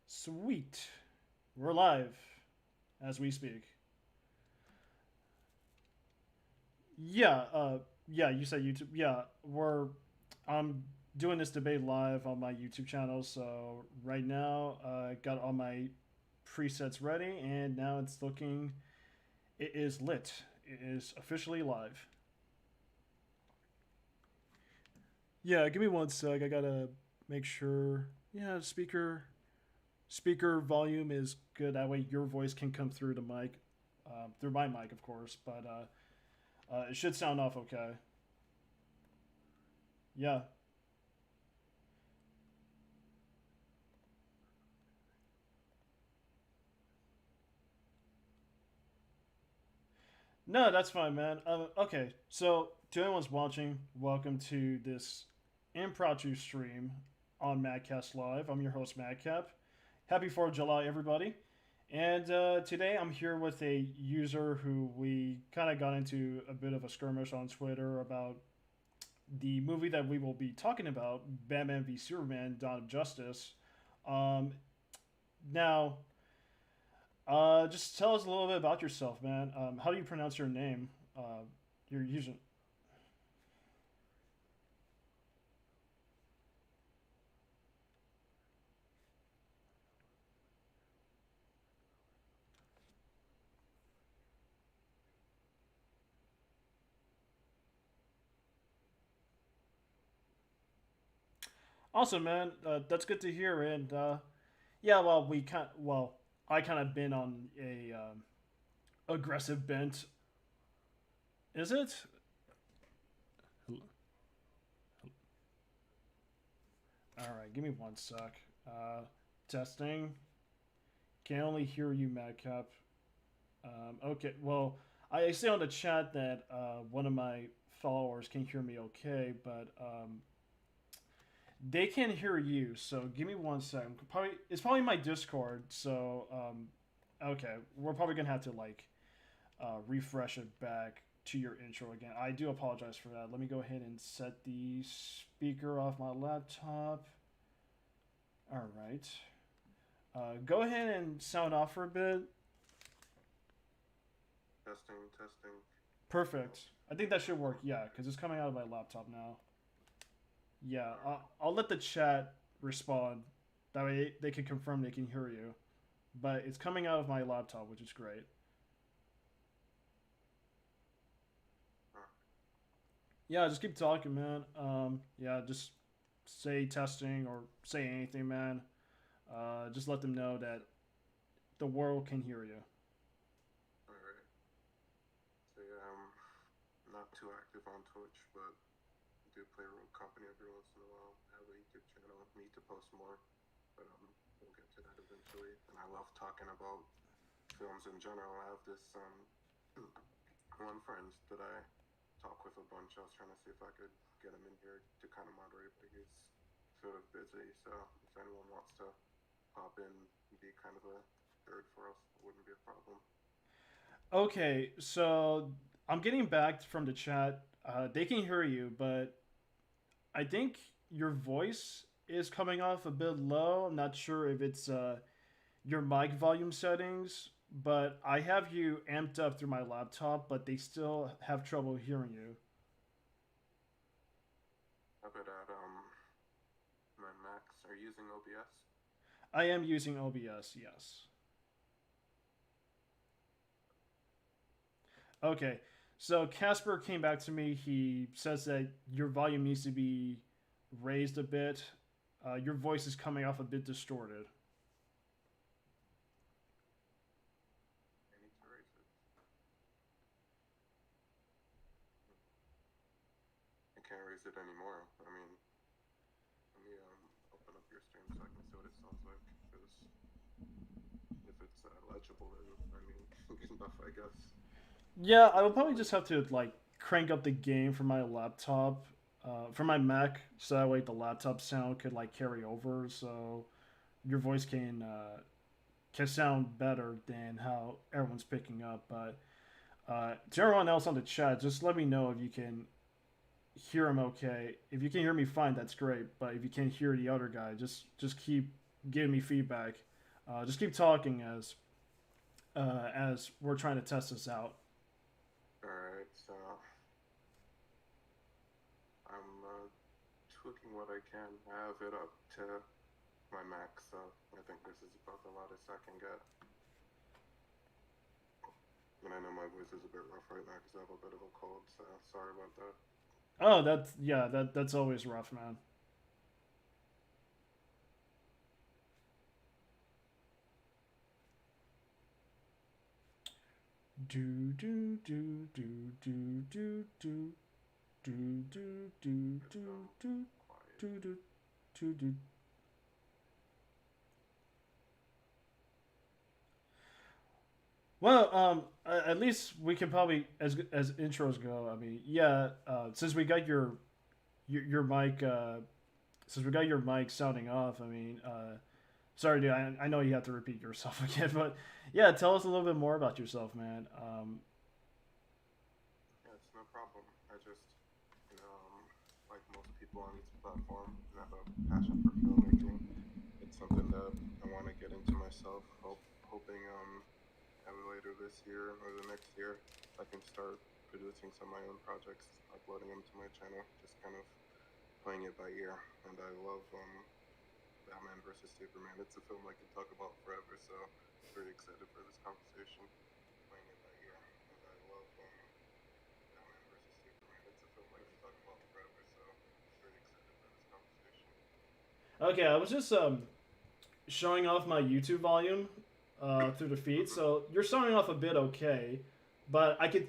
Sweet. We're live as we speak. Yeah, yeah, you said YouTube. Yeah, I'm doing this debate live on my YouTube channel. So right now, I got all my presets ready, and now it is lit. It is officially live. Yeah, give me one sec. I gotta make sure. Yeah, speaker volume is good. That way, your voice can come through the mic, through my mic, of course. But it should sound off okay. Yeah. No, that's fine, man. Okay, so to anyone's watching, welcome to this impromptu stream on MadCast Live. I'm your host, Madcap. Happy 4th of July, everybody. And today I'm here with a user who we kind of got into a bit of a skirmish on Twitter about the movie that we will be talking about, Batman v Superman: Dawn of Justice. Um, now, just tell us a little bit about yourself, man. How do you pronounce your name? You're using. Awesome, man. That's good to hear. And yeah, I kind of been on a aggressive bent. Is it? All right, give me one sec. Testing. Can only hear you, Madcap. Okay, well, I say on the chat that one of my followers can hear me okay, but they can hear you. So give me one second. Probably it's probably my Discord. So okay, we're probably gonna have to refresh it back to your intro again. I do apologize for that. Let me go ahead and set the speaker off my laptop. All right. Go ahead and sound off for a bit. Testing, testing. Perfect. I think that should work. Yeah, because it's coming out of my laptop now. Yeah, Alright, I'll let the chat respond. That way they can confirm they can hear you. But it's coming out of my laptop, which is great. alright. Yeah, just keep talking, man. Yeah, just say testing or say anything, man. Just let them know that the world can hear you. Alright. So yeah, I'm not too active on Twitch, but I do play Rogue Company every once in a while. I have a YouTube channel. Need to post more, but we'll get to that eventually. And I love talking about films in general. I have this one friend that I talk with a bunch. I was trying to see if I could get him in here to kind of moderate, but he's sort of busy. So if anyone wants to pop in, be kind of a third for us, it wouldn't be a problem. Okay, so I'm getting back from the chat. They can hear you, but I think your voice is coming off a bit low. I'm not sure if it's your mic volume settings, but I have you amped up through my laptop, but they still have trouble hearing you. How about at my Macs? Are you using OBS? I am using OBS, yes. Okay, so Casper came back to me. He says that your volume needs to be raised a bit. Your voice is coming off a bit distorted. I need to raise it. I can't raise it anymore. I mean, let me open up your stream so I can see what it sounds like. Because if it's legible, then I mean, good enough, I guess. Yeah, I Is will it probably like? just have to crank up the gain for my laptop, for my Mac, so that way the laptop sound could carry over, so your voice can sound better than how everyone's picking up. But to everyone else on the chat, just let me know if you can hear him okay. If you can hear me fine, that's great. But if you can't hear the other guy, just keep giving me feedback. Just keep talking as we're trying to test this out. Alright, so I'm tweaking what I can. I have it up to my max, so I think this is about the loudest I can get. And I know my voice is a bit rough right now because I have a bit of a cold, so sorry about that. Oh, that's always rough, man. Do do do do do do do do do do It's do do quiet. do do do do. Well, at least we can probably, as intros go. I mean, yeah. Since we got your mic, since we got your mic sounding off. I mean, sorry, dude. I know you have to repeat yourself again, but yeah, tell us a little bit more about yourself, man. Yeah, it's no problem. I just, like most people on this platform, I have a passion for filmmaking. It's something that I want to get into myself. Hoping either later this year or the next year, I can start producing some of my own projects, uploading them to my channel, just kind of playing it by ear. And I love Batman versus Superman. It's a film I can talk about forever, so I'm very excited for this conversation. Playing it by ear, and I love Batman versus Superman. It's a film I can talk about forever, so I'm very excited for this conversation. Okay, I was just showing off my YouTube volume through the feed, Mm-hmm. so you're starting off a bit okay, but I could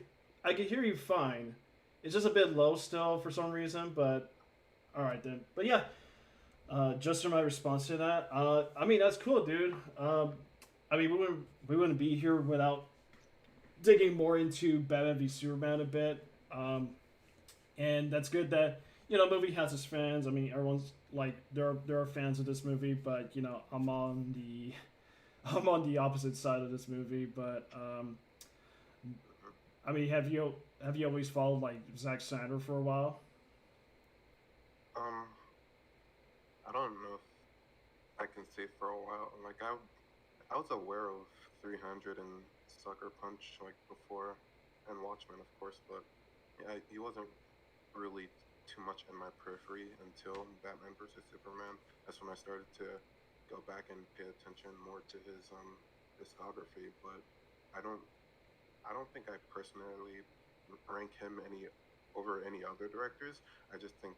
hear you fine. It's just a bit low still for some reason, but all right then. But yeah, just for my response to that, I mean that's cool, dude. I mean we wouldn't be here without digging more into Batman v Superman a bit. And that's good that movie has its fans. I mean everyone's like there are fans of this movie, but I'm on the I'm on the opposite side of this movie. But Mm-hmm. I mean, have you always followed like Zack Snyder for a while? Um, I don't know if I can say for a while. Like I was aware of 300 and Sucker Punch like before, and Watchmen, of course, but yeah, he wasn't really too much in my periphery until Batman versus Superman. That's when I started to go back and pay attention more to his discography. But I don't I don't think I personally rank him any over any other directors. I just think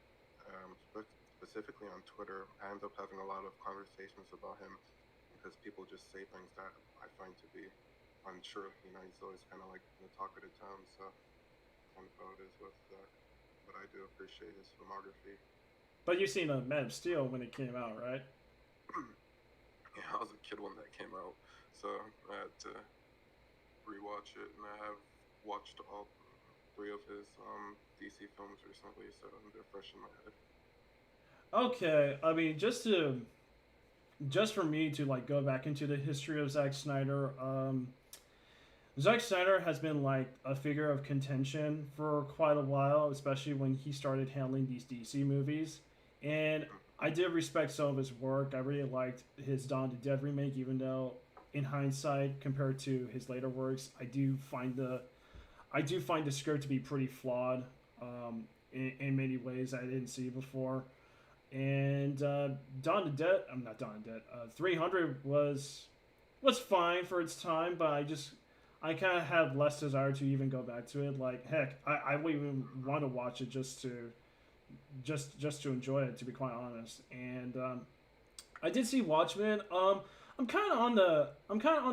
specifically on Twitter, I end up having a lot of conversations about him because people just say things that I find to be unsure. He's always kind of like the talk of the town. So kind of how it is with that. But I do appreciate his filmography. But you've seen Man of Steel when it came out, right? Yeah, I was a kid when that came out, so I had to rewatch it, and I have watched all three of his DC films recently, so they're fresh in my head. Okay, I mean just for me to like go back into the history of Zack Snyder. Zack Snyder has been like a figure of contention for quite a while, especially when he started handling these DC movies. And I did respect some of his work. I really liked his Dawn of the Dead remake, even though in hindsight, compared to his later works, I do find the script to be pretty flawed in many ways I didn't see before. And Dawn of the Dead, I'm not Dawn of the Dead. 300 was fine for its time, but I kind of had less desire to even go back to it. Like heck, I would even want to watch it just to enjoy it, to be quite honest. And I did see Watchmen. I'm kind of on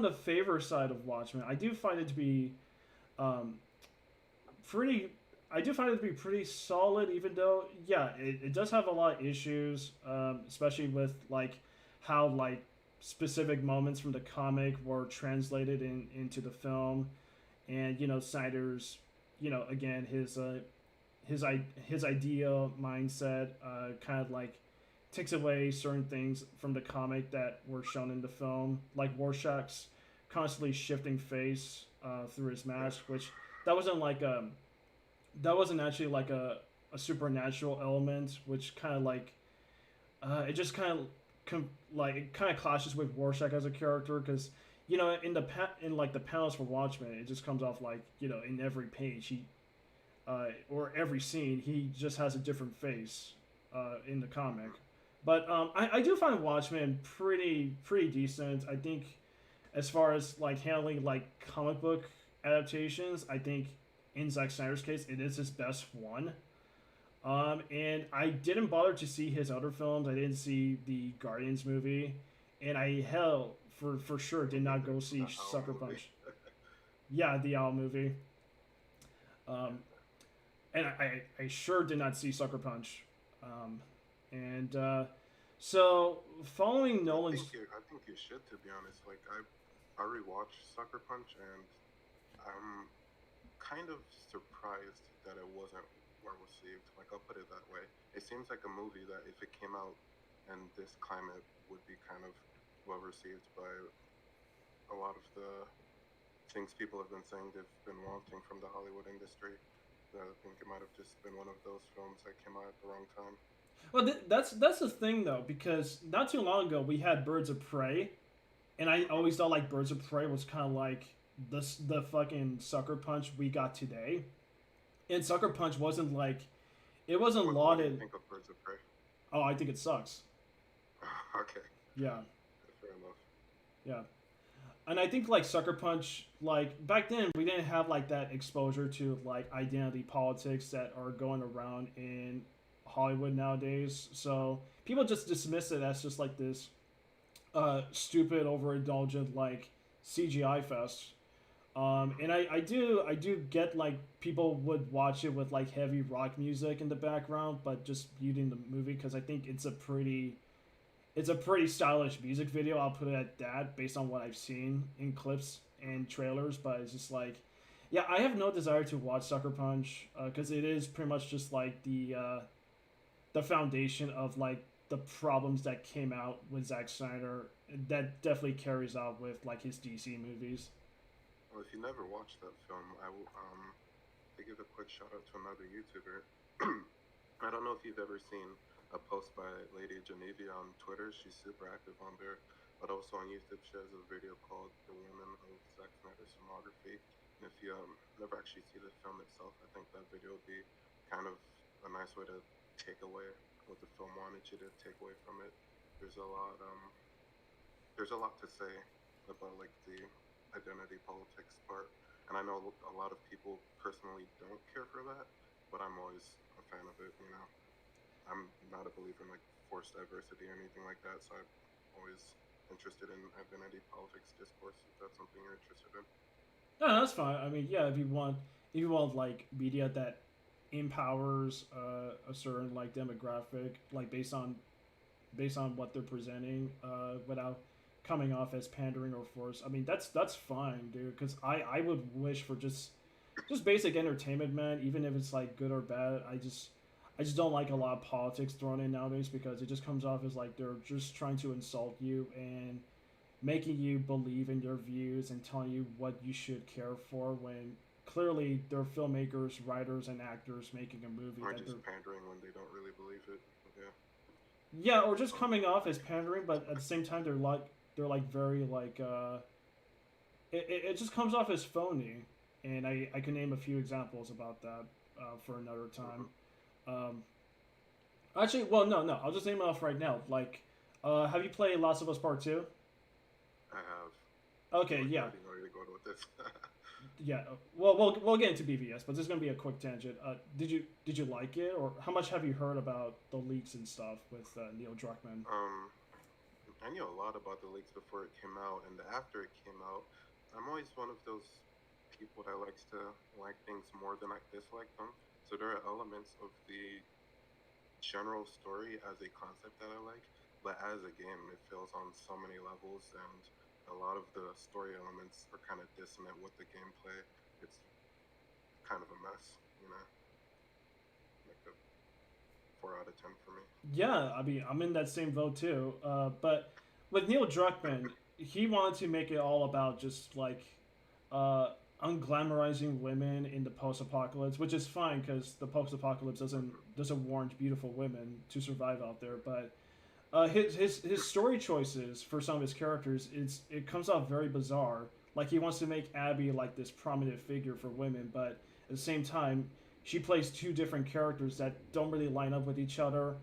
the favor side of Watchmen. I do find it to be um, pretty. I do find it to be pretty solid, even though yeah, it does have a lot of issues, especially with like how like specific moments from the comic were translated into the film, and Snyder's again his idea mindset kind of like takes away certain things from the comic that were shown in the film, like Rorschach's constantly shifting face through his mask, which that wasn't like that wasn't actually like a supernatural element, which kind of like it just kind of like it kind of clashes with Rorschach as a character because in in like the panels for Watchmen, it just comes off like in every page or every scene he just has a different face in the comic. But I do find Watchmen pretty decent. I think as far as like handling like comic book adaptations, I think in Zack Snyder's case, it is his best one. And I didn't bother to see his other films. I didn't see the Guardians movie, and I hell for sure did not go see Sucker Punch. Yeah, the Owl movie. Um, and I sure did not see Sucker Punch. And so following Nolan's. I think you should, to be honest. Like I rewatched Sucker Punch, and I'm kind of surprised that it wasn't well received. Like I'll put it that way. It seems like a movie that if it came out in this climate would be kind of well received by a lot of the things people have been saying they've been wanting from the Hollywood industry. I think it might have just been one of those films that came out at the wrong time. Well, that's the thing though, because not too long ago we had Birds of Prey, and I always thought like Birds of Prey was kind of like the fucking Sucker Punch we got today, and Sucker Punch wasn't like it wasn't lauded. What do you think of Birds of Prey? Oh, I think it sucks. Okay. Yeah. Fair enough. Yeah. And I think like Sucker Punch, like back then we didn't have like that exposure to like identity politics that are going around in Hollywood nowadays. So people just dismiss it as just like this stupid, overindulgent like CGI fest. And I do get like people would watch it with like heavy rock music in the background, but just viewing the movie because I think it's a pretty stylish music video. I'll put it at that based on what I've seen in clips and trailers. But it's just like, yeah, I have no desire to watch Sucker Punch because it is pretty much just like the foundation of like the problems that came out with Zack Snyder. That definitely carries out with like his DC movies. Well, if you never watched that film, I will to give a quick shout out to another YouTuber. I don't know if you've ever seen a post by Lady Geneva on Twitter. She's super active on there, but also on YouTube she has a video called "The Women of Zack Snyder's Filmography." And if you never actually see the film itself, I think that video would be kind of a nice way to take away what the film wanted you to take away from it. There's a lot to say about like the identity politics part, and I know a lot of people personally don't care for that, but I'm always a fan of it. I'm not a believer in like forced diversity or anything like that, so I'm always interested in identity politics discourse if that's something you're interested in. No, that's fine. I mean, yeah, if you want like media that empowers a certain like demographic, like based on what they're presenting, without coming off as pandering or force. I mean, that's fine, dude. Because I would wish for just basic entertainment, man. Even if it's like good or bad, I just don't like a lot of politics thrown in nowadays because it just comes off as like they're just trying to insult you and making you believe in their views and telling you what you should care for when clearly they're filmmakers, writers, and actors making a movie. Or just pandering when they don't really believe it. Yeah. Yeah, or just coming off as pandering, but at the same time they're like very like it just comes off as phony, and I can name a few examples about that for another time. Actually, well, no, I'll just name it off right now. Like, have you played Last of Us Part 2? I have. Okay, yeah. I didn't know you were going with this. Yeah, well, we'll get into BVS, but this is gonna be a quick tangent. Did you like it, or how much have you heard about the leaks and stuff with Neil Druckmann? I knew a lot about the leaks before it came out, and after it came out, I'm always one of those people that likes to like things more than I dislike them. So there are elements of the general story as a concept that I like, but as a game, it fails on so many levels, and a lot of the story elements are kind of dissonant with the gameplay. It's kind of a mess, like a 4 out of 10 for me. Yeah, I mean, I'm in that same boat too. But with Neil Druckmann, he wanted to make it all about just like unglamorizing women in the post-apocalypse, which is fine because the post-apocalypse doesn't warrant beautiful women to survive out there. But His story choices for some of his characters, it comes off very bizarre. Like he wants to make Abby like this prominent figure for women, but at the same time, she plays two different characters that don't really line up with each other,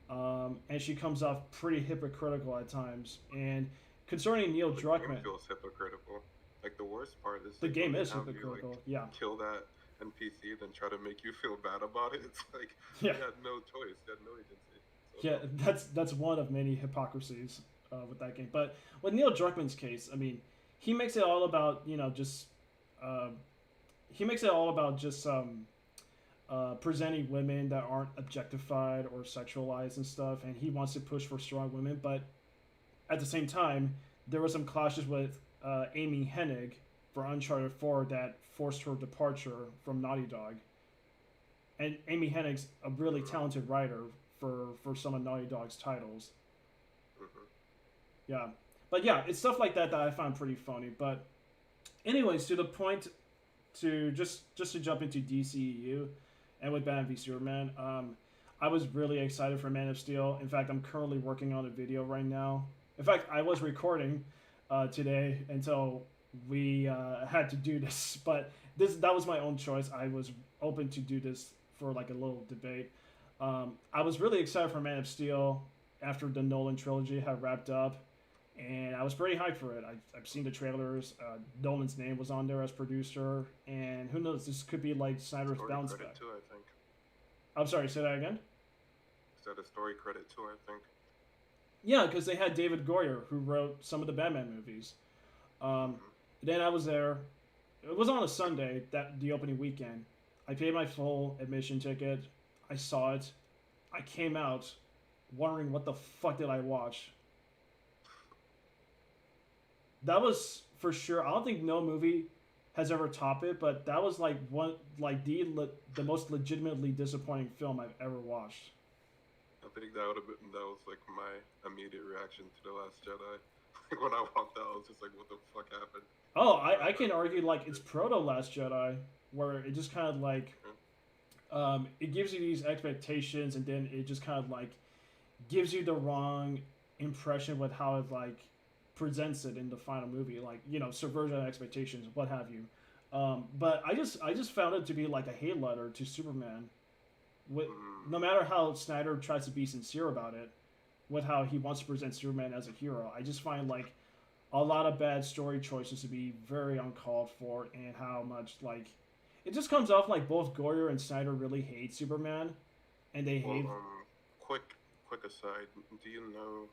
and she comes off pretty hypocritical at times. And concerning Neil The game Druckmann, feels hypocritical. Like the worst part is the like when game they is have you like hypocritical. Yeah, kill that NPC, then try to make you feel bad about it. It's like yeah, you had no choice, you had no agency. So yeah. dumb. That's one of many hypocrisies with that game. But with Neil Druckmann's case, I mean, he makes it all about just uh, he makes it all about just presenting women that aren't objectified or sexualized and stuff, and he wants to push for strong women. But at the same time, there were some clashes with Amy Hennig for Uncharted 4 that forced her departure from Naughty Dog. And Amy Hennig's a really talented writer for some of Naughty Dog's titles. Hmm. Yeah, but yeah, it's stuff like that that I find pretty funny. But anyways, to the point, to just to jump into DCEU and with Batman v Superman, I was really excited for Man of Steel. In fact, I'm currently working on a video right now. In fact, I was recording today until we had to do this, but that was my own choice. I was open to do this for like a little debate. I was really excited for Man of Steel after the Nolan trilogy had wrapped up, and I was pretty hyped for it. I've seen the trailers. Nolan's name was on there as producer, and who knows? This could be like Snyder's Story bounce credit back. too, I think. I'm sorry, say that again. Is that a story credit too? I think. Yeah, because they had David Goyer who wrote some of the Batman movies. Um, Hmm. then I was there. It was on a Sunday, that the opening weekend. I paid my full admission ticket. I saw it. I came out wondering what the fuck did I watch. That was for sure. I don't think no movie has ever topped it, but that was like one like the most legitimately disappointing film I've ever watched. I think that would have been that was like my immediate reaction to the Last Jedi. Like when I walked out, I was just like, "What the fuck happened?" Oh, I, I I can argue really like loved it's it. proto Last Jedi, where it just kind of like Yeah. it gives you these expectations, and then it just kind of like gives you the wrong impression with how it like presents it in the final movie, like subversion of expectations, what have you. But I just found it to be like a hate letter to Superman. With Mm, no matter how Snyder tries to be sincere about it, with how he wants to present Superman as a hero, I just find like a lot of bad story choices to be very uncalled for, and how much like it just comes off like both Goyer and Snyder really hate Superman, and they well, hate. quick aside. Do you know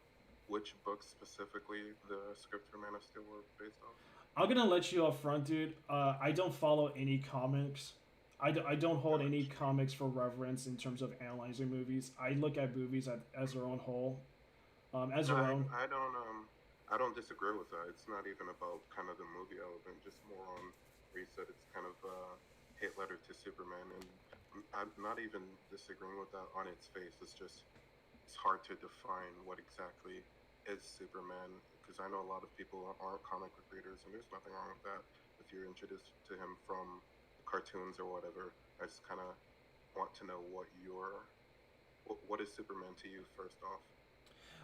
which books specifically the script for Man of Steel were based off? I'm gonna let you up front, dude. I don't follow any comics. I don't hold any Gotcha. comics for reverence in terms of analyzing movies. I look at movies as their own whole, as No, their own. I don't disagree with that. It's not even about kind of the movie element, just more on where you said it's kind of hate letter to Superman, and I'm not even disagreeing with that on its face. It's just it's hard to define what exactly is Superman because I know a lot of people aren't comic book readers, and there's nothing wrong with that. If you're introduced to him from the cartoons or whatever, I just kind of want to know what is Superman to you first off.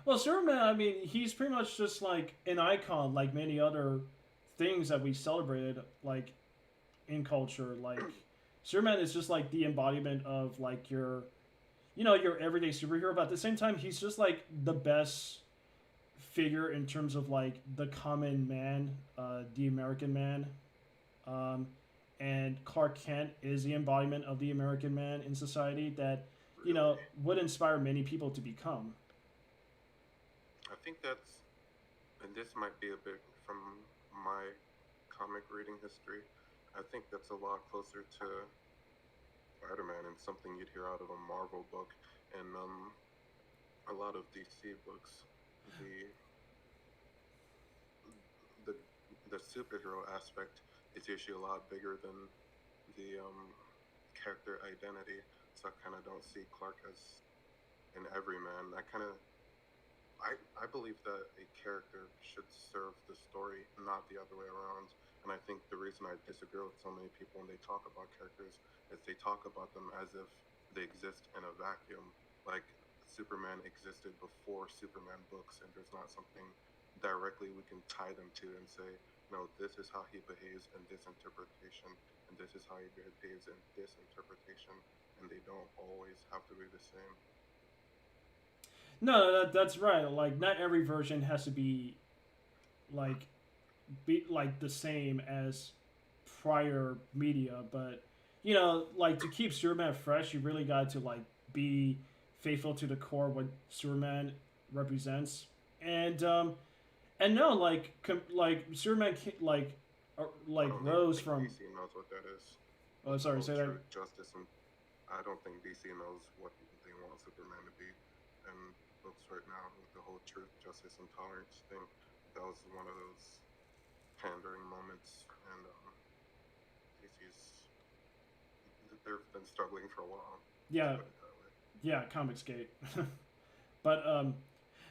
Well, Superman, I mean, he's pretty much just like an icon, like many other things that we celebrated, like in culture. Like Superman is just like the embodiment of like your everyday superhero. But at the same time, he's just like the best figure in terms of like the common man, the American man. Um, and Clark Kent is the embodiment of the American man in society that Really, would inspire many people to become. I think that's and this might be a bit from my comic reading history. I think that's a lot closer to Spider-Man and something you'd hear out of a Marvel book and a lot of DC books. The the the superhero aspect is usually a lot bigger than the character identity. So I kind of don't see Clark as an everyman. I believe that a character should serve the story, not the other way around. And I think the reason I disagree with so many people when they talk about characters is they talk about them as if they exist in a vacuum. Like Superman existed before Superman books, and there's not something directly we can tie them to and say, no, this is how he behaves in this interpretation, and this is how he behaves in this interpretation, and they don't always have to be the same. No, that's right. Like, not every version has to like be like the same as prior media, but like to keep Superman fresh, you really got to like be faithful to the core what Superman represents, and no, like Superman I like don't even rose think from. DC knows what that is. Oh, With the sorry, whole say that. truth, justice, and I don't think DC knows what they want Superman to be. And books right now with the whole truth, justice, and tolerance thing, that was one of those pandering moments. And DC's they've been struggling for a while. Let's Yeah, put it that way. yeah, Comicsgate. But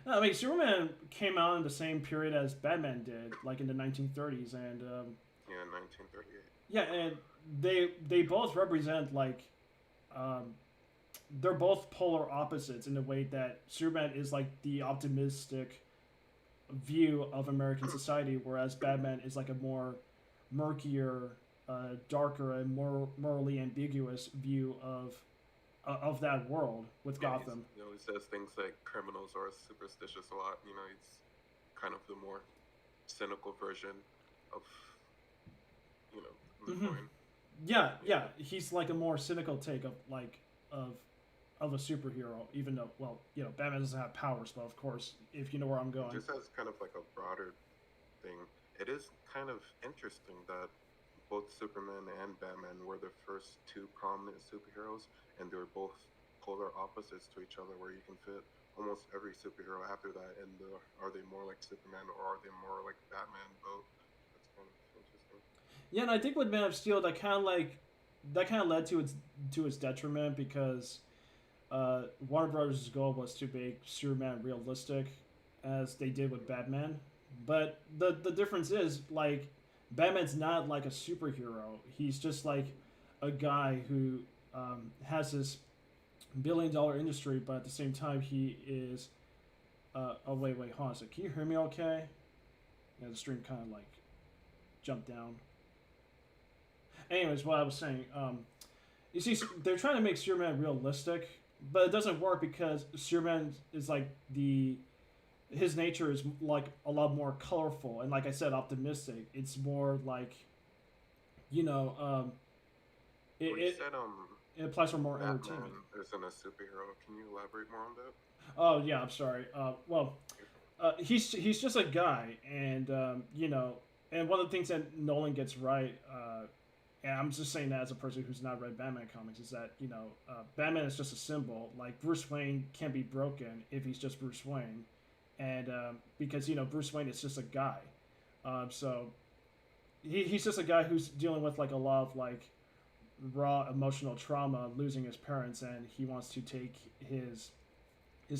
no, I mean, Superman came out in the same period as Batman did, like in the 1930s, and Yeah, 1938. yeah, and they both represent like um, they're both polar opposites in the way that Superman is like the optimistic view of American society, whereas Batman is like a more murkier, darker, and more morally ambiguous view of that world with Yeah, Gotham. he says things like criminals are superstitious a lot. He's kind of the more cynical version of the Hmm. coin. Yeah, Yeah, yeah, he's like a more cynical take of like of of a superhero, even though Batman doesn't have powers, but of course, if you know where I'm going. just as kind of like a broader thing, it is kind of interesting that both Superman and Batman were the first two prominent superheroes, and they were both polar opposites to each other, where you can fit almost every superhero after that in the are they more like Superman or are they more like Batman boat. That's kind of interesting. Yeah, and I think with Man of Steel, that kind of led to its detriment because Warner Brothers' goal was to make Superman realistic, as they did with Batman. But the difference is like Batman's not like a superhero. He's just like a guy who has this billion-dollar industry, but at the same time he is. Oh wait, hold on a second. Can you hear me? Okay. Yeah, the stream kind of like jumped down. Anyways, what I was saying, you see, they're trying to make Superman realistic, but it doesn't work because Superman is like the his nature is like a lot more colorful and, like I said, optimistic. It's more like you know, it, Well, you it said it applies for more entertainment. Batman isn't a superhero. Can you elaborate more on that? Oh yeah, I'm sorry. Well, he's just a guy, and and one of the things that Nolan gets right, and I'm just saying that as a person who's not read Batman comics, is that Batman is just a symbol. Like Bruce Wayne can't be broken if he's just Bruce Wayne, and because Bruce Wayne is just a guy, so he's just a guy who's dealing with like a lot of like raw emotional trauma, losing his parents, and he wants to take his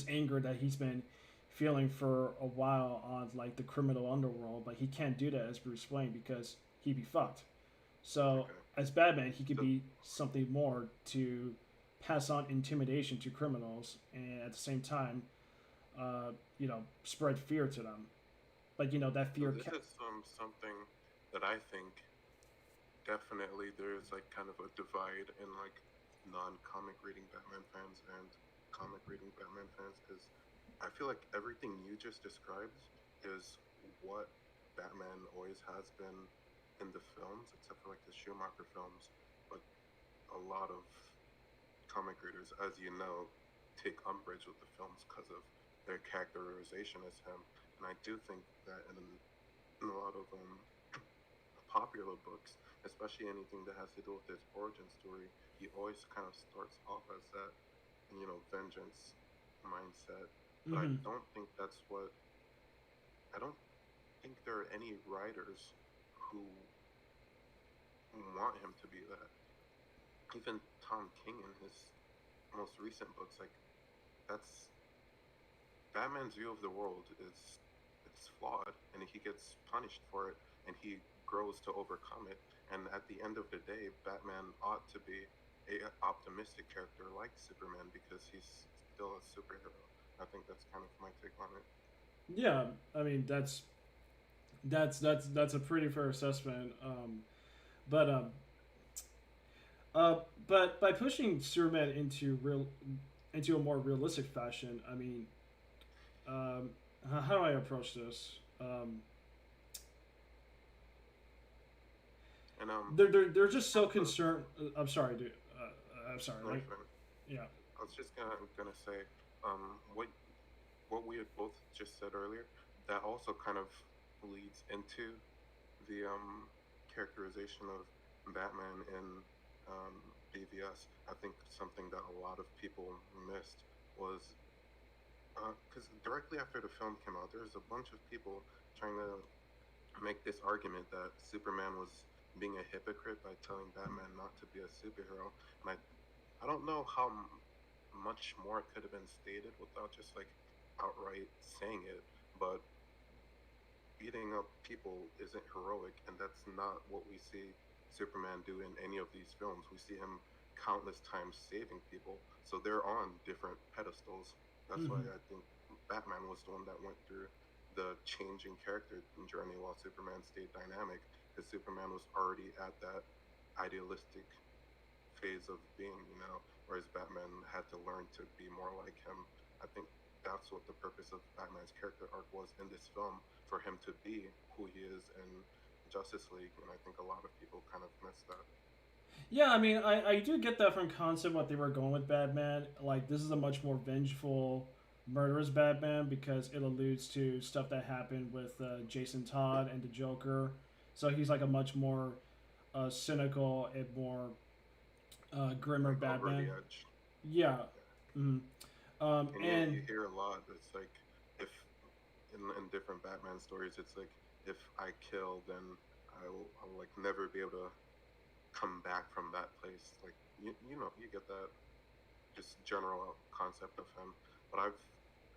anger that he's been feeling for a while on like the criminal underworld, but he can't do that as Bruce Wayne because he'd be fucked. So Okay. as Batman, he could So be something more to pass on intimidation to criminals, and at the same time, spread fear to them. But that so fear. this is something that I think definitely there's like kind of a divide in like non-comic reading Batman fans and comic reading Batman fans because I feel like everything you just described is what Batman always has been in the films, except for like the Schumacher films. But a lot of comic readers, as you know, take umbrage with the films because of their characterization as him. And I do think that in a lot of popular books, especially anything that has to do with his origin story, he always kind of starts off as that, vengeance mindset. But I Hmm. don't think that's what. I don't think there are any writers who want him to be that. Even Tom King in his most recent books, like that's Batman's view of the world is it's flawed, and he gets punished for it, and he grows to overcome it. And at the end of the day, Batman ought to be a optimistic character like Superman because he's still a superhero. I think that's kind of my take on it. Yeah, I mean that's a pretty fair assessment. But uh, but by pushing Superman into a more realistic fashion, I mean, um, how do I approach this? And They're just so also, concerned. I'm sorry, dude. I'm sorry. no, Like, you're fine. yeah. I was just gonna say, what we had both just said earlier, that also kind of leads into the characterization of Batman in BVS. I think something that a lot of people missed was because directly after the film came out, there was a bunch of people trying to make this argument that Superman was being a hypocrite by telling Batman not to be a superhero, and I don't know how much more it could have been stated without just like outright saying it, but beating up people isn't heroic, and that's not what we see Superman do in any of these films. We see him countless times saving people, so they're on different pedestals. That's why Hmm. I think Batman was the one that went through the changing character journey while Superman stayed dynamic, because Superman was already at that idealistic phase of being, whereas Batman had to learn to be more like him. I think that's what the purpose of Batman's character arc was in this film, for him to be who he is in Justice League, and I think a lot of people kind of missed that. Yeah, I mean, I do get that from concept what they were going with Batman. Like, this is a much more vengeful, murderous Batman because it alludes to stuff that happened with Jason Todd and the Joker. So he's like a much more cynical and more grimmer Like over the Batman. edge. Yeah. Yeah. Mm. And you And hear a lot. It's like if in different Batman stories, it's like if I kill, then I'll like never be able to come back from that place. Like you get that just general concept of him. But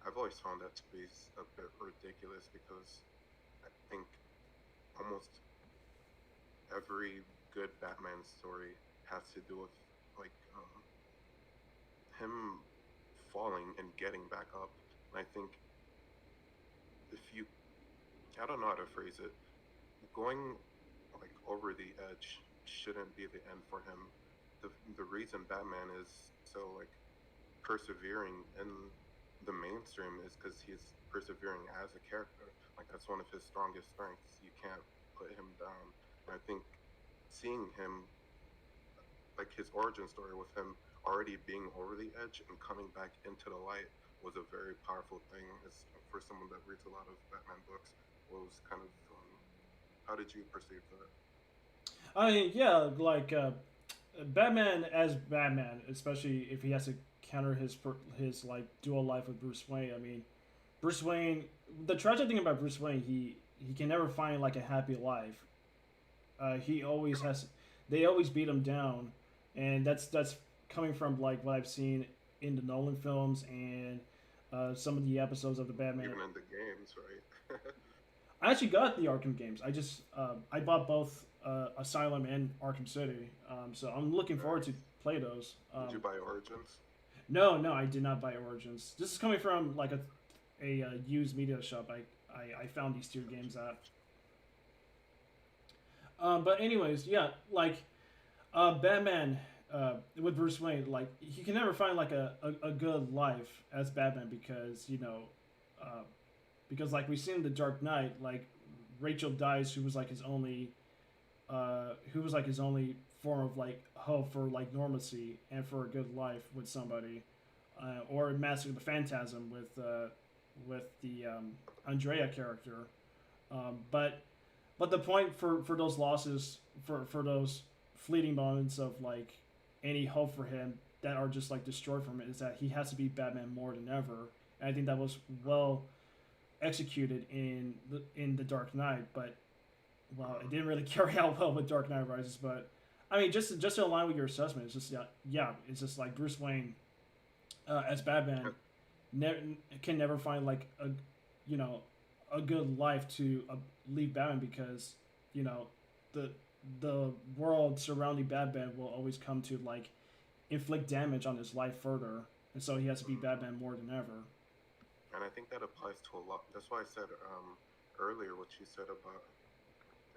I've always found that to be a bit ridiculous because I think almost every good Batman story has to do with like him falling and getting back up. And I think if you, I don't know how to phrase it, going like over the edge shouldn't be the end for him. The reason Batman is so like persevering in the mainstream is because he's persevering as a character. Like that's one of his strongest strengths. You can't put him down. And I think seeing him, like his origin story with him already being over the edge and coming back into the light was a very powerful thing. As for someone that reads a lot of Batman books, was kind of how did you perceive that? I mean, yeah, like Batman as Batman, especially if he has to counter his like dual life with Bruce Wayne. I mean, Bruce Wayne. The tragic thing about Bruce Wayne, he can never find like a happy life. He always has. They always beat him down, and that's coming from like what I've seen in the Nolan films and some of the episodes of the Batman. Even in the games, right? I actually got the Arkham games. I bought both Asylum and Arkham City, so I'm looking forward to Nice. play those. Did you buy Origins? No, I did not buy Origins. This is coming from like a used media shop. I found these two games at. But anyways, yeah, like Batman with Bruce Wayne, like he can never find like a good life as Batman because uh, because like we see in the Dark Knight, like Rachel dies, who was like his only form of like hope for like normalcy and for a good life with somebody, or Master of the Phantasm with the Andrea character, but the point for those losses for those fleeting moments of like any hope for him that are just like destroyed from it is that he has to be Batman more than ever. And I think that was well executed in the Dark Knight, but well, it didn't really carry out well with Dark Knight Rises. But I mean, just to align with your assessment, it's just yeah, it's just like Bruce Wayne as Batman can never find like a you know a good life to leave Batman because you know the the world surrounding Batman will always come to like inflict damage on his life further, and so he has to be Batman more than ever. And I think that applies to a lot. That's why I said earlier what you said about,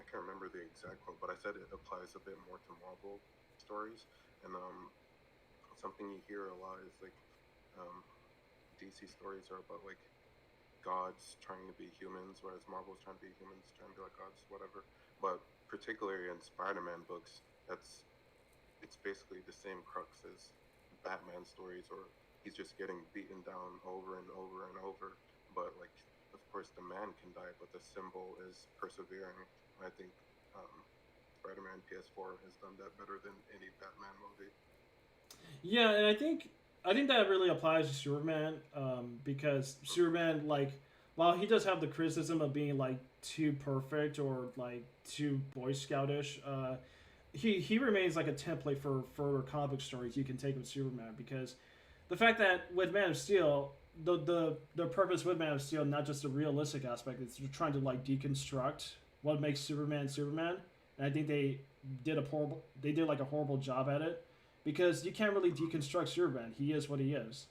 I can't remember the exact quote, but I said it applies a bit more to Marvel stories. And something you hear a lot is like um, DC stories are about like gods trying to be humans, whereas Marvel's trying to be humans, trying to be like gods, whatever. But particularly in Spider-Man books, that's it's basically the same crux as Batman stories, or he's just getting beaten down over and over and over. But like, of course, the man can die, but the symbol is persevering. I think um, Spider-Man PS4 has done that better than any Batman movie. Yeah, and I think that really applies to Superman, because Superman, like, while he does have the criticism of being like too perfect or like too Boy Scoutish, he remains like a template for further comic stories you can take with Superman, because the fact that with Man of Steel, the purpose with Man of Steel, not just the realistic aspect, it's trying to like deconstruct what makes Superman Superman, and I think they did like a horrible job at it, because you can't really deconstruct Superman. He is what he is,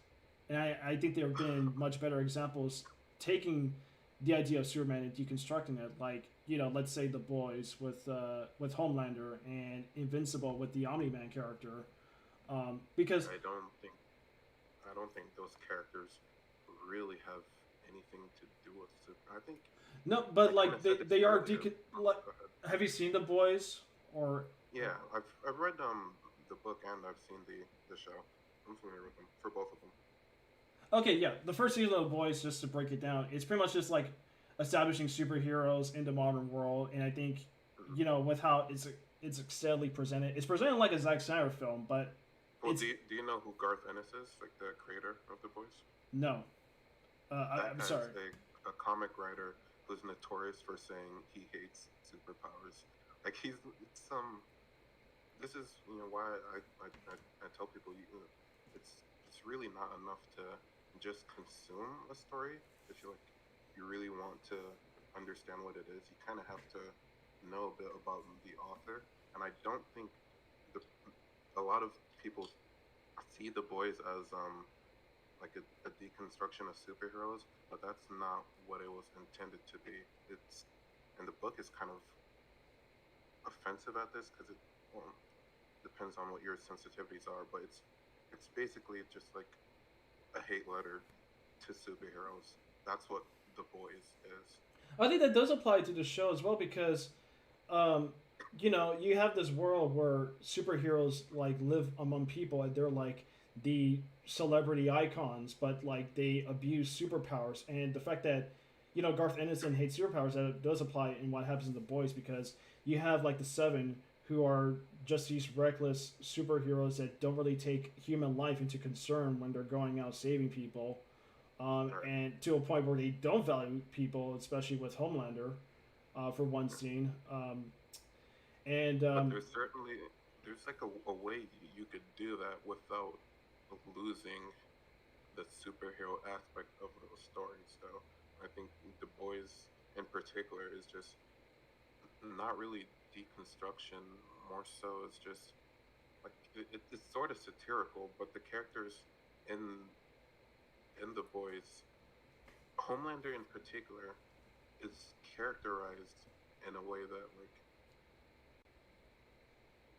and I think there have been much better examples taking the idea of Superman and deconstructing it, like, let's say the boys with Homelander, and Invincible with the Omni Man character, because I don't think I don't think those characters really have anything to do with Super. I think no, I but kind like of said this they are earlier. Oh, like, go ahead. have you seen the boys or Yeah, I've read the book and I've seen the show. I'm familiar with them for both of them. okay, yeah, the first season of the boys, just to break it down, it's pretty much just like establishing superheroes in the modern world, and I think, Hmm. with how it's steadily presented, it's presented like a Zack Snyder film, but Well, it's do you know who Garth Ennis is? Like the creator of the boys? no, That I'm guy's sorry. a comic writer who's notorious for saying he hates superpowers. Like he's some. This is why I tell people it's really not enough to just consume a story. If you really want to understand what it is, you kind of have to know a bit about the author. And I don't think the a lot of people see the boys as like a deconstruction of superheroes, but that's not what it was intended to be. It's and the book is kind of offensive at this because it well, depends on what your sensitivities are, but it's basically just like a hate letter to superheroes. That's what the boys is. I think that does apply to the show as well, because um, you have this world where superheroes like live among people, and they're like the celebrity icons, but like they abuse superpowers. And the fact that Garth Ennis hates superpowers, that does apply in what happens in the boys, because you have like the Seven, who are just these reckless superheroes that don't really take human life into concern when they're going out saving people, Right. and to a point where they don't value people, especially with Homelander, for one scene. And But there's like a way you could do that without losing the superhero aspect of those stories. So I think the boys in particular is just not really deconstruction. More so, it's just like it's sort of satirical, but the characters in the boys, Homelander in particular, is characterized in a way that like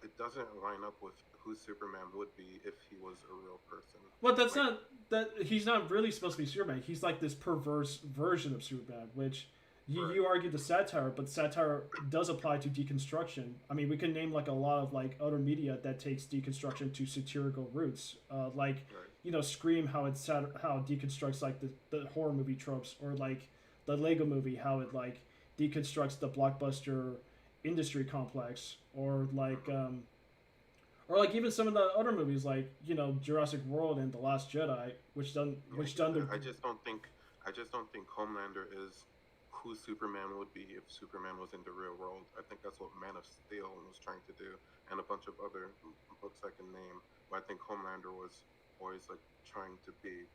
it doesn't line up with who Superman would be if he was a real person. well, that's Like, not that he's not really supposed to be Superman. He's like this perverse version of Superman, which right, you argue the satire, but satire does apply to deconstruction. I mean, we can name like a lot of like other media that takes deconstruction to satirical roots, like right, Scream, how how it deconstructs like the horror movie tropes, or like the Lego Movie, how it like deconstructs the blockbuster industry complex, hmm, or like even some of the other movies, like Jurassic World and The Last Jedi, yeah. which done the I just don't think Homelander is who Superman would be if Superman was in the real world. I think that's what Man of Steel was trying to do, and a bunch of other books I can name. But I think Homelander was always like trying to be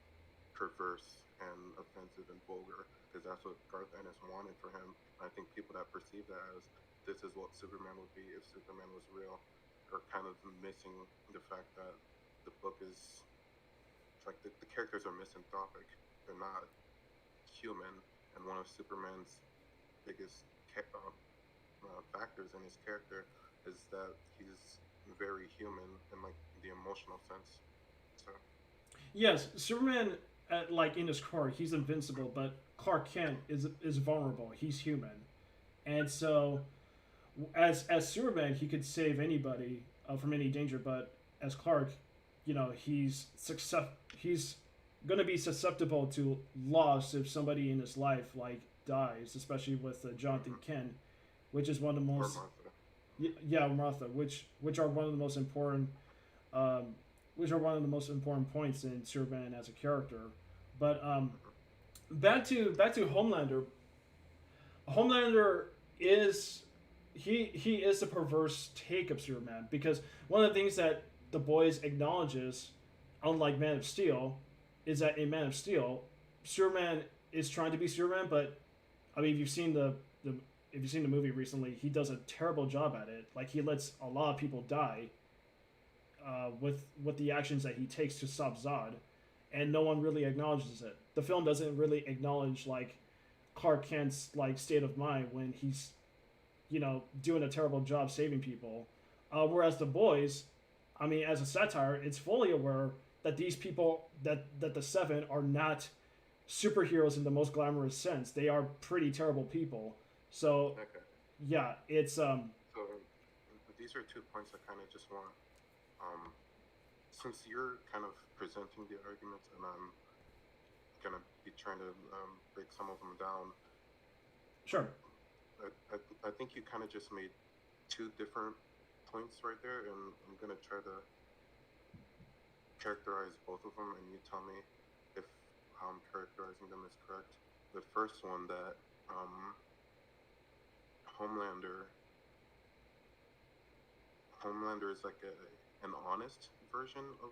perverse and offensive and vulgar because that's what Garth Ennis wanted for him. And I think people that perceive that as this is what Superman would be if Superman was real are kind of missing the fact that the book is like the characters are misanthropic. They're not human, and one of Superman's biggest factors in his character is that he's very human in like the emotional sense. So Yes, Superman, like in his core, he's invincible, but Clark Kent is vulnerable. He's human, and so as Superman, he could save anybody from any danger. But as Clark, he's gonna be susceptible to loss if somebody in his life like dies, especially with Jonathan mm-hmm. Kent, which is one of the Or most Martha. yeah, Martha, which are one of the most important um, which are one of the most important points in Superman as a character. But Mm-hmm. back to Homelander. Homelander is he is a perverse take of Superman because one of the things that the boys acknowledges, unlike Man of Steel, is that in Man of Steel, Superman is trying to be Superman, but I mean, the if you've seen the movie recently, he does a terrible job at it. Like he lets a lot of people die with the actions that he takes to stop Zod, and no one really acknowledges it. The film doesn't really acknowledge like Clark Kent's like state of mind when he's doing a terrible job saving people. Whereas the boys, I mean, as a satire, it's fully aware that these people that the seven are not superheroes in the most glamorous sense. They are pretty terrible people. So Okay. yeah, it's So these are 2 points I kind of just want. Um, since you're kind of presenting the arguments, and I'm gonna be trying to break some of them down. sure. I think you kind of just made two different points right there, and I'm gonna try to characterize both of them, and you tell me if how I'm characterizing them is correct. The first one that um, Homelander Homelander is like an honest version of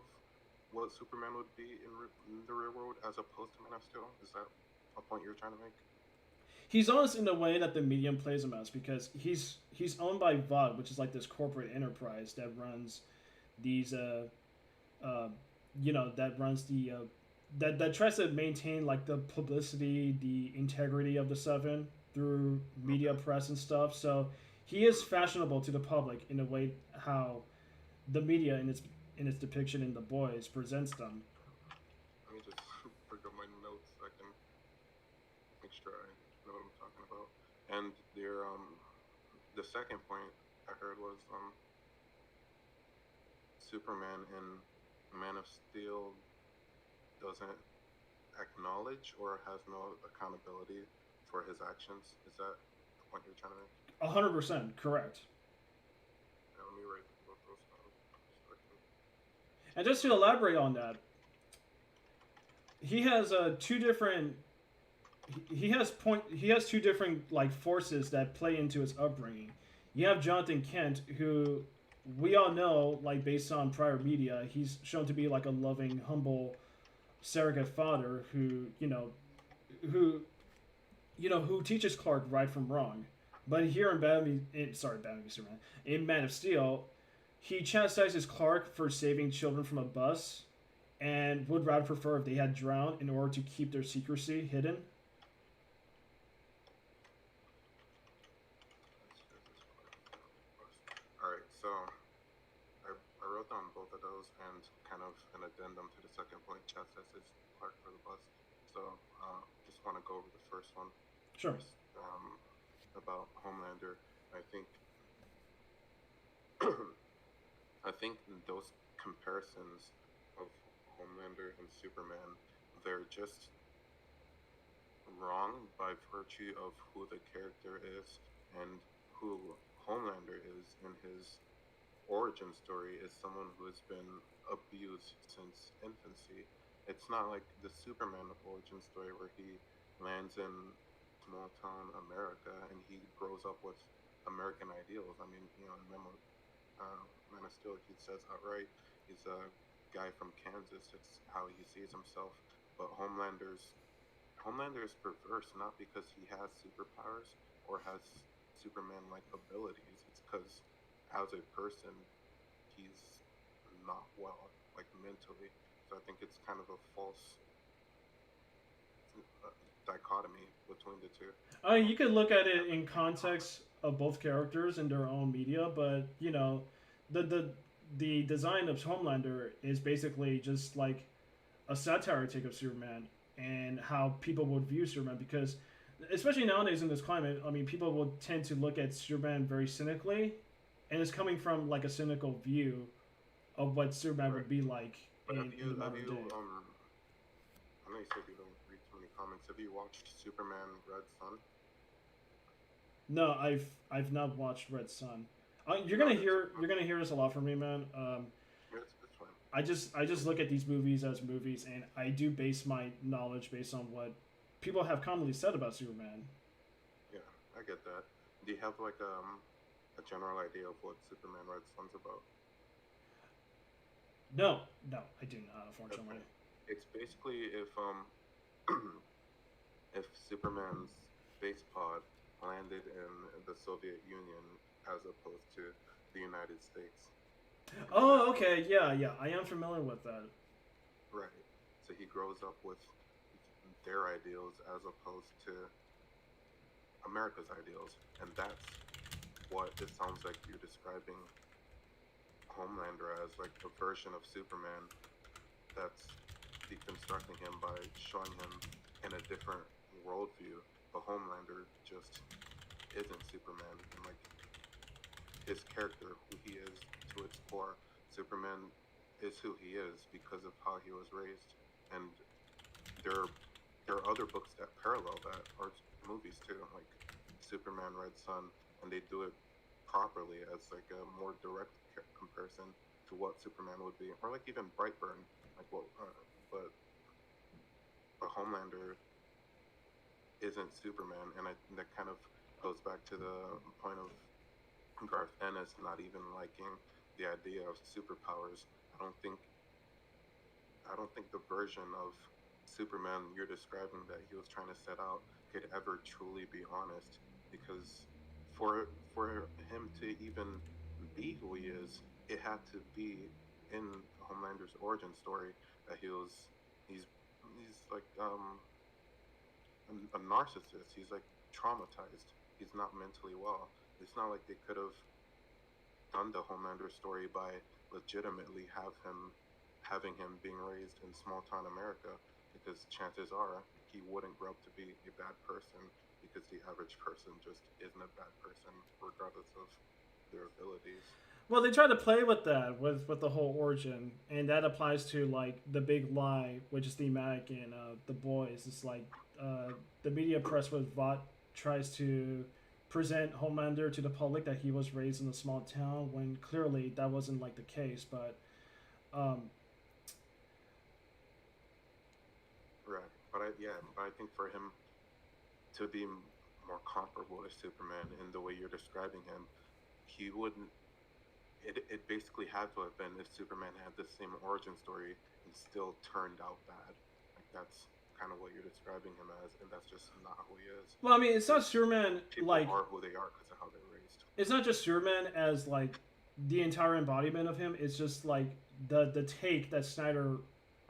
what Superman would be in the real world as opposed to Man of Steel. Is that a point you're trying to make? He's honest in the way that the medium plays him as because he's owned by VOD, which is like this corporate enterprise that runs these uh that runs the that tries to maintain like the publicity, the integrity of the seven through media Okay. press and stuff. So he is fashionable to the public in a way how the media in its depiction in the boys presents them. Let me just bring up my notes so I can make sure I know what I'm talking about. And the second point I heard was Superman in Man of Steel doesn't acknowledge or has no accountability for his actions. Is that the point you're trying to make? 100% correct. Now, let me write both those down so I can And just to elaborate on that, he has two different he has two different like forces that play into his upbringing. You have Jonathan Kent, who we all know, like based on prior media, he's shown to be like a loving, humble surrogate father who who teaches Clark right from wrong. But here in Batman v Superman, in Man of Steel, he chastises Clark for saving children from a bus, and would rather prefer if they had drowned in order to keep their secrecy hidden. All right, so I wrote down both of those and kind of an addendum to the second point. Chat says it's Clark for the bus. So just want to go over the first one Sure. first about Homelander. I think I think those comparisons of Homelander and Superman, they're just wrong by virtue of who the character is and who Homelander is in his origin story is someone who has been abused since infancy. It's not like the Superman origin story where he lands in small town America and he grows up with American ideals. I mean, in Man of Steel, he says outright he's a guy from Kansas. It's how he sees himself. But Homelander is perverse not because he has superpowers or has Superman like abilities. It's because as a person, he's not well, like mentally. So I think it's kind of a false dichotomy between the two. I mean, you Like, could look at it yeah, in context of both characters and their own media, but the the the design of Homelander is basically just like a satire take of Superman and how people would view Superman because especially nowadays in this climate, I mean, people will tend to look at Superman very cynically, and it's coming from like a cynical view of what Superman right. would be like But in the have modern you day. I know you said you don't read too many comics. Have you watched Superman Red Sun? No, I've not watched Red Sun. No, that's You're gonna hear this a lot from me, man. it's fine. I just look at these movies as movies, and I do base my knowledge based on what people have commonly said about Superman. Yeah, I get that. Do you have like a general idea of what Superman Red Sun's about? No, no, I do not, unfortunately. Okay. It's basically if Superman's space pod landed in the Soviet Union as opposed to the United States. And Oh, that okay, yeah, yeah, I am familiar with that. right. So he grows up with their ideals as opposed to America's ideals. And that's what it sounds like you're describing Homelander as, like a version of Superman that's deconstructing him by showing him in a different worldview. But Homelander just isn't Superman, and like his character, who he is to its core, Superman is who he is because of how he was raised. And there, there are other books that parallel that, or movies too, like Superman Red Sun, and they do it properly as like a more direct comparison to what Superman would be, or like even Brightburn, like what, but Homelander isn't Superman, and that kind of goes back to the point of Garth Ennis not even liking the idea of superpowers. I don't think I don't think the version of Superman you're describing that he was trying to set out could ever truly be honest, because for him to even be who he is, it had to be in Homelander's origin story that he's he's like a narcissist. He's like traumatized. He's not mentally well. It's not like they could have done the Homelander story by legitimately having him being raised in small town America, because chances are he wouldn't grow up to be a bad person, because the average person just isn't a bad person regardless of their abilities. Well, they try to play with that with the whole origin, and that applies to like the big lie, which is thematic in the boys. It's like the media press with Vought tries to present Homelander to the public that he was raised in a small town when clearly that wasn't like the case. But um, Right. But I think for him to be more comparable to Superman in the way you're describing him, he wouldn't. It basically had to have been if Superman had the same origin story and still turned out bad. Like that's kind of what you're describing him as, and that's just not who he is. well, I mean, it's not Because Superman people like are who they are because of how they're raised. it's not just Superman as like the entire embodiment of him. It's just like the take that Snyder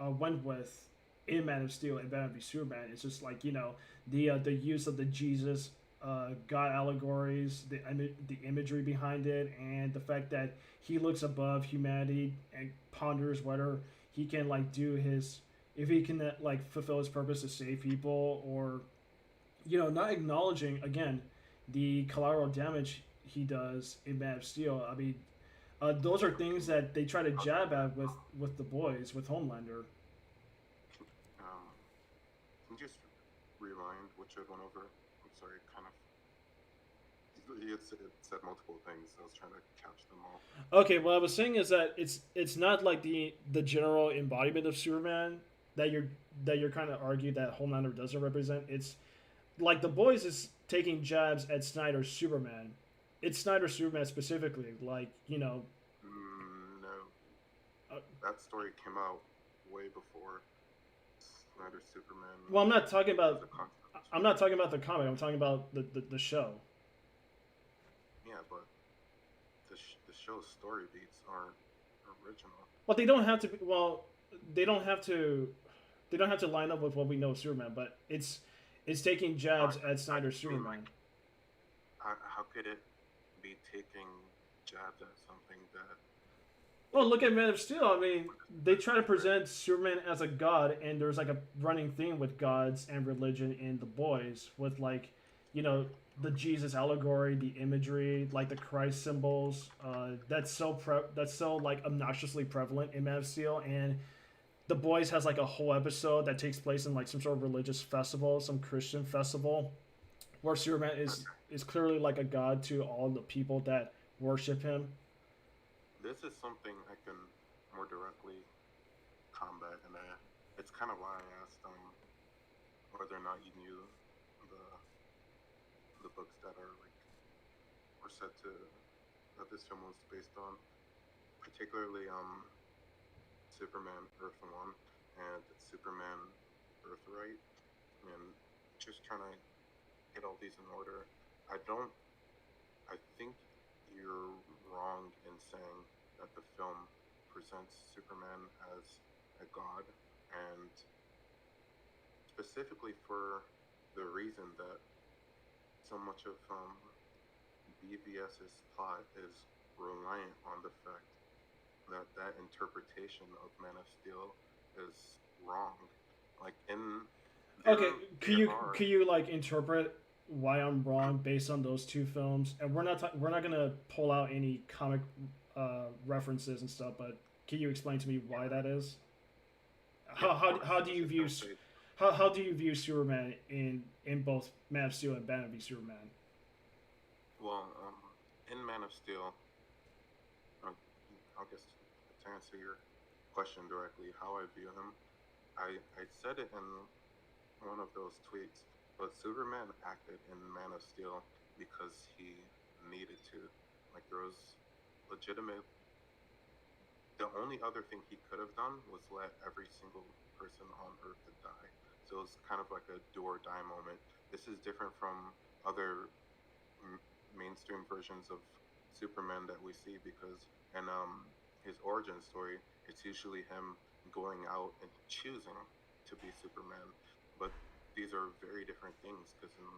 went with in Man of Steel and Batman v Superman. It's just like the use of the Jesus God allegories, the imagery behind it, and the fact that he looks above humanity and ponders whether he can like do his if he can like fulfill his purpose to save people or not acknowledging again the collateral damage he does in Man of Steel. I mean, those are things that they try to jab at with the boys with Homelander. Um, can you just rewind what you had went over? I'm sorry, kind of. He had said multiple things. I was trying to catch them all. Okay, what I was saying is that it's not like the general embodiment of Superman that you're kind of argue that Homelander doesn't represent. It's like the boys is taking jabs at Snyder's Superman. It's Snyder's Superman specifically, like No, uh, that story came out way before Snyder's Superman well, was a concept. I'm not talking about the comic. I'm talking about the show. Yeah, but the show's story beats aren't original. But they don't have to be. Well, they don't have to they don't have to line up with what we know of Superman, but it's taking jabs at Snyder's I mean, like, Superman. how could it be taking jabs at something that Well, look at Man of Steel. I mean, they try to present Superman as a god, and there's like a running theme with gods and religion in The Boys, with like, you know, the Jesus allegory, the imagery, like the Christ symbols. That's so like obnoxiously prevalent in Man of Steel, and The Boys has like a whole episode that takes place in like some sort of religious festival, some Christian festival, where Superman is clearly like a god to all the people that worship him. this is something I can more directly combat, and it's kind of why I asked whether or not you knew the the books that are like were set to that this film was based on, particularly Superman Earth One and Superman Earthright, and just trying to get all these in order. I don't. I think you're wrong in saying that the film presents Superman as a god, and specifically for the reason that so much of BVS's plot is reliant on the fact that that interpretation of Man of Steel is wrong. Like in Okay, there are can you like interpret why I'm wrong based on those two films? And we're not gonna pull out any comic references and stuff, but can you explain to me why that is? yeah, of course. How do Let's you just view don't say how do you view Superman in both Man of Steel and Batman v Superman? well. In Man of Steel, uh, I guess to answer your question directly, how I view him, I said it in one of those tweets, but Superman acted in Man of Steel because he needed to. Like there was legitimate. The only other thing he could have done was let every single person on Earth to die. So it was kind of like a do or die moment. This is different from other mainstream versions of Superman that we see because in his origin story, it's usually him going out and choosing to be Superman. But these are very different things because in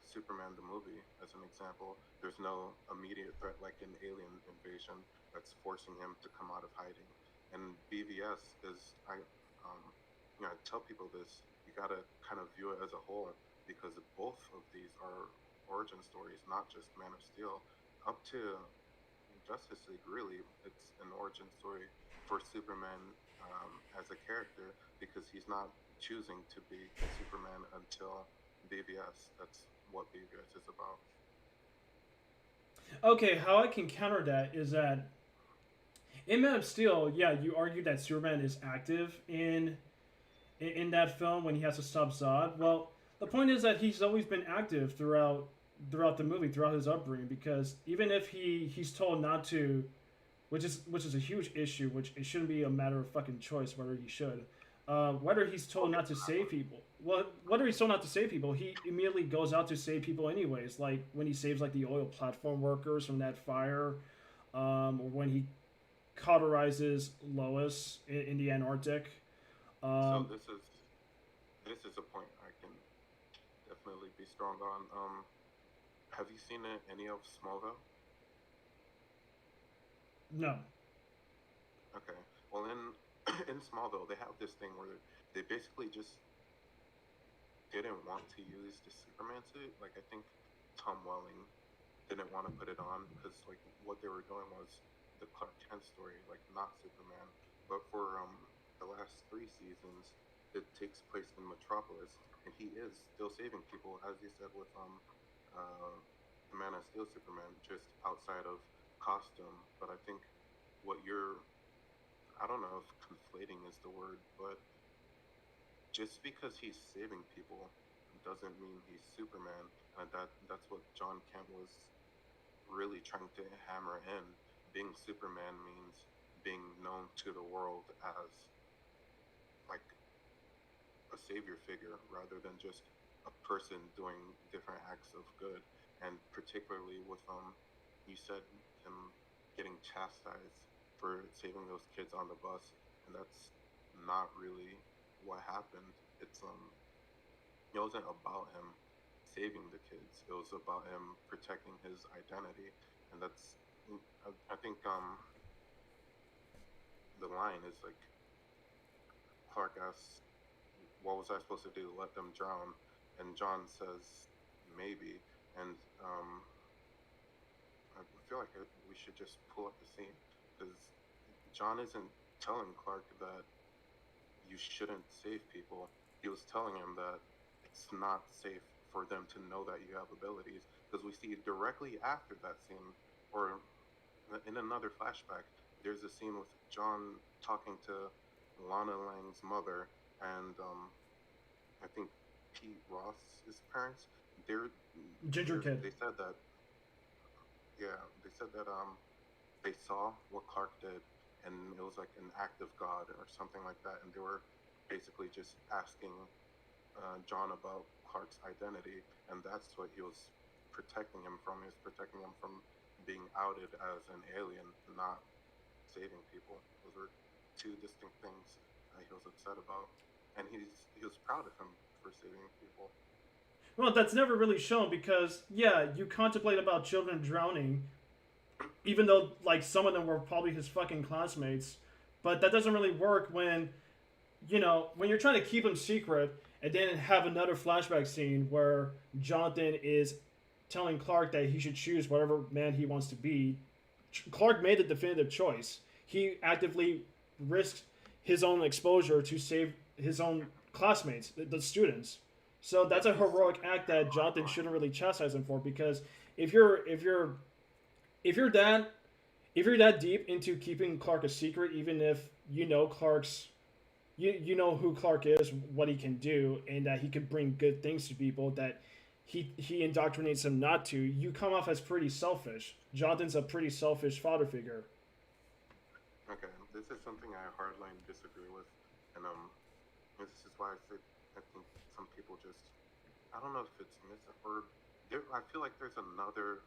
Superman the movie, as an example, there's no immediate threat like an alien invasion that's forcing him to come out of hiding. And BVS is um, I tell people this. You gotta kind of view it as a whole because both of these are origin stories, not just Man of Steel. Up to Justice League, really, it's an origin story for Superman as a character because he's not choosing to be Superman until BVS. That's what BVS is about. Okay, how I can counter that is that in Man of Steel, yeah, you argue that Superman is active in that film when he has to stop Zod. Well, the point is that he's always been active throughout the movie, throughout his upbringing, because even if he's told not to, which is a huge issue, which it shouldn't be a matter of fucking choice whether he should. Whether he's told not to save people, well, whether he's told not to save people, he immediately goes out to save people anyways. Like when he saves like the oil platform workers from that fire, or when he cauterizes Lois in the Antarctic. So Um, this is a point I can definitely be strong on. Have you seen any of Smallville? no. Okay. Well, in in Smallville, they have this thing where they basically just didn't want to use the Superman suit. Like I think Tom Welling didn't want to put it on because like what they were doing was the Clark Kent story, like not Superman. But for the last three seasons, it takes place in Metropolis, and he is still saving people, as you said with uh, the Man of Steel Superman, just outside of costume. But I think what you're I don't know if conflating is the word, but just because he's saving people doesn't mean he's Superman, and that's what John Kent was really trying to hammer in. Being Superman means being known to the world as like a savior figure rather than just a person doing different acts of good. And particularly with you said him getting chastised for saving those kids on the bus. and that's not really what happened. It wasn't about him saving the kids. It was about him protecting his identity, and I think the line is like Clark asks, "What was I supposed to do? Let them drown?" And John says, "Maybe." And I feel like we should just pull up the scene because John isn't telling Clark that you shouldn't save people. He was telling him that it's not safe for them to know that you have abilities because we see directly after that scene, or in another flashback, there's a scene with John talking to Lana Lang's mother and I think Pete Ross's parents. They're, Ginger kid. they said that yeah, they said that they saw what Clark did, and it was like an act of God or something like that, and they were basically just asking John about Clark's identity, and that's what he was protecting him from. He was protecting him from being outed as an alien, not saving people. Those were two distinct things that he was upset about, and he was proud of him for saving people. Well, that's never really shown because yeah, you contemplate about children drowning, even though like some of them were probably his fucking classmates, but that doesn't really work when when you're trying to keep them secret and then have another flashback scene where Jonathan is telling Clark that he should choose whatever man he wants to be. Clark made the definitive choice. He actively risked his own exposure to save his own classmates, the students. So that's a heroic act that Jonathan shouldn't really chastise him for because if you're if you're if you're that if you're that deep into keeping Clark a secret, even if you know who Clark is, what he can do, and that he could bring good things to people that he indoctrinates them not to, you come off as pretty selfish. Jonathan's a pretty selfish father figure. Okay, this is something I hardline disagree with, and this is why I think some people just I don't know if it's or I feel like there's another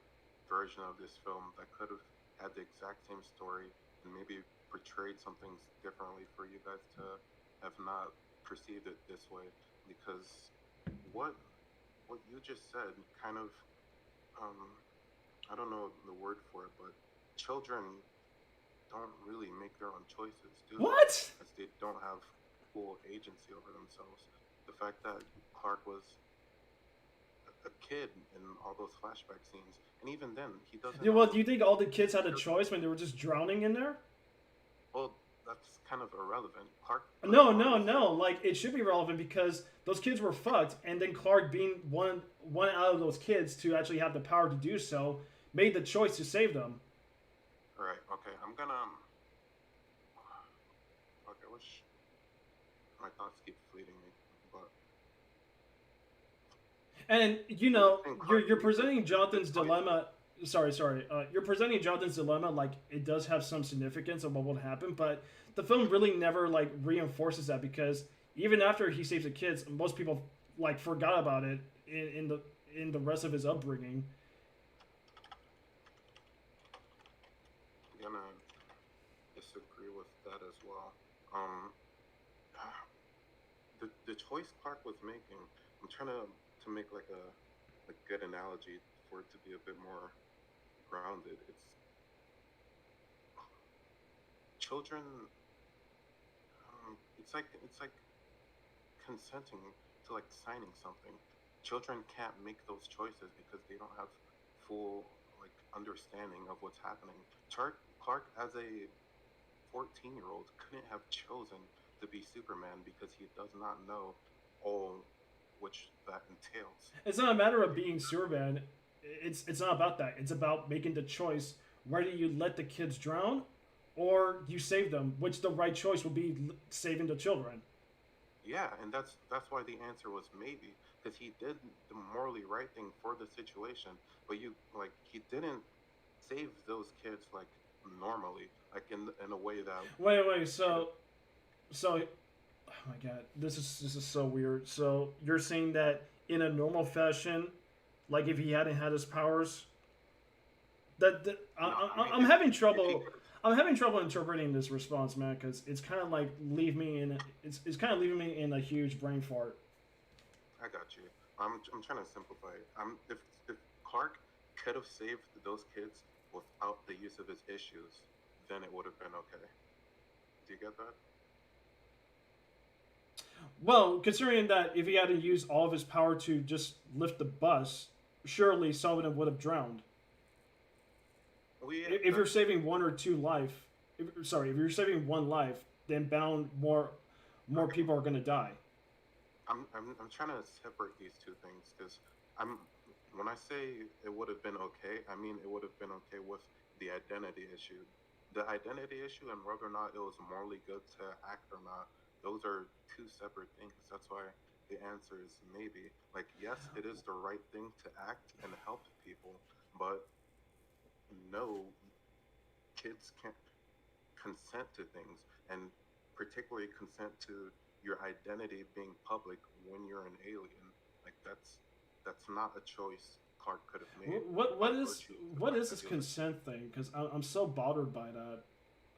version of this film that could have had the exact same story and maybe portrayed some things differently for you guys to have not perceived it this way because what what you just said kind of um I don't know the word for it, but children don't really make their own choices, do they? What? As they don't have full agency over themselves. The fact that Clark was a kid in all those flashback scenes, and even then, he doesn't Yeah, well, do know. you think all the kids had He a doesn't. choice when they were just drowning in there? Well, that's kind of irrelevant. No, Clark no, was no. Like it should be relevant because those kids were fucked, and then Clark, being one out of those kids to actually have the power to do so, made the choice to save them. right. Okay, I'm gonna. Okay, which my thoughts keep fleeting me, but And do you think Clark you're made presenting the Jonathan's choice? dilemma. Sorry. You're presenting Jonathan's dilemma like it does have some significance of what would happen, but the film really never like reinforces that because even after he saves the kids, most people like forgot about it in the rest of his upbringing. I'm gonna disagree with that as well. Um, the choice Clark was making, I'm trying to make like a good analogy for it to be a bit more grounded. It's children. It's like consenting to like signing something. Children can't make those choices because they don't have full like understanding of what's happening. Clark as a 14-year-old couldn't have chosen to be Superman because he does not know all which that entails. It's not a matter of being Superman. It's not about that. It's about making the choice whether you let the kids drown or you save them, which the right choice would be saving the children. Yeah, and that's why the answer was maybe because he did the morally right thing for the situation, but you like he didn't save those kids like normally, like in a way that Wait. should have. So oh my god, this is so weird. So you're saying that in a normal fashion, like if he hadn't had his powers, that No, I mean I'm having if he trouble. could have. I'm having trouble interpreting this response, man, because it's kind of like it's kind of leaving me in a huge brain fart. I got you. I'm trying to simplify it. If Clark could have saved those kids without the use of his issues, then it would have been okay. Do you get that? Well, considering that if he had to use all of his power to just lift the bus, surely some of them would have drowned. We If you're saving one or two life, if you're saving one life, then bound more okay. people are gonna die. I'm trying to separate these two things because I'm when I say it would have been okay, I mean it would have been okay with the identity issue. The identity issue and whether or not it was morally good to act or not, those are two separate things. That's why the answer is maybe. Like, yes, it is the right thing to act and help people, but no, kids can't consent to things, and particularly consent to your identity being public when you're an alien. Like that's not a choice Clark could have made What by what is virtue of the what fact is that this he was a kid. consent thing? Because I'm so bothered by that.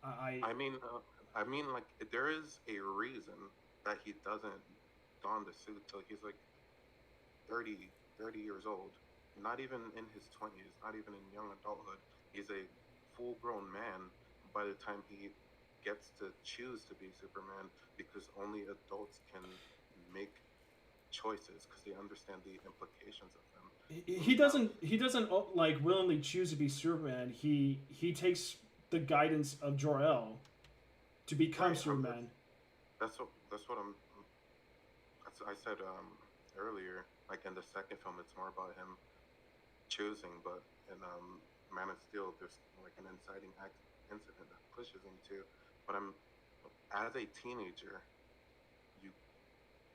I I mean, uh, I mean, like there is a reason that he doesn't don the suit till he's like 30 years old. Not even in his 20s, not even in young adulthood. He's a full-grown man by the time he gets to choose to be Superman because only adults can make choices because they understand the implications of them. When you have he doesn't like willingly choose to be Superman. He takes the guidance of Jor El to become right, Superman. that's what that's I said earlier. Like in the second film, it's more about him choosing, but in Man of Steel, there's like an inciting incident that pushes him to. But as a teenager, you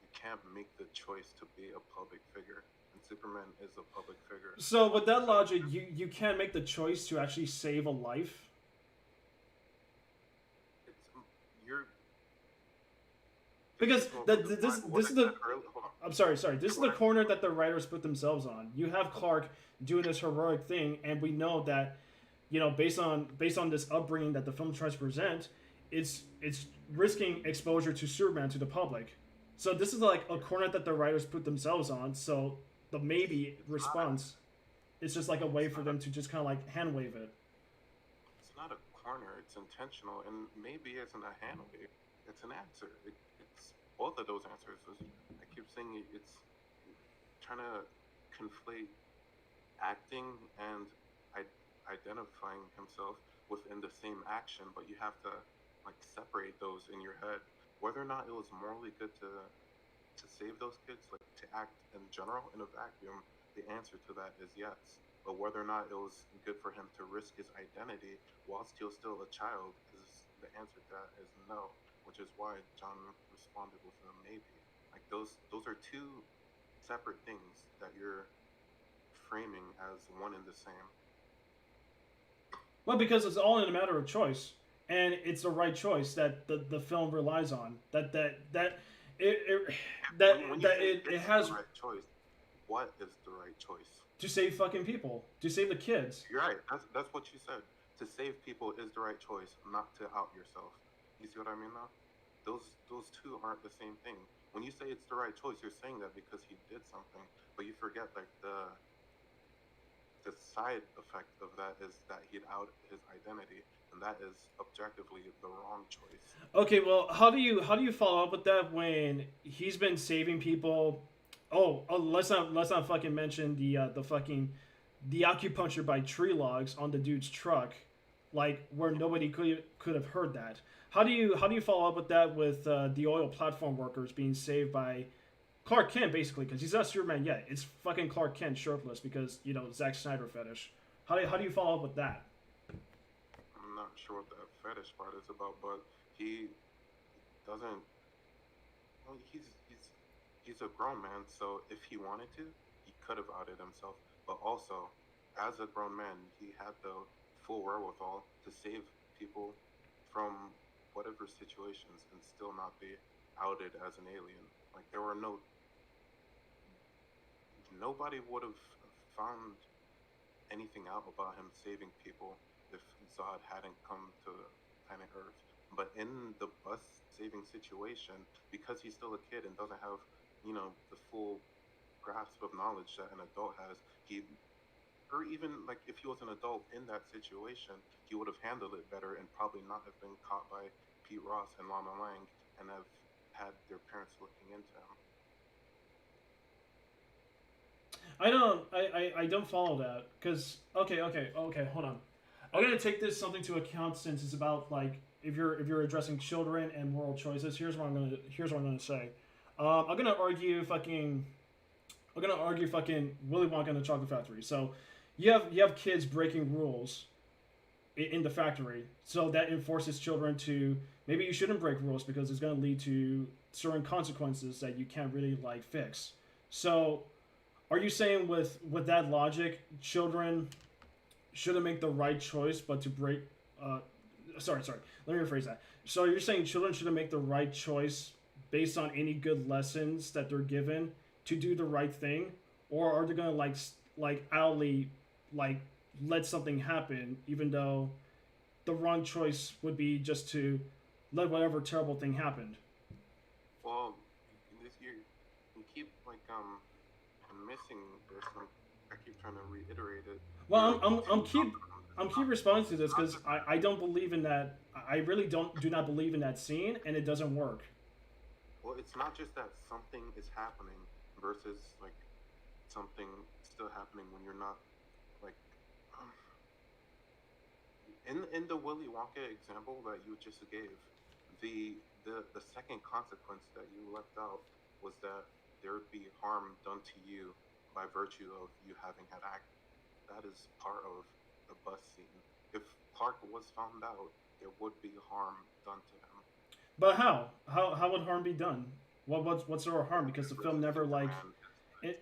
you can't make the choice to be a public figure, and Superman is a public figure. So with that So logic, you can't make the choice to actually save a life it's you're this because is what that what this I is said the earlier. Hold on. I'm sorry. This is What the I corner that the writers put themselves on. You have Clark doing this heroic thing, and we know that based on this upbringing that the film tries to present, it's risking exposure to Superman to the public. So this is like a corner that the writers put themselves on. So the maybe it's not a response is just like a way it's for not a them to just kind of like hand wave it. it's not a corner. It's intentional, and maybe it's not a hand wave. It's an answer. It's both of those answers. I keep saying it's trying to conflate acting and identifying himself within the same action, but you have to like separate those in your head. Whether or not it was morally good to save those kids, like to act in general in a vacuum, the answer to that is yes. But whether or not it was good for him to risk his identity whilst he was still a child, is the answer to that is no. Which is why John responded with a maybe. Like those are two separate things that you're framing as one and the same. Well, because it's all in a matter of choice, and it's the right choice that the film relies on. That it When you that say it it's the has right choice, what is the right choice? to save fucking people, to save the kids. You're right. That's what you said. To save people is the right choice, not to out yourself. You see what I mean now? Those two aren't the same thing. When you say it's the right choice, you're saying that because he did something, but you forget like the side effect of that is that he'd out his identity, and that is objectively the wrong choice. Okay, well, how do you follow up with that when he's been saving people? Oh, let's not fucking mention the fucking the acupuncture by tree logs on the dude's truck, like where nobody could have heard that. How do you follow up with that with the oil platform workers being saved by Clark Kent basically because he's not Superman yet. It's fucking Clark Kent shirtless because Zack Snyder fetish. How do you follow up with that? I'm not sure what the fetish part is about, but he doesn't. Well, he's a grown man, so if he wanted to, he could have outed himself. But also, as a grown man, he had the full wherewithal to save people from whatever situations and still not be outed as an alien. Like there were nobody would have found anything out about him saving people if Zod hadn't come to planet Earth. But in the bus saving situation, because he's still a kid and doesn't have, the full grasp of knowledge that an adult has, or even like if he was an adult in that situation, he would have handled it better and probably not have been caught by Pete Ross and Lana Lang and have had their parents looking into him. I don't follow that because okay, hold on. I'm gonna take this something to account since it's about like if you're addressing children and moral choices. Here's what I'm gonna say. I'm gonna argue fucking Willy Wonka and the Chocolate Factory. So you have kids breaking rules in the factory, so that enforces children to maybe you shouldn't break rules because it's gonna lead to certain consequences that you can't really like fix. So are you saying with that logic, children shouldn't make the right choice, but to break? Uh, sorry. Let me rephrase that. So you're saying children shouldn't make the right choice based on any good lessons that they're given to do the right thing, or are they gonna like outly like let something happen, even though the wrong choice would be just to let whatever terrible thing happened? Well, this year you keep like missing this. I keep trying to reiterate it. Well, There are I'm two keep outcomes. I'm It's keep not. responding to It's this not because just. I don't believe in that. I really do not believe in that scene, and it doesn't work. Well, it's not just that something is happening versus like something still happening when you're not like um, in the Willy Wonka example that you just gave. The second consequence that you left out was that there would be harm done to you by virtue of you having had act. That is part of the bus scene. If Clark was found out, there would be harm done to him. But how? How would harm be done? What's sort of harm? Because the Batman film versus never like Superman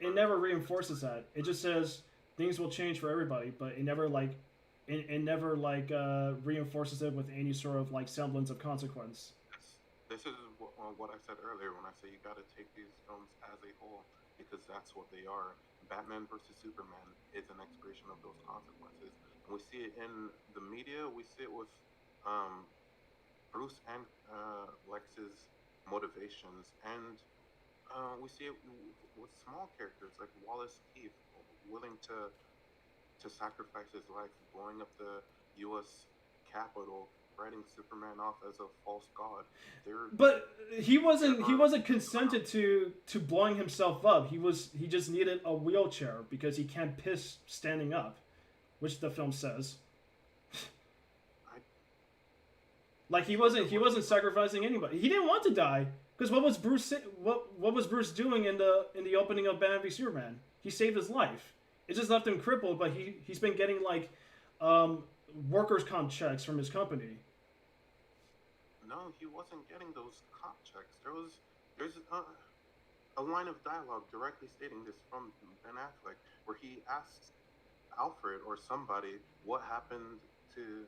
it never reinforces that. It just says things will change for everybody, but it never like reinforces it with any sort of like semblance of consequence. this is what I said earlier when I say you got to take these films as a whole because that's what they are. Batman versus Superman is an expiration of those consequences, and we see it in the media. We see it with um, Bruce and Lex's motivations, and we see it with small characters like Wallace Keith, willing to sacrifice his life, blowing up the U.S. Capitol, writing Superman off as a false god. There, But there he are wasn't consented to blowing himself up. He just needed a wheelchair because he can't piss standing up, which the film says. I Like wonder he what wasn't sacrificing anybody. He didn't want to die because what was Bruce doing in the opening of Batman v Superman? He saved his life. It just left him crippled, but he's been getting like um, workers comp checks from his company. no, he wasn't getting those cop checks. There's a line of dialogue directly stating this from Ben Affleck, where he asks Alfred or somebody what happened to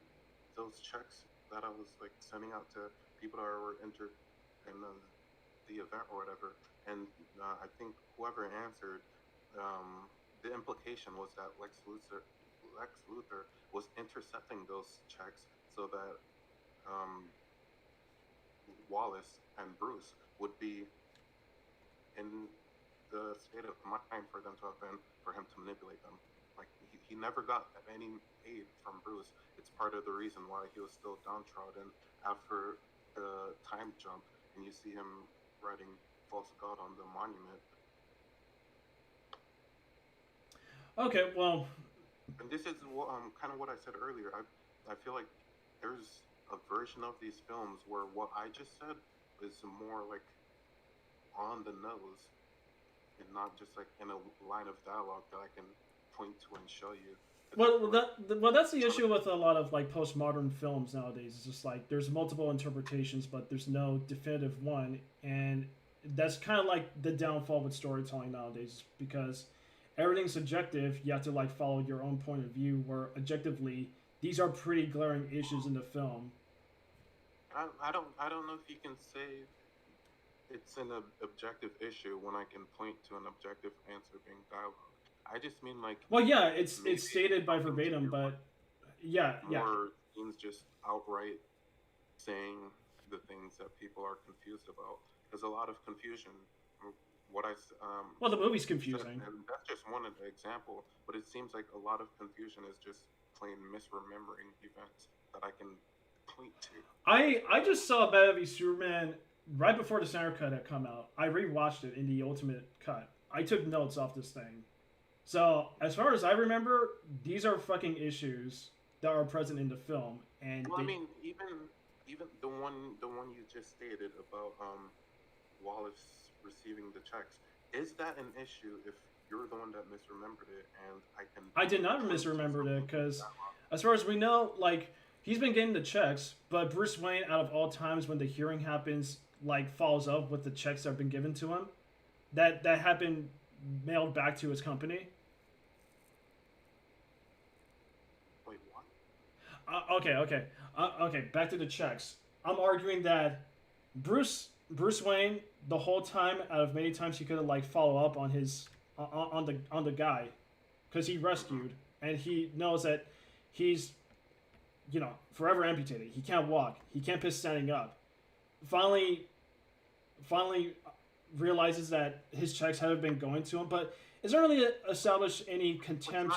those checks that I was like sending out to people that were injured in the event or whatever. And I think whoever answered, um, the implication was that Lex Luthor was intercepting those checks so that um, Wallace and Bruce would be in the state of mind for them to have been for him to manipulate them. Like he never got any aid from Bruce. It's part of the reason why he was still downtrodden after the time jump, and you see him writing "false god" on the monument. Okay, well, And this is what, kind of what I said earlier. I feel like there's a version of these films where what I just said is more like on the nose and not just like in a line of dialogue that I can point to and show you. Because I feel like that's the some of issue with a lot of like postmodern films nowadays. It's just like there's multiple interpretations, but there's no definitive one, and that's kind of like the downfall with storytelling nowadays because everything's subjective. You have to like follow your own point of view, where objectively these are pretty glaring issues in the film. I don't know if you can say it's an objective issue when I can point to an objective answer being dialogue. I just mean like Well, yeah, maybe it's stated by something to verbatim, your but point, yeah, yeah. more scenes just outright saying the things that people are confused about. There's a lot of confusion. What Well, the movie's said, confusing. and that's just one example, but it seems like a lot of confusion is just plain misremembering events that I can point to. I just saw Batman v Superman right before the Snyder Cut had come out. I rewatched it in the Ultimate Cut. I took notes off this thing. So as far as I remember, these are fucking issues that are present in the film, and Well, I they. mean, even the one you just stated about Wallace receiving the checks, is that an issue if you're the one that misremembered it and I can I did not point to misremember it something because, that as far as we know, like he's been getting the checks, but Bruce Wayne, out of all times when the hearing happens, like follows up with the checks that have been given to him, that have been mailed back to his company. wait, what? Okay. Back to the checks. I'm arguing that Bruce Wayne, the whole time, out of many times he could have like follow up on his on the guy, because he Mm-hmm. rescued and he knows that he's forever amputated. He can't walk. He can't piss standing up. Finally, finally realizes that his checks haven't been going to him, but is there really established any Well, it's contempt?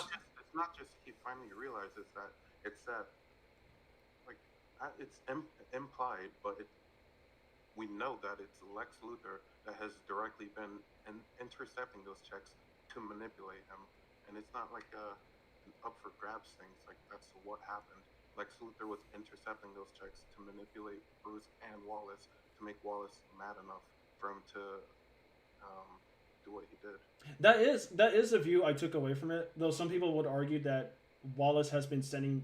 not just he finally realizes that it's that like it's implied, but we know that it's Lex Luthor that has directly been intercepting those checks to manipulate him, and it's not like an up for grabs thing. It's like that's what happened. Lex Luthor was intercepting those checks to manipulate Bruce and Wallace to make Wallace mad enough for him to um, do what he did. That is a view I took away from it. Though some people would argue that Wallace has been sending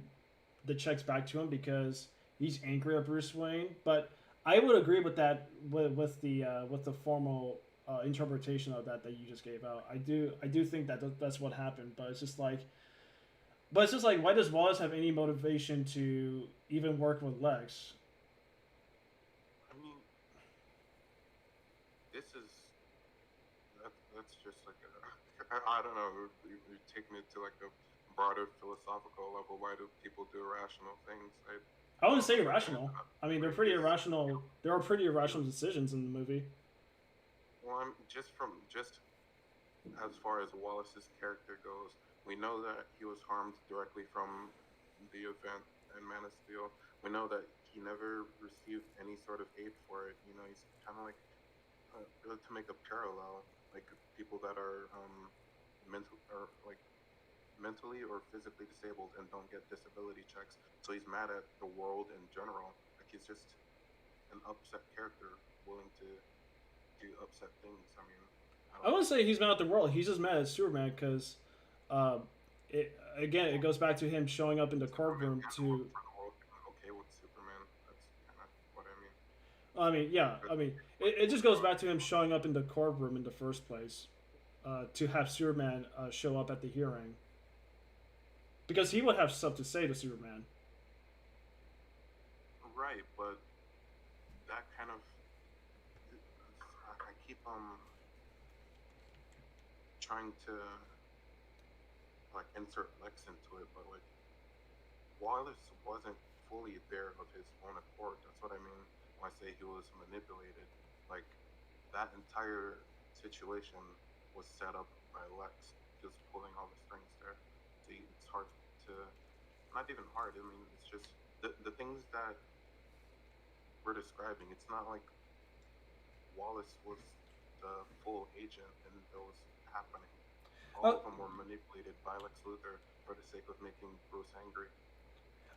the checks back to him because he's angry at Bruce Wayne. But I would agree with that with the formal interpretation of that you just gave out. I do think that that's what happened. But it's just like why does Wallace have any motivation to even work with Lex? I mean, this is that's just like a I don't know. You're taking it to like a broader philosophical level. Why do people do irrational things? I I wouldn't don't say understand irrational. that. I mean, they're Like pretty it's irrational. There are pretty irrational decisions in the movie. well, I'm just as far as Wallace's character goes, we know that he was harmed directly from the event in Man of Steel. We know that he never received any sort of aid for it. You know, he's kind of like to make a parallel, like people that are mental or like mentally or physically disabled and don't get disability checks. So he's mad at the world in general. Like he's just an upset character willing to do upset things. I mean, I I don't wouldn't say he's mad at the world. He's just mad at Superman because, it goes back to him showing up in the Superman courtroom and to. for the world being okay with Superman. That's kind of what I mean. I mean, yeah. But I mean, it just goes back to him showing up in the courtroom in the first place, to have Superman show up at the hearing because he would have stuff to say to Superman. right, but that kind of I keep trying to like insert Lex into it, but like Wallace wasn't fully there of his own accord. That's what I mean when I say he was manipulated. Like that entire situation was set up by Lex, just pulling all the strings there. So it's hard to, not even hard. I mean, it's just the things that we're describing. It's not like Wallace was the full agent in those happening. All Oh, of them were manipulated by Lex Luthor for the sake of making Bruce angry.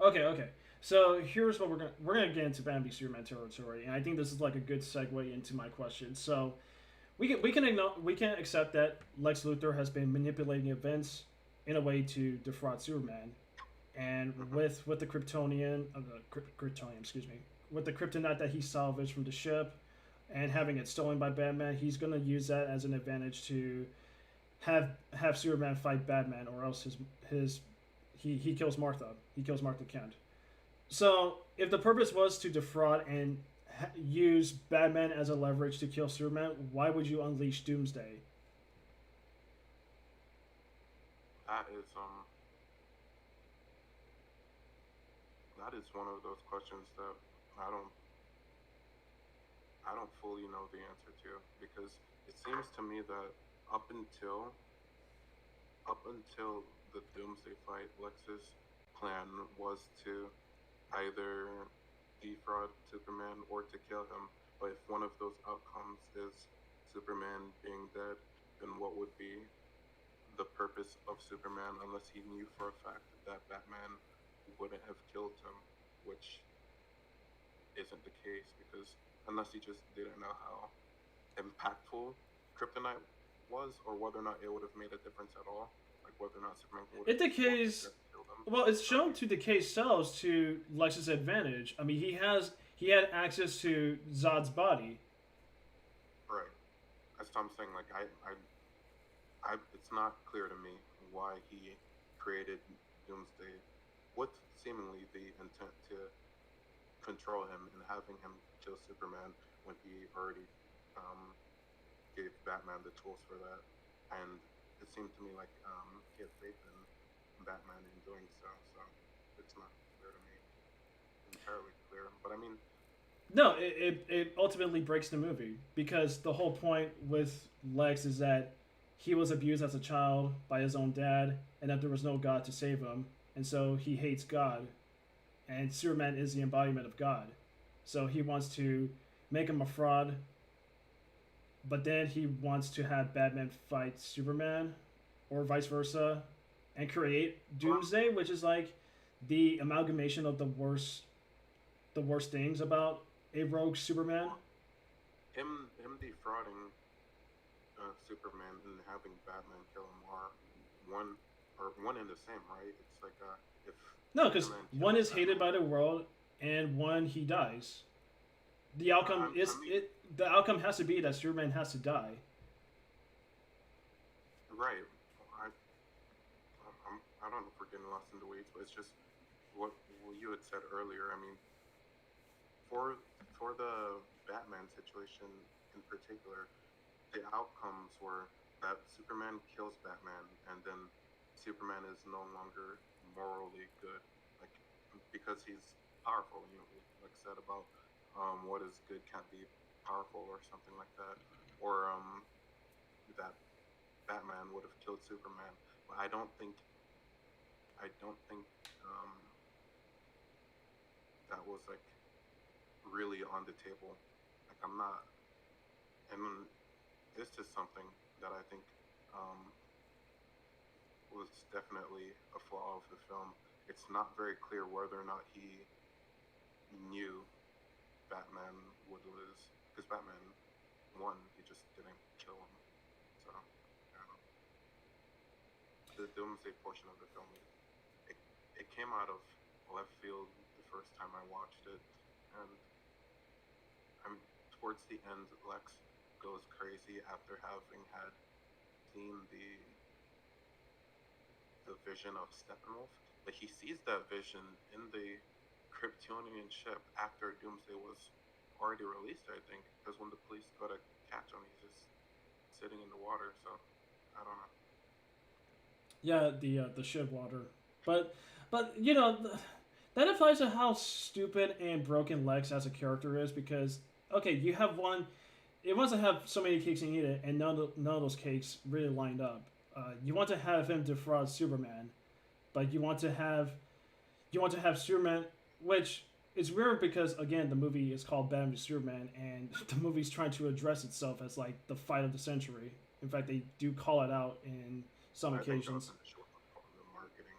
okay. So here's what we're gonna get into Bambi Superman territory, and I think this is like a good segue into my question. So we can accept that Lex Luthor has been manipulating events in a way to defraud Superman, and Hmm. with the Kryptonian, excuse me, with the kryptonite that he salvaged from the ship, and having it stolen by Batman, he's gonna use that as an advantage to have Superman fight Batman, or else his he kills Martha. He kills Martha Kent. So if the purpose was to defraud and use Batman as a leverage to kill Superman, why would you unleash Doomsday? That is that is one of those questions that I don't I don't fully know the answer to, because it seems to me that up until up until the Doomsday fight, Lex's plan was to either defraud Superman or to kill him. But if one of those outcomes is Superman being dead, then what would be the purpose of Superman unless he knew for a fact that Batman wouldn't have killed him, which isn't the case, because unless he just didn't know how impactful Kryptonite was, or whether or not it would have made a difference at all, like whether or not Superman would It have wanted decays. to kill them. Well, it's shown to decay cells to Lex's advantage. I mean, he had access to Zod's body. Right. That's what I'm saying. Like it's not clear to me why he created Doomsday with seemingly the intent to control him and having him kill Superman when he already gave Batman the tools for that. And it seemed to me like he had faith in Batman in doing so. So it's not clear to me, entirely clear. But I mean, No, it ultimately breaks the movie because the whole point with Lex is that he was abused as a child by his own dad and that there was no God to save him. And so he hates God. And Superman is the embodiment of God. So he wants to make him a fraud, but then he wants to have Batman fight Superman or vice versa and create Doomsday, which is like the amalgamation of the worst things about a rogue Superman. him defrauding Superman and having Batman kill him are one and the same, right? It's like if No, because Superman one kills is hated by Batman, the world and one he dies. The outcome I is mean, it. The outcome has to be that Superman has to die. right? I don't know if we're getting lost in the weeds, but it's just what you had said earlier. I mean, for the Batman situation in particular, the outcomes were that Superman kills Batman, and then Superman is no longer morally good, like because he's powerful. You know, like I said about what is good can't be powerful or something like that, or that Batman would have killed Superman. But I don't think um, that was like really on the table. Like I'm not, and this is something that I think um, was definitely a flaw of the film. It's not very clear whether or not he knew Batman would lose, because Batman won. He just didn't kill him. So I don't know. The Doomsday portion of the film, it, it came out of left field the first time I watched it, and I'm towards the end. Lex goes crazy after having had seen the vision of Steppenwolf. But he sees that vision in the Kryptonian ship after Doomsday was already released, I think, because when the police go to catch him, he's just sitting in the water. So I don't know. Yeah, the ship water, but you know that applies to how stupid and broken Lex as a character is because okay, you have one. It wants to have so many cakes and eat it, and none of those cakes really lined up. You want to have him defraud Superman, but you want to have Superman, which is weird because again the movie is called Batman v Superman, and the movie's trying to address itself as like the fight of the century. In fact, they do call it out in some I think that was occasions. an issue with the marketing.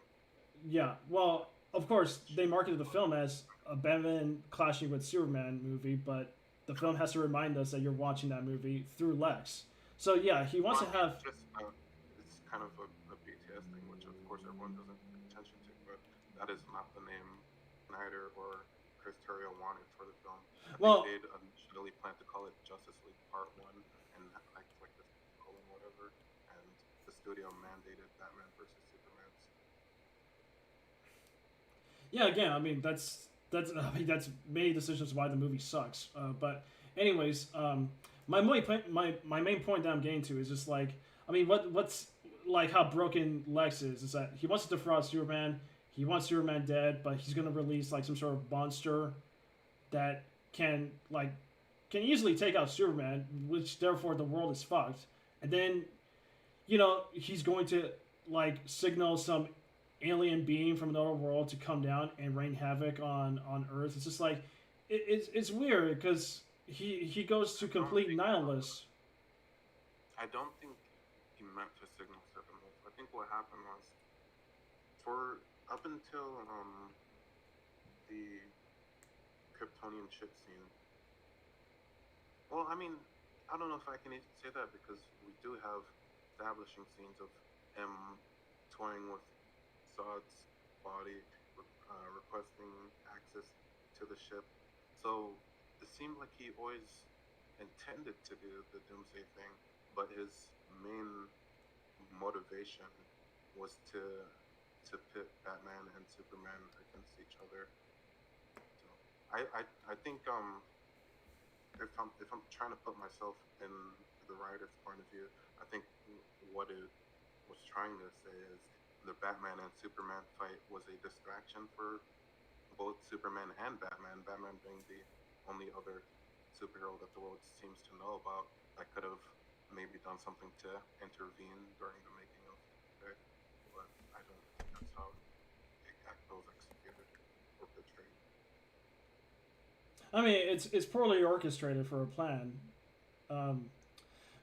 Yeah, well, of course they marketed the film as a Batman clashing with Superman movie, but the film has to remind us that you're watching that movie through Lex. So yeah, he wants to Well, have. it's kind of a BTS thing, which of course everyone doesn't pay attention to, but that is not the name Snyder or Chris Terrio wanted for the film. I think Well, they'd initially planned to call it Justice League Part One and like this colon whatever, and the studio mandated Batman versus Superman. yeah, again, I mean that's I mean that's many decisions why the movie sucks. But anyways, my main point that I'm getting to is just like I mean what's like how broken Lex is. Is that he wants to defraud Superman. He wants Superman dead, but he's gonna release like some sort of monster that can like can easily take out Superman, which therefore the world is fucked. And then, he's going to like signal some alien being from another world to come down and rain havoc on Earth. It's just like it's weird because he goes to complete nihilist. I don't think he meant to signal signals. I think what happened was for up until the Kryptonian ship scene. Well, I mean, I don't know if I can even say that because we do have establishing scenes of him toying with Zod's body, requesting access to the ship. So it seemed like he always intended to do the Doomsday thing, but his main motivation was to pit Batman and Superman against each other. So I think if I'm trying to put myself in the writer's point of view, I think what it was trying to say is the Batman and Superman fight was a distraction for both Superman and Batman. Batman being the only other superhero that the world seems to know about that could have maybe done something to intervene during the making of it, but I don't think that's how it was executed or portrayed. I mean, it's poorly orchestrated for a plan.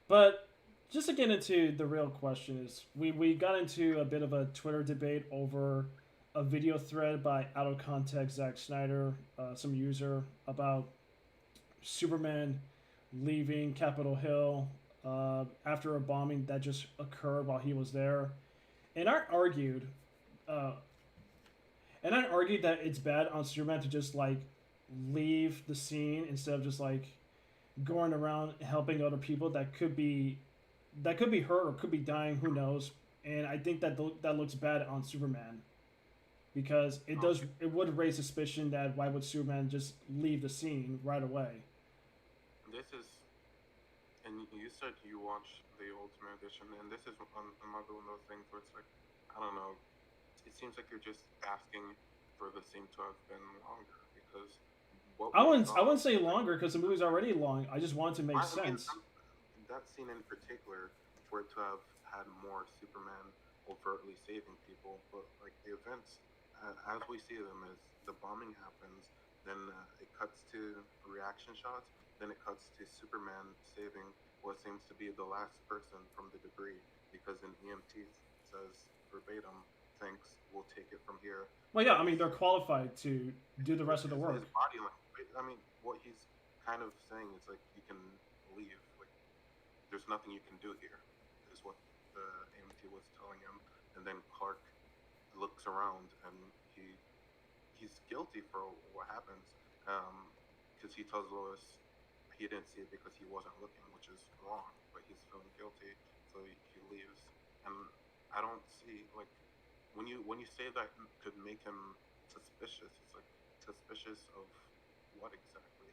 But just to get into the real question is, we got into a bit of a Twitter debate over a video thread by out of context Zack Snyder, some user, about Superman leaving Capitol Hill after a bombing that just occurred while he was there, and I argued, uh, that it's bad on Superman to just like leave the scene instead of just like going around helping other people that could be hurt or could be dying. Who knows? And I think that looks bad on Superman because it would raise suspicion that why would Superman just leave the scene right away? This is, and you said you watched the Ultimate Edition, and this is another one of those things where it's like, I don't know, it seems like you're just asking for the scene to have been longer because what I wouldn't say longer because the movie's already long. I just want it to make sense. That scene in particular, for it to have had more Superman overtly saving people, but like the events as we see them is the bombing happens, then it cuts to reaction shots, then it cuts to Superman saving what seems to be the last person from the debris because an EMT says verbatim, "Thanks, we'll take it from here." Well, yeah, I mean they're qualified to do the rest of the work. His body language. I mean, what he's kind of saying is like you can leave. Like there's nothing you can do here, is what the EMT was telling him. And then Clark looks around and he's guilty for what happens because he tells Lois he didn't see it because he wasn't looking, which is wrong. But he's feeling guilty, so he leaves. And I don't see like when you say that could make him suspicious. It's like suspicious of what exactly?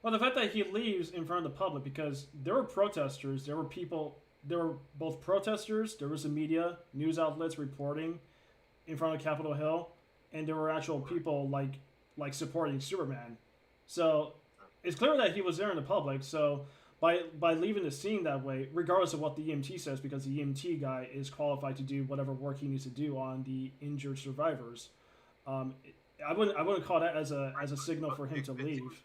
Well, the fact that he leaves in front of the public because there were protesters, there were people, there were both protesters, there was the media, news outlets reporting in front of Capitol Hill, and there were actual people like supporting Superman. So it's clear that he was there in the public. So by leaving the scene that way, regardless of what the EMT says, because the EMT guy is qualified to do whatever work he needs to do on the injured survivors, I wouldn't call that as a signal for him to leave. It seems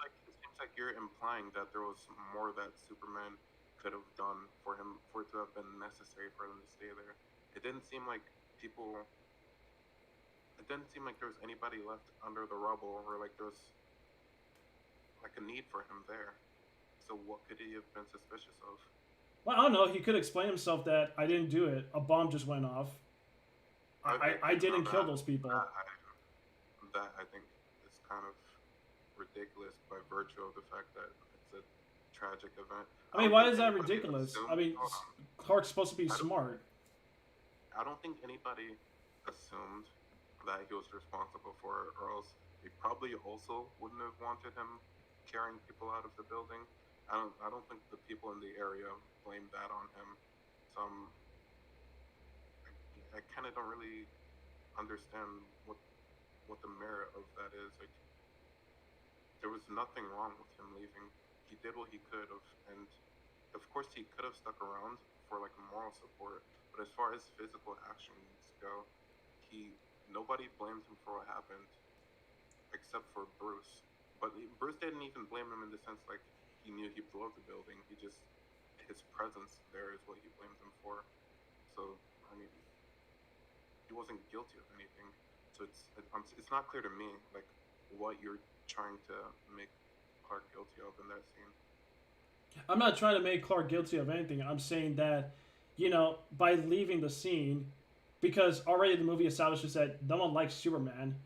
like you're implying that there was more that Superman could have done for it to have been necessary for him to stay there. It didn't seem like people. It didn't seem like there was anybody left under the rubble, or like there was like a need for him there. So what could he have been suspicious of? Well, I don't know. He could explain himself that I didn't do it. A bomb just went off. I didn't kill those people. That I think is kind of ridiculous by virtue of the fact that it's a tragic event. I mean, why is that ridiculous? I mean, Clark's supposed to be smart. I don't think anybody assumed that he was responsible for it, or else they probably also wouldn't have wanted him carrying people out of the building. I don't think the people in the area blamed that on him. So I kind of don't really understand what the merit of that is. Like, there was nothing wrong with him leaving. He did what he could have, and of course he could have stuck around for like moral support. But as far as physical actions go, he nobody blamed him for what happened except for Bruce. But Bruce didn't even blame him in the sense like he knew he blew up the building. He just his presence there is what he blamed him for. So I mean, he wasn't guilty of anything. So it's not clear to me like what you're trying to make Clark guilty of in that scene. I'm not trying to make Clark guilty of anything. I'm saying that, by leaving the scene, because already the movie establishes that no one likes Superman,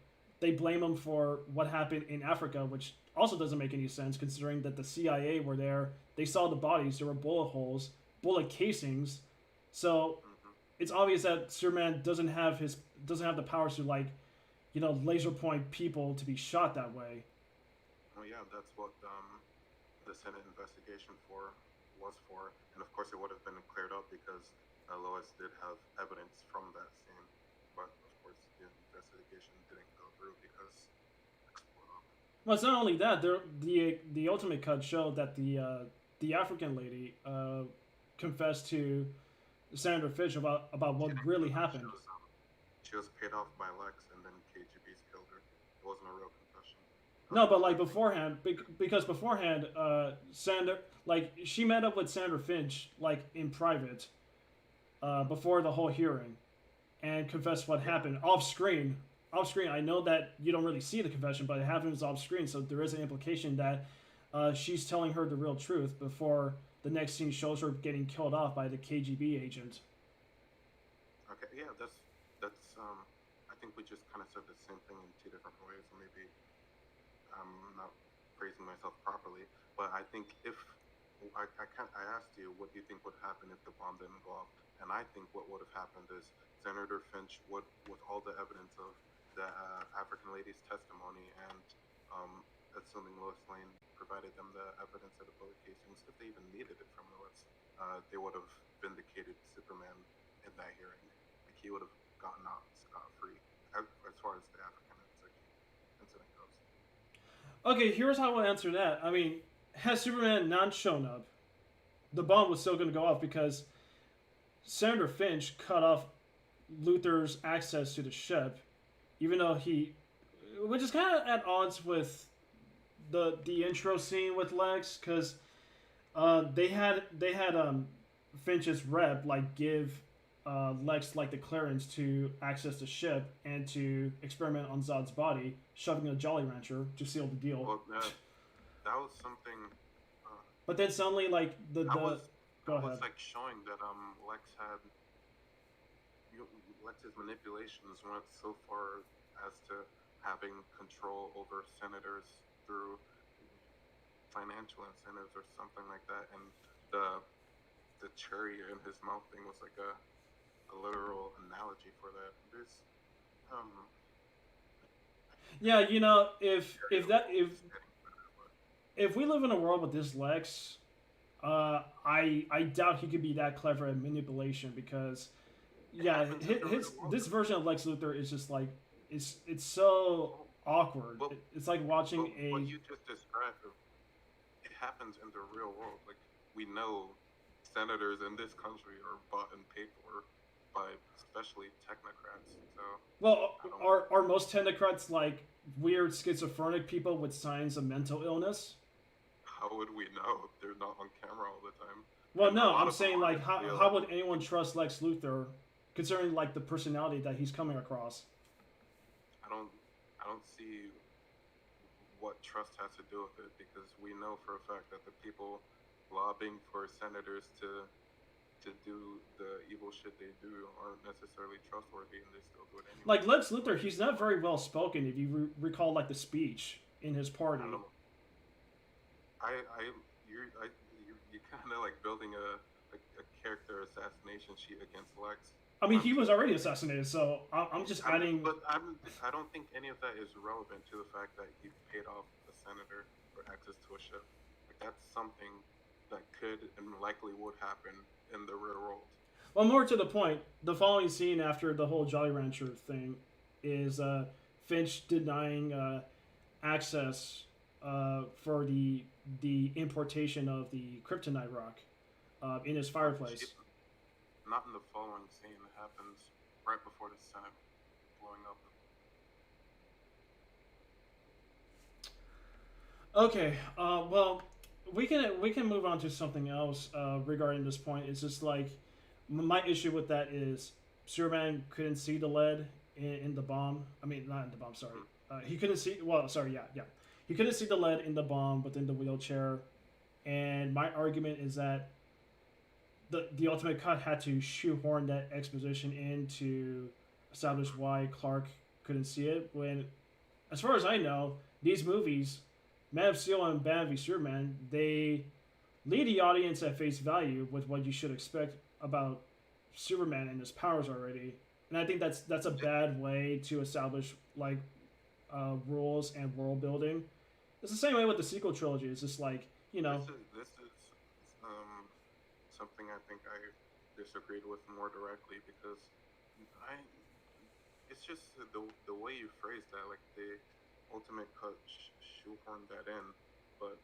they blame him for what happened in Africa, which also doesn't make any sense considering that the CIA were there. They saw the bodies. There were bullet holes, bullet casings. So Hmm. it's obvious that Superman doesn't have the powers to laser point people to be shot that way. Well, yeah, that's what the Senate investigation was for, and of course it would have been cleared up because Lois did have evidence from that scene, but of course the investigation didn't go through because explode up. Well, it's not only that. The ultimate cut showed that the African lady confessed to Senator Fish about She what didn't really confess. happened. She was paid off by Lex, and then KGB's killed her. It wasn't a real confession. No, but It was like like beforehand, because beforehand, Senator she met up with Senator Finch in private before the whole hearing, and confessed what yeah, happened off screen. Off screen, I know that you don't really see the confession, but it happens off screen, so there is an implication that she's telling her the real truth before the next scene shows her getting killed off by the KGB agent. okay, yeah, that's. I think we just kind of said the same thing in two different ways, or maybe I'm not phrasing myself properly, but I think if I asked you what do you think would happen if the bomb didn't go off, and I think what would have happened is Senator Finch would, with all the evidence of the African lady's testimony, and assuming Lois Lane provided them the evidence of the bullet casings, if they even needed it from Lois, they would have vindicated Superman in that hearing. Like he would have gotten out scot free, as far as the African incident goes. Okay, here's how I answer that. I mean, had Superman not shown up, the bomb was still going to go off because Senator Finch cut off Luther's access to the ship, even though which is kind of at odds with the intro scene with Lex, because they had Finch's rep give Lex the clearance to access the ship and to experiment on Zod's body, shoving a Jolly Rancher to seal the deal. Well, that was something. Uh, But then suddenly, that was go that was ahead. like showing that Lex had Lex's manipulations went so far as to having control over senators through financial incentives or something like that, and the the cherry in his mouth thing was like a literal analogy for that. There's um Yeah, if area if is getting better, but if we live in a world with this Lex, I doubt he could be that clever at manipulation because it yeah, happens in the real world. this version of Lex Luthor is just it's so Well, awkward. well, It's like watching what a you just described, it happens in the real world. Like we know senators in this country are bought and paid for by especially technocrats. So well, I don't. are most technocrats weird schizophrenic people with signs of mental illness? How would we know? They're not on camera all the time, Well, and a no, lot I'm of them saying are how would anyone trust Lex Luthor, considering the personality that he's coming across? I don't. I don't see what trust has to do with it because we know for a fact that the people lobbying for senators to do the evil shit they do aren't necessarily trustworthy, and they still do it anyway. Lex So Luthor, he's not very well spoken. If you recall, the speech in his I don't party. know. I you kind of like building a character assassination sheet against Lex. I mean, I'm he was just already assassinated, so I'm just adding. but I don't think any of that is relevant to the fact that he paid off a senator for access to a ship. Like that's something that could and likely would happen in the real world. Well, more to the point, the following scene after the whole Jolly Rancher thing is Finch denying access for the importation of the kryptonite rock in his Not she, fireplace. not in the following scene. It happens right before the Senate blowing up. Okay, well, we can move on to something else regarding this point. It's just like my issue with that is Superman couldn't see the lead in the bomb. I mean, not in the bomb. Sorry, Mm-hmm. he couldn't see. Well, sorry, yeah, yeah, he couldn't see the lead in the bomb within the wheelchair. And my argument is that the ultimate cut had to shoehorn that exposition in to establish why Clark couldn't see it. When, as far as I know, these movies, Man of Steel and Batman v Superman, they lead the audience at face value with what you should expect about Superman and his powers already. And I think that's a bad way to establish like rules and world building. It's the same way with the sequel trilogy. It's just like This is something I think I disagreed with more directly because I it's just the way you phrase that, like the ultimate cut shoehorned that in, but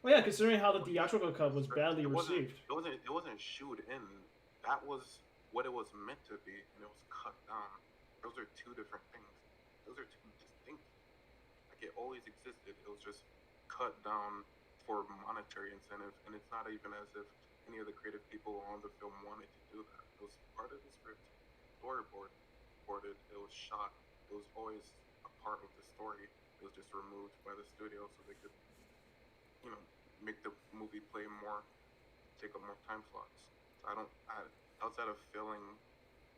well, yeah, considering how the when you theatrical cut the was script, badly received. it wasn't shoed in. That was what it was meant to be, and it was cut down. Those are two different things. Those are two distinct. Like it always existed. It was just cut down for monetary incentive, and it's not even as if any of the creative people on the film wanted to do that. It was part of the script, storyboard, boarded. It was shot. It was always a part of the story. It was just removed by the studio so they could, you know, make the movie play more, take up more time slots. So I don't. Outside of feeling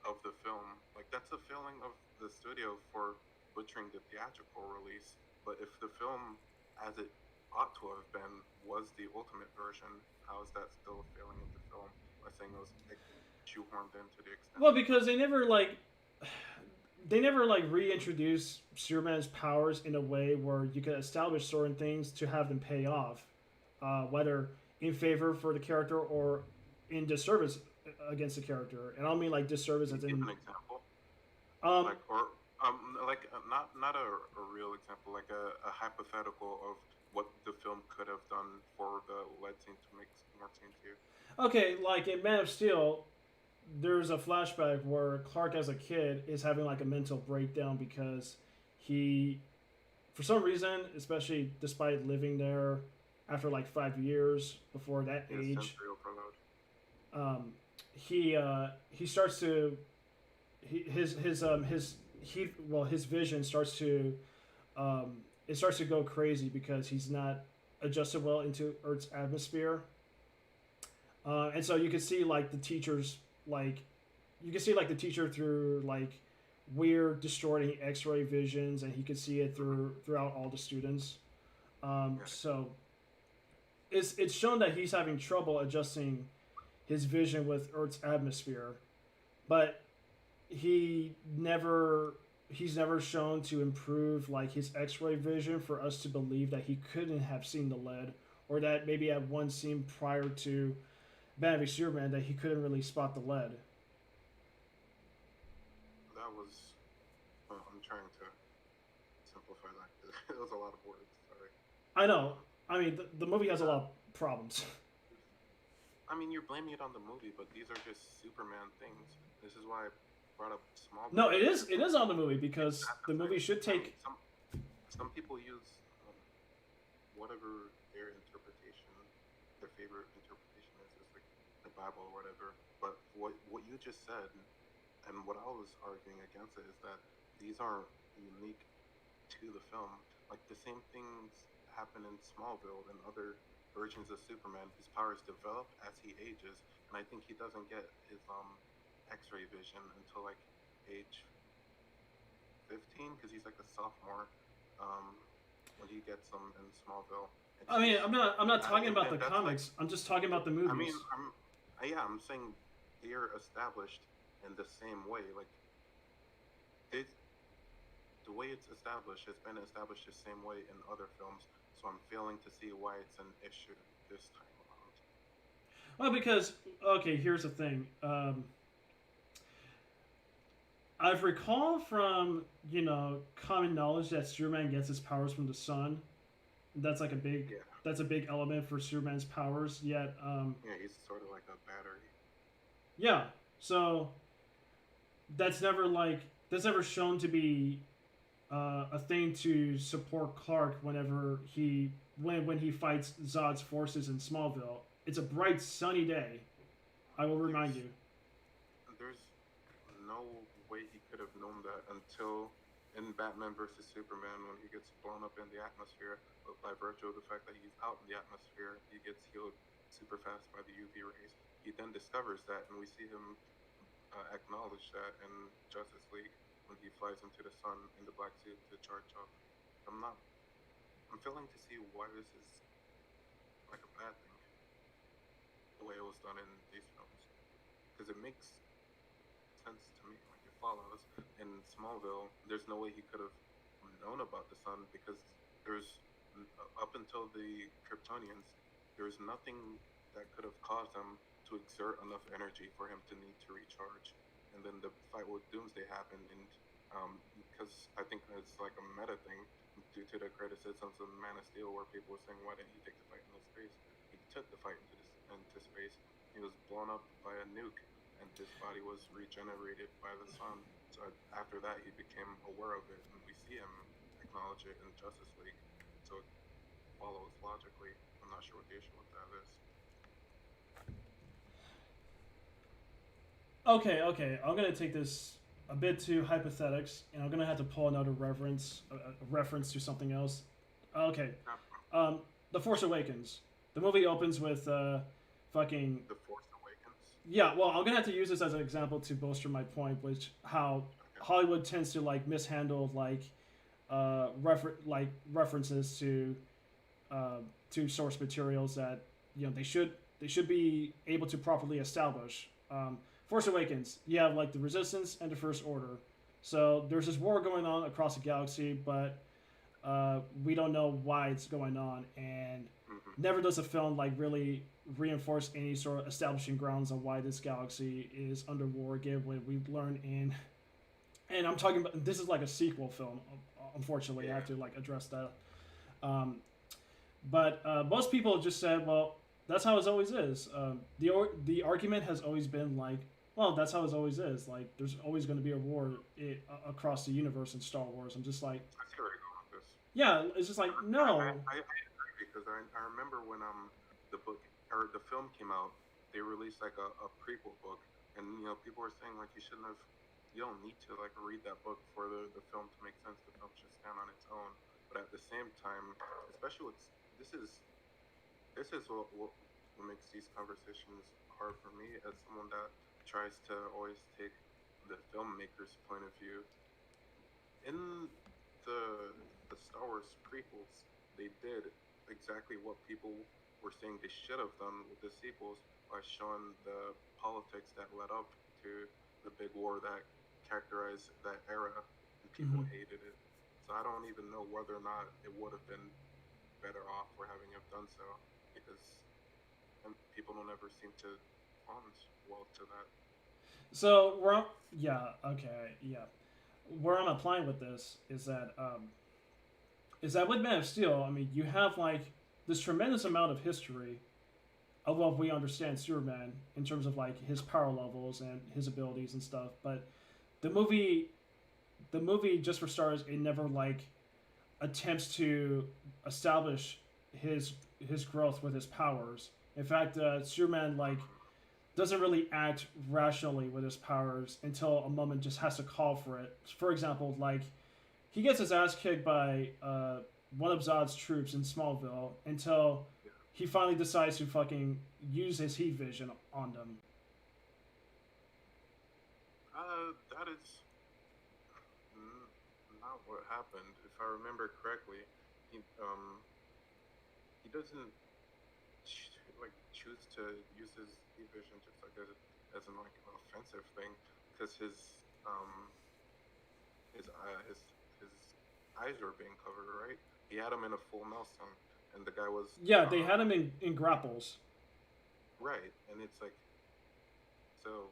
of the film, like that's a feeling of the studio for butchering the theatrical release. But if the film, as it ought to have been, was the ultimate version, how is that still a failing of the film? By saying it was like, shoehorned in to the extent Well, it because was. they never reintroduce Superman's powers in a way where you can establish certain things to have them pay off, whether in favor for the character or in disservice against the character. And I don't mean like disservice Can as you give in an example? um, Like, or like not a real example, like a hypothetical of what the film could have done for the lead scene to make more sense here. okay, like in Man of Steel, there's a flashback where Clark as a kid is having like a mental breakdown because he, for some reason, especially despite living there after like 5 years before that His age, sensory overload. um, he starts to his vision starts to it starts to go crazy because he's not adjusted well into Earth's atmosphere, and so you can see like the teachers like you can see like the teacher through like weird distorting X-ray visions, and he could see it Mm-hmm. throughout all the students. Yeah. So it's shown that he's having trouble adjusting his vision with Earth's atmosphere, but he never he's never shown to improve like his X-ray vision for us to believe that he couldn't have seen the lead, or that maybe at one scene prior to Batman v Superman that he couldn't really spot the lead. That was. Well, I'm trying to simplify that. It was a lot of words. Sorry. I know. Um, I mean, the movie has a yeah. lot of problems. I mean, you're blaming it on the movie, but these are just Superman things. This is why I brought up No, Smallville it because is it is on the movie because at the the time, movie should I mean, take. some people use whatever their interpretation, their favorite interpretation is like the Bible or whatever. But what you just said, and what I was arguing against it is that these aren't unique to the film. Like the same things happen in Smallville and other versions of Superman. His powers develop as he ages, and I think he doesn't get his X-ray vision until like age 15 because he's like a sophomore um, when he gets them in Smallville. And I mean, I'm not talking about the and that's like comics. I'm just talking about the I mean movies. yeah, I'm saying they're established in the same way. Like they, the way it's established has been established the same way in other films. So I'm failing to see why it's an issue this time around. Well, because okay, here's the thing. I've recalled from common knowledge that Superman gets his powers from the sun. That's like a big Yeah, that's a big element for Superman's powers. Yet, yeah, he's sort of like a battery. yeah. So that's never like that's never shown to be a thing to support Clark whenever when he fights Zod's forces in Smallville. It's a bright sunny day. I will remind you. There's no way he could have known that until in Batman versus Superman when he gets blown up in the atmosphere, but by virtue of the fact that he's out in the atmosphere, he gets healed super fast by the UV rays. He then discovers that, and we see him acknowledge that in Justice League when he flies into the sun in the black suit to charge up. I'm not. I'm failing to see why this is like a bad thing, the way it was done in these films, because it makes sense to me. Like it follows. In Smallville, there's no way he could have known about the sun because there's up until the Kryptonians, there's nothing that could have caused him to exert enough energy for him to need to recharge. And then the fight with Doomsday happened, and because I think it's like a meta thing due to the criticisms of Man of Steel, where people were saying, "Why didn't he take the fight into space?" He took the fight into space. He was blown up by a nuke, and his body was regenerated by the sun. So after that, he became aware of it, and we see him acknowledge it in Justice League. So it follows logically. I'm not sure what the issue with that is. Okay. I'm gonna take this a bit to hypothetics, and I'm gonna have to pull another reference to something else. Okay, um, The Force Awakens. The movie opens with fucking The Force Awakens. yeah. Well, I'm gonna have to use this as an example to bolster my point, which how Okay. Hollywood tends to like mishandle references uh, to source materials that they should be able to properly establish. Force Awakens, you have like the Resistance and the First Order. So there's this war going on across the galaxy, but we don't know why it's going on, and Mm-hmm. never does a film like really reinforce any sort of establishing grounds on why this galaxy is under war. Again, what we learn in, and I'm talking about this is like a sequel film. Unfortunately, I Yeah. have to like address that. Um, but most people just said, well, that's how it always is. The argument has always been like, well, that's how it always is. Like, there's always going to be a war across the universe in Star Wars. I'm just like, I see where you're going with this. yeah, it's just like, no. I agree because I remember when the book or the film came out, they released like a prequel book, and people were saying like you don't need to like read that book for the film to make sense. The film should stand on its own. But at the same time, especially with this is what makes these conversations hard for me as someone that tries to always take the filmmaker's point of view. In the Star Wars prequels, they did exactly what people were saying they should have done with the sequels by showing the politics that led up to the big war that characterized that era, and people Mhm. hated it. So I don't even know whether or not it would have been better off for having have done so because people don't ever seem to respond well to that. So yeah, okay, yeah. Where I'm applying with this is that with Man of Steel, I mean, you have like this tremendous amount of history of what we understand Superman in terms of like his power levels and his abilities and stuff. But the movie, the movie, just for starters, it never like attempts to establish his growth with his powers. In fact, Superman like doesn't really act rationally with his powers until a moment just has to call for it. For example, like he gets his ass kicked by one of Zod's troops in Smallville until Yeah. he finally decides to fucking use his heat vision on them. That is not what happened. If I remember correctly, he he doesn't like choose to use his vision just like as an like offensive thing because um his eyes were being covered, right? He had him in a full Nelson, and the guy was Yeah, they had him in grapples. right, and it's like so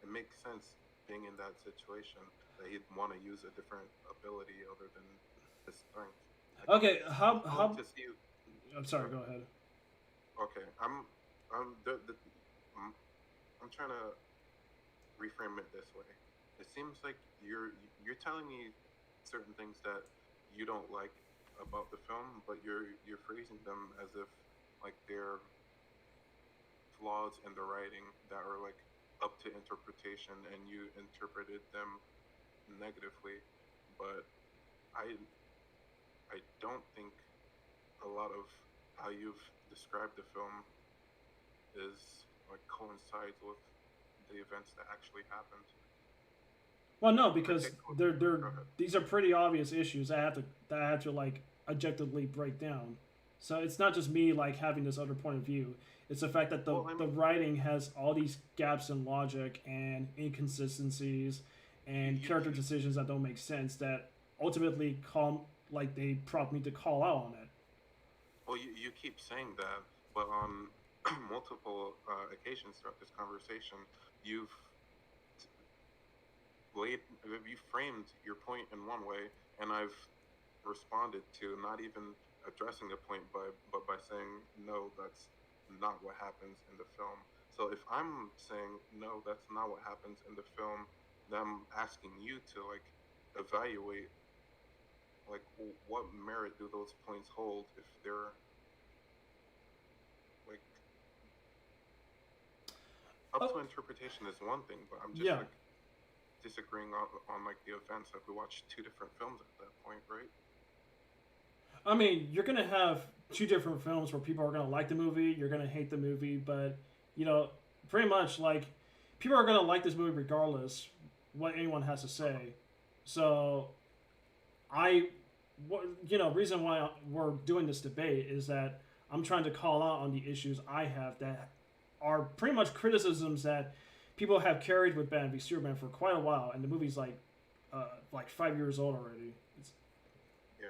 it makes sense being in that situation. that he'd want to use a different ability other than his strength. Like Okay, I'm going how? to see. I'm sorry. Uh, Go ahead. okay, I'm I'm, I'm trying to reframe it this way. It seems like you're telling me certain things that you don't like about the film, but you're phrasing them as if like they're flaws in the writing that are like up to interpretation, and you interpreted them negatively. But I I don't think a lot of how you've described the film is like coincides with the events that actually happened. Well, no, because Particularly, they're go ahead. these are pretty obvious issues that I have to like objectively break down. So it's not just me like having this other point of view. It's the fact that Well, I the mean, writing has all these gaps in logic and inconsistencies and character you decisions that don't make sense that ultimately call like they prompt me to call out on it. well you keep saying that, but on multiple occasions throughout this conversation, you've laid you framed your point in one way, and I've responded to not even addressing a point but by saying no, that's not what happens in the film. So if I'm saying no, that's not what happens in the film, then I'm asking you to like evaluate like what merit do those points hold if they're like up Oh, to interpretation is one thing, but I'm just yeah. like disagreeing on like the events. Like we watched two different films at that point, right? I mean, you're gonna have two different films where people are gonna like the movie, you're gonna hate the movie, but you know, pretty much like people are gonna like this movie regardless what anyone has to Uh-huh. say. So I, reason why we're doing this debate is that I'm trying to call out on the issues I have that are pretty much criticisms that people have carried with Batman v Superman for quite a while, and the movie's like 5 years old already. It's, Yeah.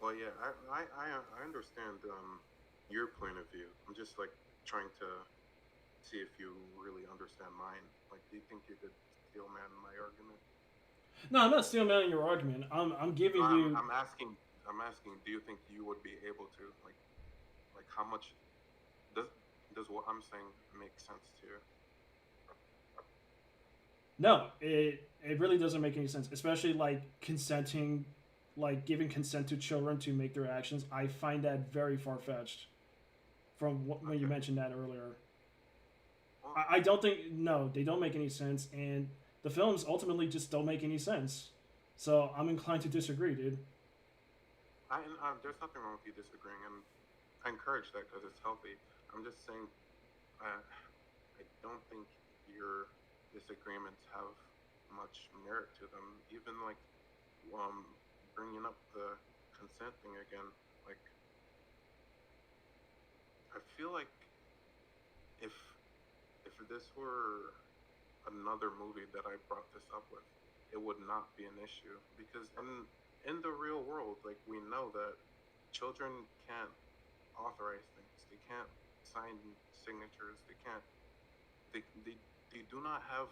Well, yeah. I understand your point of view. I'm just like trying to see if you really understand mine. Like, do you think you could steel man my argument? no, I'm not stealing out your argument. I'm No, giving I'm you. I'm asking. I'm asking. Do you think you would be able to like how much does does what I'm saying make sense to you? No, it really doesn't make any sense, especially like consenting, like giving consent to children to make their actions. I find that very far fetched. From when you Okay. mentioned that earlier, Well, I don't think no, they don't make any sense, and the films ultimately just don't make any sense. So I'm inclined to disagree, dude. there's nothing wrong with you disagreeing, and I encourage that because it's healthy. I'm just saying uh, I don't think your disagreements have much merit to them. Even like um, bringing up the consent thing again, like I feel like if if this were another movie that I brought this up with, it would not be an issue because in the real world, like we know that children can't authorize things. They can't sign signatures. They they do not have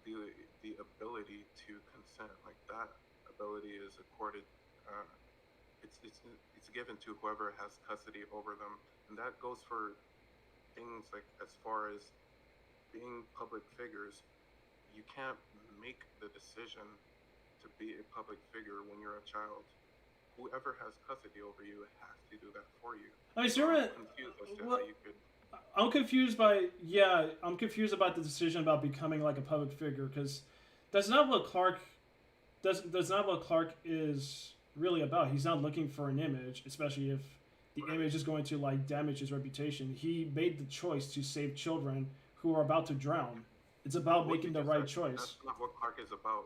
the the ability to consent. Like that ability is accorded. Uh, it's it's given to whoever has custody over them, and that goes for things like as far as being public figures. You can't make the decision to be a public figure when you're a child. Whoever has custody over you has to do that for you. I mean, So I'm Superman. confused as to how What you could. I'm confused by yeah, I'm confused about the decision about becoming like a public figure because that's not what Clark that's not what Clark is really about. He's not looking for an image, especially if the Right. image is going to like damage his reputation. He made the choice to save children who are about to drown. It's about What you making the just right said, choice. that's not what Clark is about.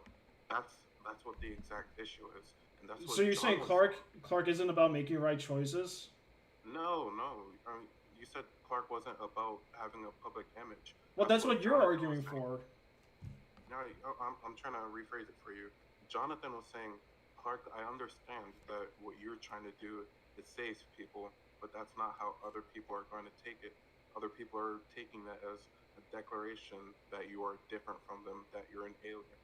That's what the exact issue is, and that's So what you're John saying was saying. Clark isn't about making right choices? No, no. You said Clark wasn't about having a public image. Well, That's that's what what you're Jonathan was arguing saying. for. Now I'm trying to rephrase it for you. Jonathan was saying, Clark, I understand that what you're trying to do is save people, but that's not how other people are going to take it. Other people are taking that as a declaration that you are different from them, that you're an alien.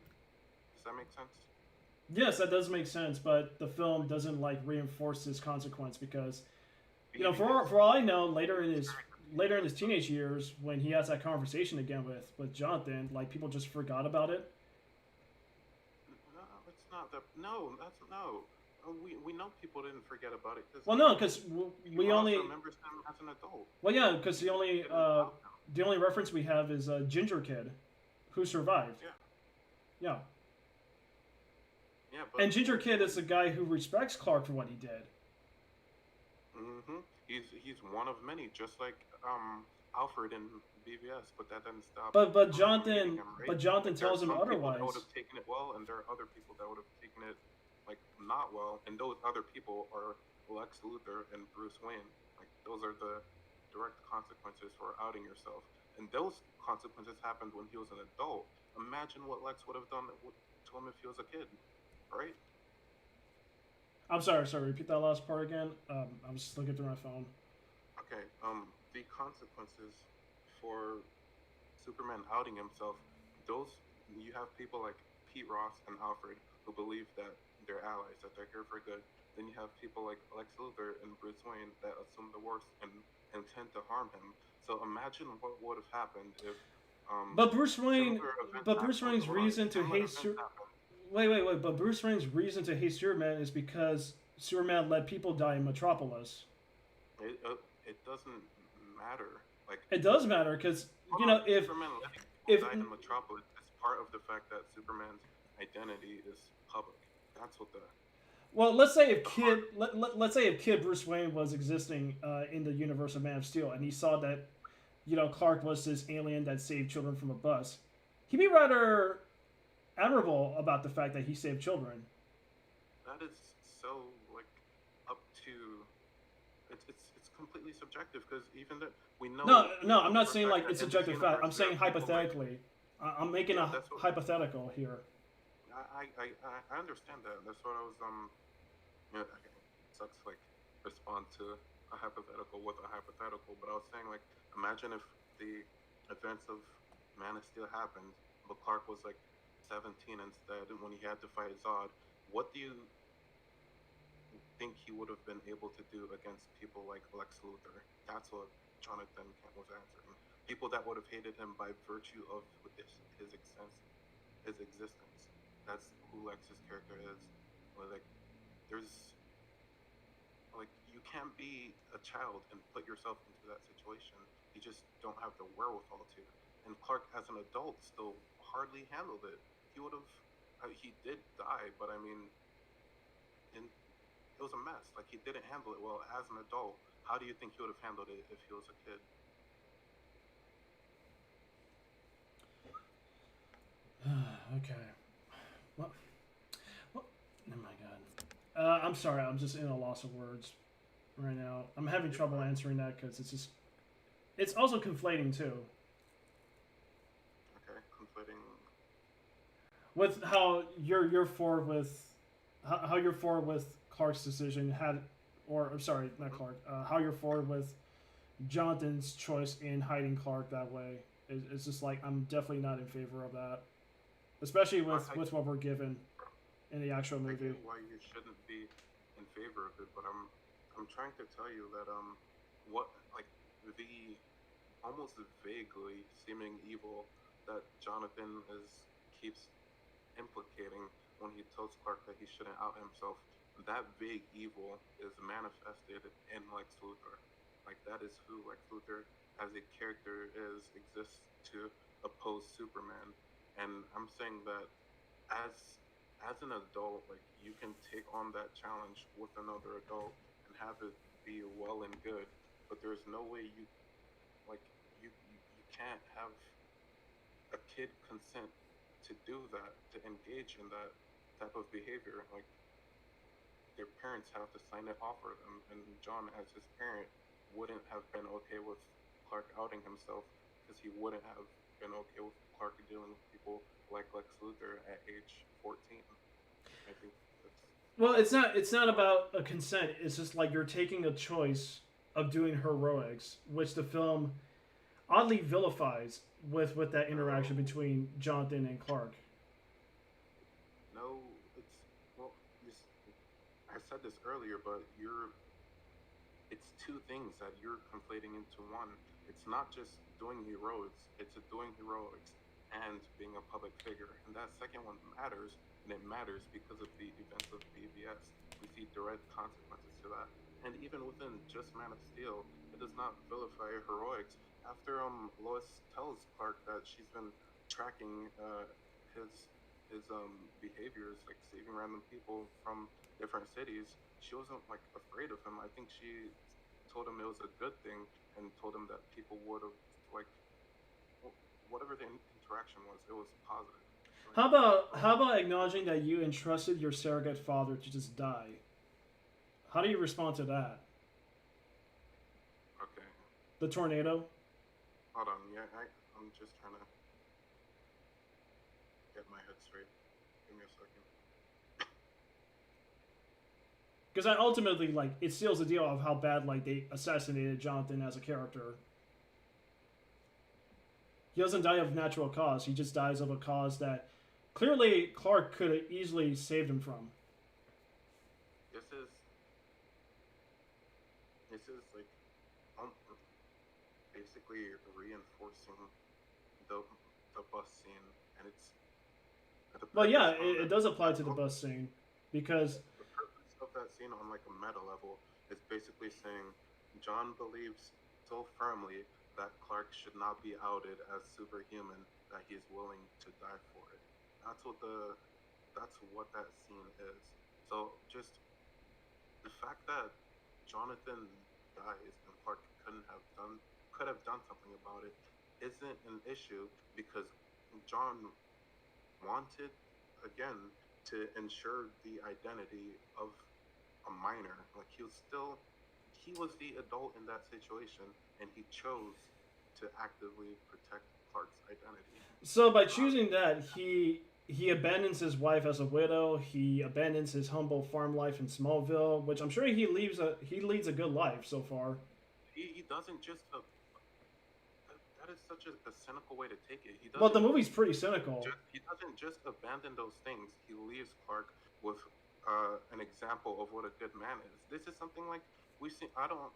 that make sense? Yes, that does make sense, but the film doesn't like reinforce this consequence because BVS. for all I know, later in his teenage years, when he has that conversation again with Jonathan, like people just forgot about it. No, it's not that. No, that's no. We know people didn't forget about it because Well, no, because we Ross only remembers him as an adult. well, yeah, because Didn't out now. the only reference we have is a Ginger Kid who survived. Yeah, Yeah, yeah, but and Ginger Kid is the guy who respects Clark for what he did. he's one of many, just like Alfred in BVS, but that doesn't stop But Clark from hating Jonathan him, right? but Jonathan Like there are tells him some people that would otherwise. have taken it well, and there are other people that would have taken it like not well, and those other people are Lex Luthor and Bruce Wayne. Like those are the direct consequences for outing yourself, and those consequences happened when he was an adult. Imagine what Lex would have done to him if he was a kid, right? I'm sorry, sorry. Repeat that last part again. I'm just looking through my phone. Okay, the consequences for Superman outing himself, those you have people like Pete Ross and Alfred who believe that they're allies, that they're here for good. Then you have people like Lex Luthor and Bruce Wayne that assume the worst and intend to harm him. So imagine what would have happened if But Bruce Wayne, similar events but Bruce happened. Wayne's Hold on, reason to similar hate events happened. wait. But Bruce Wayne's reason to hate Superman is because Superman let people die in Metropolis. It doesn't matter. Like It does matter because hold you on, know Superman letting people if die in Metropolis is part of the fact that Superman's identity is public. That's what the well, let's say if the heart. let's say if Kid Bruce Wayne was existing in the universe of Man of Steel and he saw that Clark was this alien that saved children from a bus, he'd be rather admirable about the fact that he saved children. That is so like up to it's completely subjective because even that No, we no, I'm know not for a saying fact like that it's in this subjective fact. universe I'm there saying are people like hypothetically. I'm making yeah a that's what hypothetical here. I understand that. That's what I was yeah, okay. Sucks like respond to a hypothetical with a hypothetical, but I was saying like imagine if the events of Man of Steel happened, but Clark was like 17 instead, and when he had to fight Zod, what do you think he would have been able to do against people like Lex Luthor? That's what Jonathan Kent was answering. People that would have hated him by virtue of his existence. His existence. That's who Lex's character is. Like, there's like you can't be a child and put yourself into that situation. You just don't have the wherewithal to. And Clark, as an adult, still hardly handled it. He would have. He did die, but I mean, it was a mess. Like he didn't handle it well as an adult. How do you think he would have handled it if he was a kid? Okay. What? What? Oh my god. I'm sorry. I'm just in a loss of words right now. I'm having You're trouble fine. answering that because it's just. It's also conflating too Okay, conflicting. with how you're for with how you're for with Clark's decision had, or I'm sorry, not Mm-hmm. Clark. How you're for with Jonathan's choice in hiding Clark that way. It's just like I'm definitely not in favor of that, especially I with what we're given in the actual I movie. get why you shouldn't be in favor of it, but I'm trying to tell you that what like the almost vaguely seeming evil that Jonathan is keeps implicating when he tells Clark that he shouldn't out himself. That vague evil is manifested in Lex Luthor. Like that is who Lex Luthor as a character exists to oppose Superman. And I'm saying that as as an adult, like you can take on that challenge with another adult and have it be well and good. But there's no way like you can't have a kid consent to do that, to engage in that type of behavior. Like their parents have to sign it off for them, and John, as his parent, wouldn't have been okay with Clark outing himself because he wouldn't have been okay with Clark dealing with people like Lex Luthor at age 14. I think that's Well, it's not about a consent. It's just like you're taking a choice of doing heroics, which the film oddly vilifies with that interaction so between Jonathan and Clark. said this earlier, but it's two things that you're conflating into one. It's not just doing heroics, it's doing heroics and being a public figure. And that second one matters, and it matters because of the events of BVS. We see direct consequences to that. And even within just Man of Steel, it does not vilify heroics. After Lois tells Clark that she's been tracking his behaviors, like saving random people from different cities, she wasn't like afraid of him. I think she told him it was a good thing and told him that people would have like whatever the interaction was, it was positive. Like, How about acknowledging that you entrusted your surrogate father to just die? How do you respond to that? okay, The tornado? hold on. Yeah, I'm just trying to get my head straight. Give me a second. Because I ultimately like it seals the deal of how bad like they assassinated Jonathan as a character. He doesn't die of natural cause. He just dies of a cause that clearly Clark could have easily saved him from. This is like um, basically reinforcing the the bus scene, and it's the Well, purpose yeah, of it does apply to the bus scene because the purpose of that scene on like a meta level is basically saying John believes so firmly that Clark should not be outed as superhuman that he is willing to die for it. That's what that scene is. So just the fact that Jonathan dies and Clark could have done something about it isn't an issue because John wanted again to ensure the identity of a minor. Like he was the adult in that situation, and he chose to actively protect Clark's identity. so by choosing that he abandons his wife as a widow. He abandons his humble farm life in Smallville, which I'm sure he leads a good life so far. He doesn't just that is such a cynical way to take it. But the movie's pretty cynical. He doesn't just abandon those things. He leaves Clark with an example of what a good man is. This is something like we see. I don't.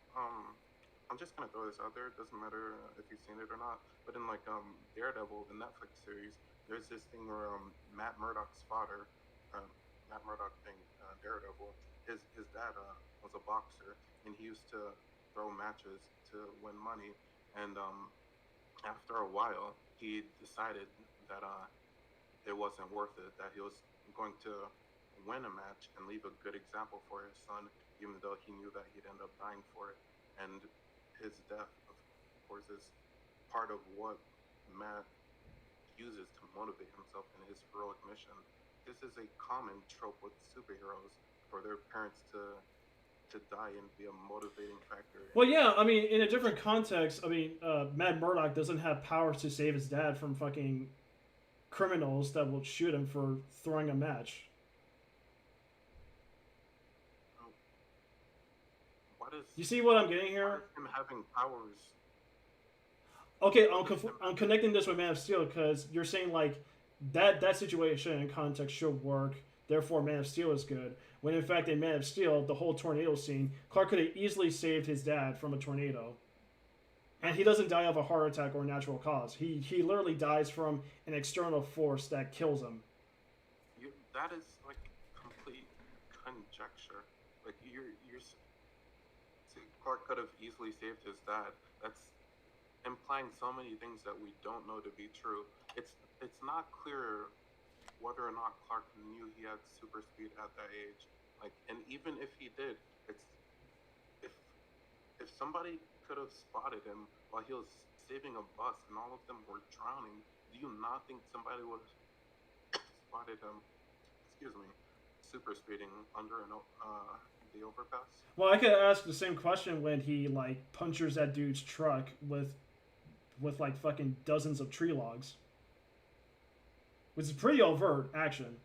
I'm just gonna throw this out there. It doesn't matter if you've seen it or not. But in like Daredevil, the Netflix series, there's this thing where Matt Murdock's father, uh, Matt Murdock thing, Daredevil, his dad was a boxer, and he used to throw matches to win money. And after a while, he decided that it wasn't worth it. That he was going to win a match and leave a good example for his son, even though he knew that he'd end up dying for it. And his death, of course, is part of what Matt uses to motivate himself in his heroic mission. This is a common trope with superheroes for their parents to die and be a motivating factor. Well, yeah, I mean, in a different context, I mean, Matt Murdock doesn't have powers to save his dad from fucking criminals that will shoot him for throwing a match. What is You see what I'm getting here? him having powers? Okay, I'm connecting this with Man of Steel because you're saying like that situation and context should work. Therefore, Man of Steel is good. When in fact, in Man of Steel, the whole tornado scene, Clark could have easily saved his dad from a tornado, and he doesn't die of a heart attack or a natural cause. He literally dies from an external force that kills him. That is like complete conjecture. Like Clark could have easily saved his dad. That's implying so many things that we don't know to be true. It's not clear whether or not Clark knew he had super speed at that age. Like, and even if he did, it's if if somebody could have spotted him while he was saving a bus and all of them were drowning, do you not think somebody would have spotted him? Excuse me, super speeding under the overpass? Well, I could ask the same question when he like punctures that dude's truck with like fucking dozens of tree logs, which is pretty overt action.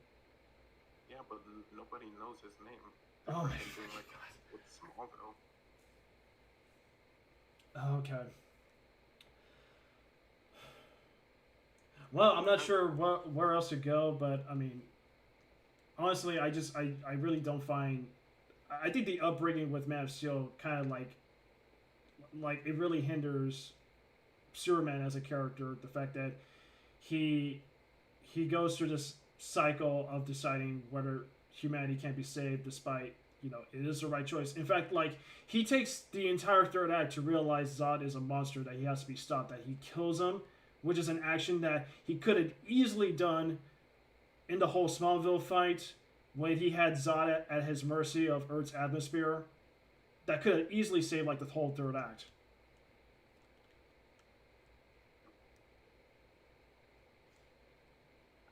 Yeah, but nobody knows his name. Oh my like with Smallville. Okay. Well, I'm not sure where else to go, but I mean, honestly, I really don't find I think the upbringing with Man of Steel kind of like it really hinders Superman as a character. The fact that he he goes through this cycle of deciding whether humanity can't be saved, despite it is the right choice. In fact, like he takes the entire third act to realize Zod is a monster that he has to be stopped. That he kills him, which is an action that he could have easily done in the whole Smallville fight when he had Zod at his mercy of Earth's atmosphere. That could have easily saved like the whole third act.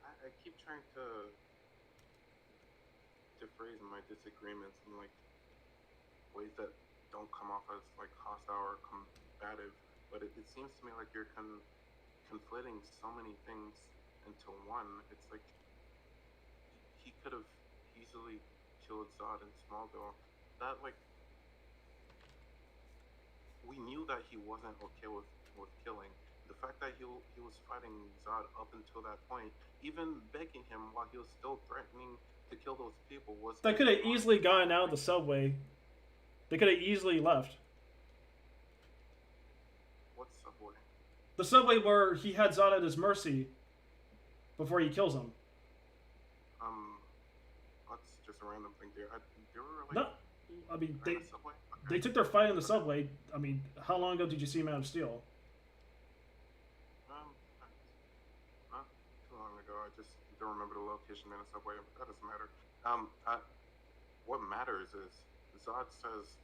I keep trying to phrase my disagreements in like ways that don't come off as like hostile or combative, but it seems to me like you're conflating so many things into one. It's like he could have easily killed Zod in Smallville. That like we knew that he wasn't okay with killing. The fact that he was fighting Zod up until that point, even begging him while he was still threatening to kill those people, was They could have easily gotten out of the subway. They could have easily left. What subway? The subway where he had Zod at his mercy before he kills him. That's just a random thing there. They were like, No, I mean in the subway? Okay. they took their fight in the subway. I mean, how long ago did you see Man of Steel? Not too long ago. I just don't remember the location in the subway. But that doesn't matter. What matters is Zod says,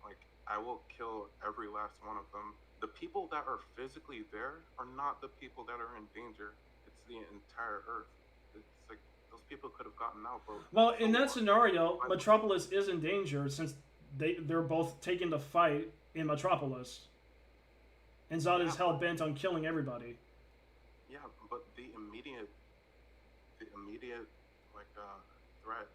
like, I will kill every last one of them. The people that are physically there are not the people that are in danger. It's the entire Earth. It's like those people could have gotten out, but Well, in that scenario, Metropolis is in danger since they're both taking the fight in Metropolis, and Zod is hell bent on killing everybody. yeah, but the immediate like threat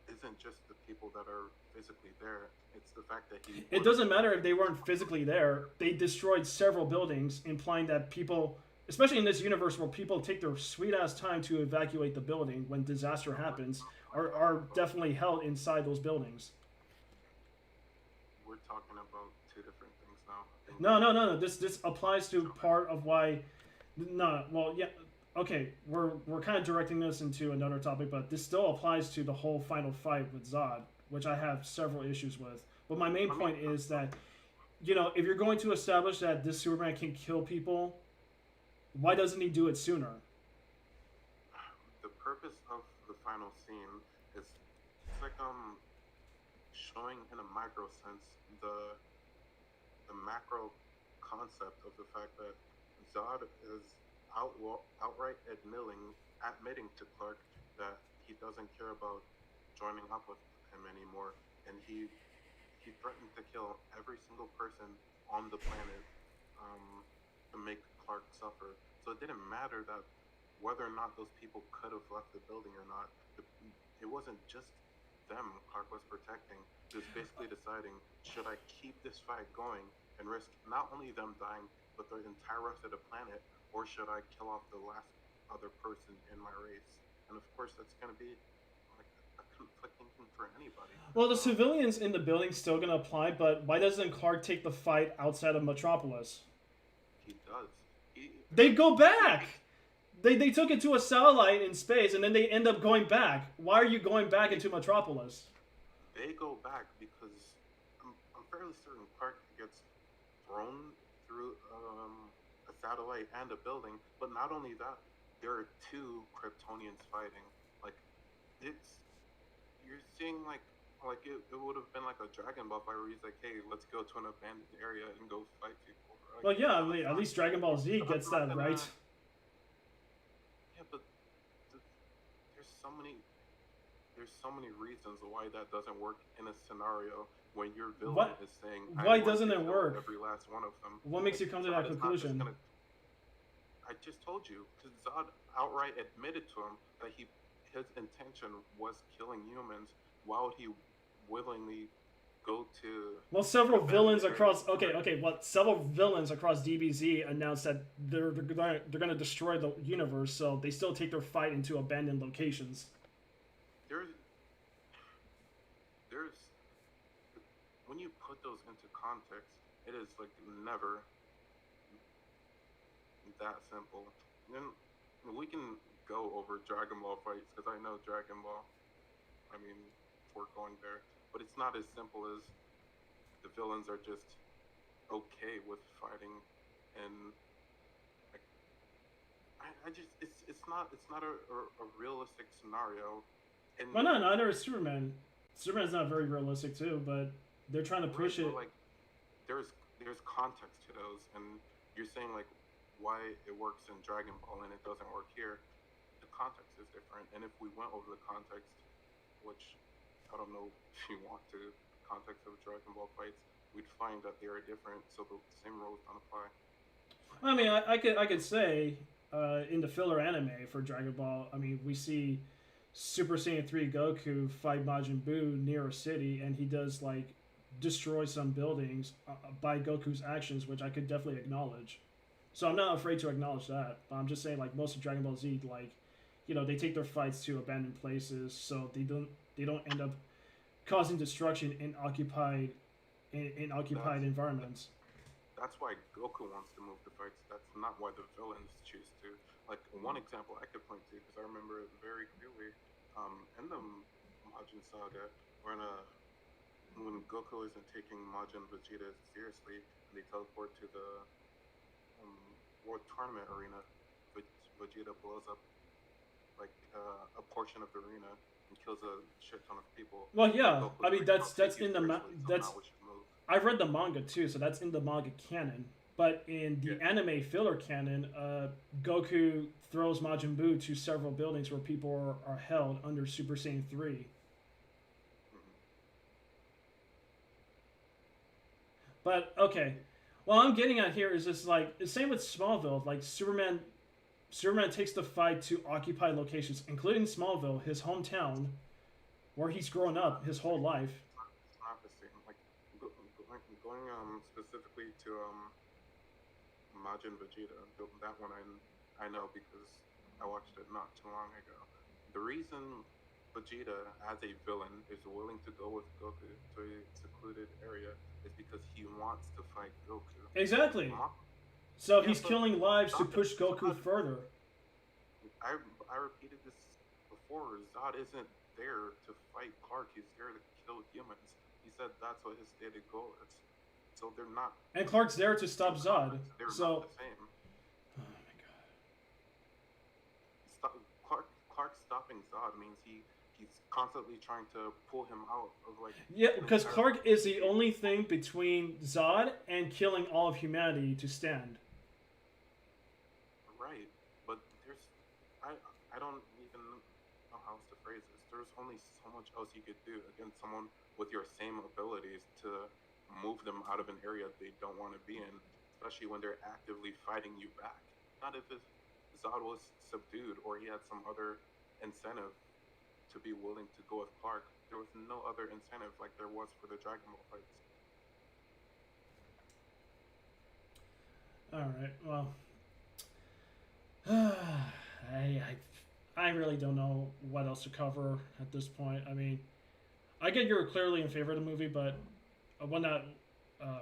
isn't just the people that are physically there. It's the fact that he. It doesn't matter if they weren't physically there. They destroyed several buildings, implying that people, especially in this universe where people take their sweet ass time to evacuate the building when disaster happens, are definitely held inside those buildings. We're talking about two different things now. No. This applies to part of why. No, well, yeah, okay. We're kind of directing this into another topic, but this still applies to the whole final fight with Zod, which I have several issues with. But my main point is that, if you're going to establish that this Superman can kill people, why doesn't he do it sooner? The purpose of the final scene is it's like showing in a micro sense the macro concept of the fact that Zod is outright admitting to Clark that he doesn't care about joining up with him anymore, and he threatened to kill every single person on the planet to make Clark suffer. So it didn't matter that whether or not those people could have left the building or not. It wasn't just them Clark was protecting. He was basically deciding, should I keep this fight going and risk not only them dying, but the entire rest of the planet, or should I kill off the last other person in my race? And of course, that's going to be like a conflicting thing for anybody. Well, the civilians in the building still going to apply, but why doesn't Clark take the fight outside of Metropolis? He does. They go back! They took it to a satellite in space, and then they end up going back. Why are you going back into Metropolis? They go back because I'm fairly certain Clark gets thrown through a satellite and a building. But not only that, there are two Kryptonians fighting. Like, you're seeing like it would have been like a Dragon Ball fight where he's like, hey, let's go to an abandoned area and go fight people. Like, Well, yeah, I mean, at least Dragon Ball Z gets that right. Yeah, but there's so many reasons why that doesn't work in a scenario when your villain is saying, why doesn't it work? Every last one of them. What makes you come to that conclusion? I just told you, because Zod outright admitted to him that his intention was killing humans while he willingly go to. Well, several villains across. Several villains across DBZ announced that they're going to destroy the universe, so they still take their fight into abandoned locations. There's when you put those into context, it is like never that simple. Then we can go over Dragon Ball fights because I know Dragon Ball. I mean, we're going there, but it's not as simple as the villains are just okay with fighting, and like, I just it's not a realistic scenario, and Well, no, neither is Superman. Superman's not very realistic too, but they're trying to right, push but it. like there's context to those, and you're saying like why it works in Dragon Ball and it doesn't work here. The context is different, and if we went over the context, which I don't know if you want to, context of Dragon Ball fights, we'd find that they are different, so the same rules don't apply. I mean, I could say in the filler anime for Dragon Ball, I mean, we see Super Saiyan 3 Goku fight Majin Buu near a city, and he does like destroy some buildings by Goku's actions, which I could definitely acknowledge. So I'm not afraid to acknowledge that. But I'm just saying, like most of Dragon Ball Z, like they take their fights to abandoned places, so they don't end up causing destruction in occupied That's environments. that's why Goku wants to move the fights. That's not why the villains choose to. Like one example I could point to because I remember it very clearly. In the Majin Saga, when Goku isn't taking Majin Vegeta seriously, and they teleport to the um, World Tournament arena, Vegeta blows up like a portion of the arena and kills a shit ton of people. Well, And yeah, I Goku's mean like, I don't take that's you in seriously, so that's now we should move. I've read the manga too, so that's in the manga canon. But in the Yeah. anime filler canon, Goku throws Majin Buu to several buildings where people are held under Super Saiyan 3. Mhm. But okay, what I'm getting at here is just like the same with Smallville. Like Superman takes the fight to occupied locations, including Smallville, his hometown, where he's grown up his whole life. It's not the same. Like going specifically to Majin Vegeta, that one I know because I watched it not too long ago. The reason Vegeta, as a villain, is willing to go with Goku to a secluded area is because he wants to fight Goku. Exactly. Ma- So yeah, he's but killing lives to Zod, push Goku Zod, further. I repeated this before. Zod isn't there to fight Clark. He's there to kill humans. He said that's what his stated goal is. So they're not And Clark's there to two stop Zod. conflicts. They're not So, the same. oh my god. Stop, Clark stopping Zod means he's constantly trying to pull him out of like Yeah, an because entire Clark is the landscape. only thing between Zod and killing all of humanity to stand. Right, but there's I I don't even know how else to phrase this. There's only so much else you could do against someone with your same abilities to move them out of an area they don't want to be in, especially when they're actively fighting you back. Not if Zod was subdued or he had some other incentive to be willing to go with Clark. There was no other incentive like there was for the Dragon Ball fights. All right. Well, I I really don't know what else to cover at this point. I mean, I get you're clearly in favor of the movie, but one that uh,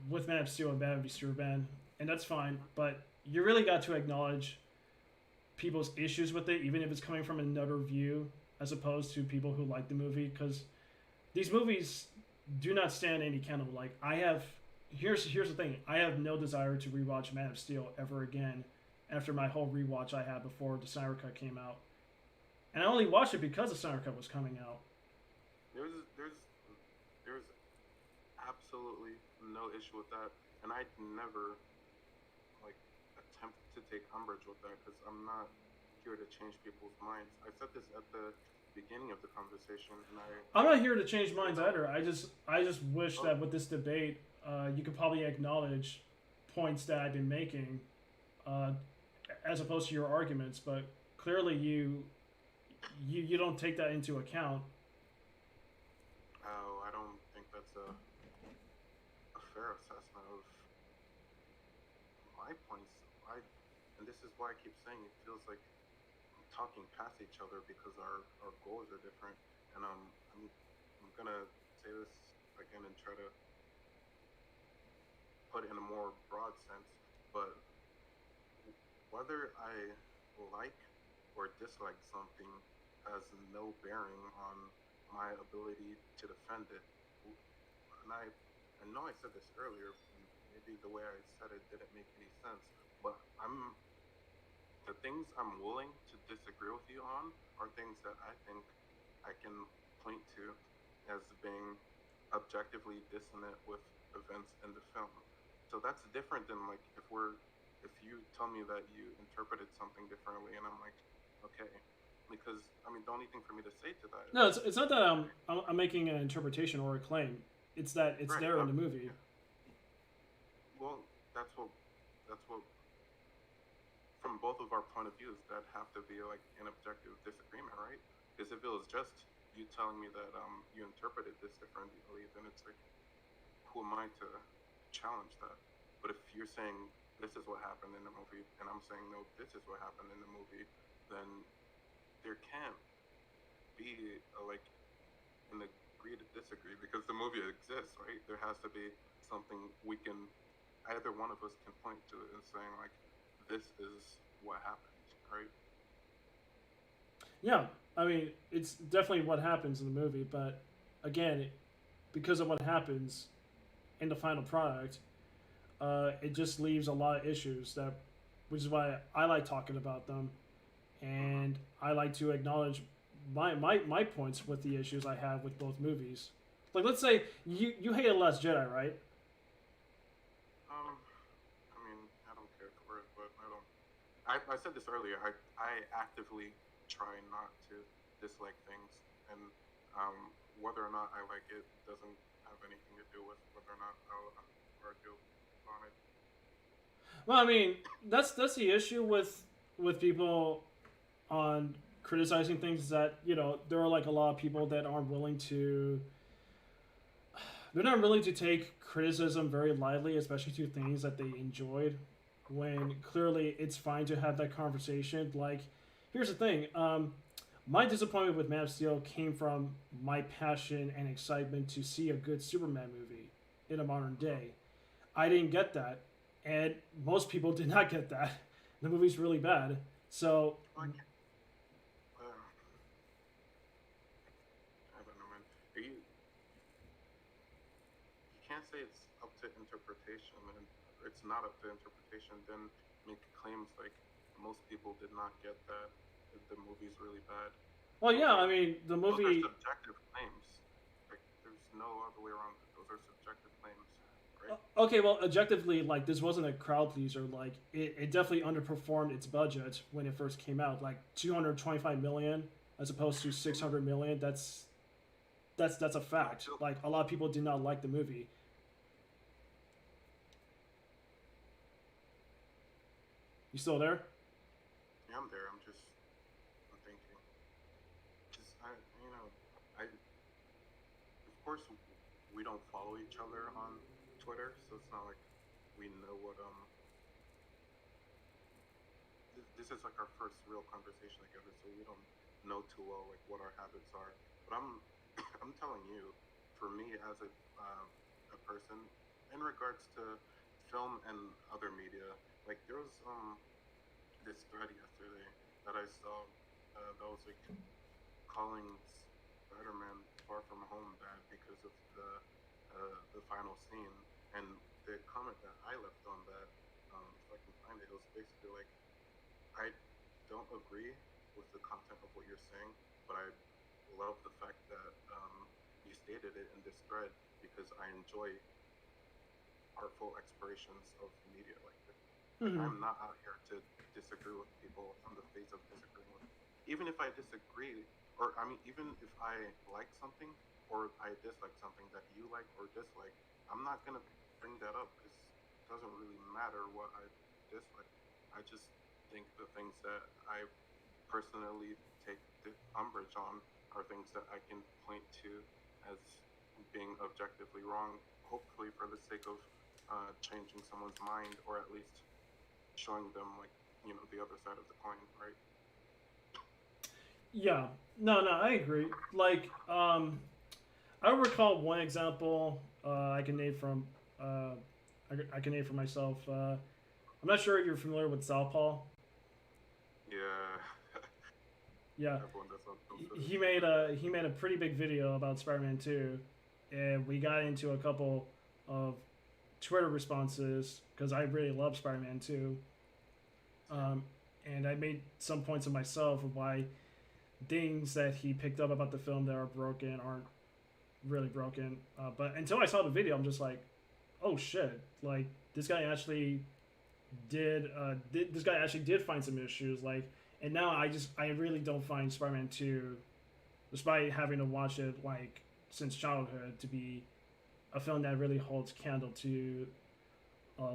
with Man of Steel and Batman v Superman, and that's fine. But you really got to acknowledge people's issues with it, even if it's coming from another view, as opposed to people who like the movie, because these movies do not stand any candle. Like I have, here's the thing: I have no desire to rewatch Man of Steel ever again after my whole rewatch I had before the Snyder Cut came out, and I only watched it because the Snyder Cut was coming out. There's absolutely no issue with that, and I'd never like attempt to take umbrage with that because I'm not here to change people's minds. I said this at the beginning of the conversation, and I'm not here to change minds either. I just wish oh, that with this debate, you could probably acknowledge points that I've been making, uh, as opposed to your arguments. But clearly, you don't take that into account. I don't think that's a fair assessment of my points. And this is why I keep saying it feels like I'm talking past each other because our goals are different. And I'm gonna say this again and try to put it in a more broad sense. But whether I like or dislike something has no bearing on my ability to defend it. And I know I said this earlier, and maybe the way I said it didn't make any sense, but the things I'm willing to disagree with you on are things that I think I can point to as being objectively dissonant with events in the film. So that's different than like if you tell me that you interpreted something differently, and I'm like, okay, because I mean the only thing for me to say to that is No, it's not that I'm making an interpretation or a claim. It's that it's right. there in the movie. Yeah. Well, that's what from both of our point of views that have to be like an objective disagreement, right? Because if it was just you telling me that you interpreted this differently, then it's like who am I to challenge that? But if you're saying this is what happened in the movie, and I'm saying no, this is what happened in the movie, then there can't be like an agree to disagree because the movie exists, right? There has to be something we can either one of us can point to and saying like this is what happened, right? Yeah, I mean, it's definitely what happens in the movie, but again, because of what happens in the final product, it just leaves a lot of issues that, which is why I like talking about them, and I like to acknowledge my points with the issues I have with both movies. Like, let's say you hated Last Jedi, right? I mean, I don't care for it, but I don't. I said this earlier. I actively try not to dislike things, and um, whether or not I like it doesn't have anything to do with whether or not I'll argue on it. Well, I mean, that's the issue with people on criticizing things is that there are like a lot of people that aren't willing to they're not willing to take criticism very lightly, especially to things that they enjoyed. When clearly it's fine to have that conversation. Like, here's the thing: my disappointment with Man of Steel came from my passion and excitement to see a good Superman movie in a modern day. I didn't get that, and most people did not get that. The movie's really bad. So, Like, I don't know, man. You can't say it's up to interpretation, and it's not up to interpretation. Then make claims like most people did not get that. The movie's really bad. well, Those yeah, I are mean, the those are movie. subjective claims. Like there's no other way around it. Those are subjective claims, right? Okay, well, objectively, like, this wasn't a crowd pleaser. Like, it definitely underperformed its budget when it first came out. Like, 225 million as opposed to 600 million. That's a fact. Like, a lot of people did not like the movie. You still there? Yeah, I'm there. I'm thinking. Just of course, we don't follow each other on Twitter, so it's not like we know what this is like our first real conversation together, so we don't know too well like what our habits are. But I'm I'm telling you, for me as a person, in regards to film and other media, like there was this thread yesterday that I saw that was like calling Spider-Man Far From Home bad because of the final scene, and the comment that I left on that, if I can find it, it was basically like I don't agree with the content of what you're saying, but I love the fact that you stated it in this thread because I enjoy artful explorations of media like this. Like Mm-hmm. I'm not out here to disagree with people on the face of disagreeing with. Even if I disagree, or I mean, even if I like something or I dislike something that you like or dislike, I'm not gonna bring that up because it doesn't really matter what I dislike. I just think the things that I personally take the umbrage on are things that I can point to as being objectively wrong, hopefully for the sake of changing someone's mind or at least showing them like the other side of the coin, right? Yeah. No, I agree. Like, I recall one example I can name from uh, I can name for myself. I'm not sure if you're familiar with Southpaw. Yeah, Yeah, everyone that's on filter. he made a pretty big video about Spider-Man 2, and we got into a couple of Twitter responses because I really love Spider-Man 2. Same. Um, and I made some points of myself of why things that he picked up about the film that are broken aren't really broken. But until I saw the video, I'm just like, oh shit! Like this guy actually this guy actually did find some issues. Like, and now I really don't find Spider-Man 2, despite having to watch it like since childhood, to be a film that really holds candle to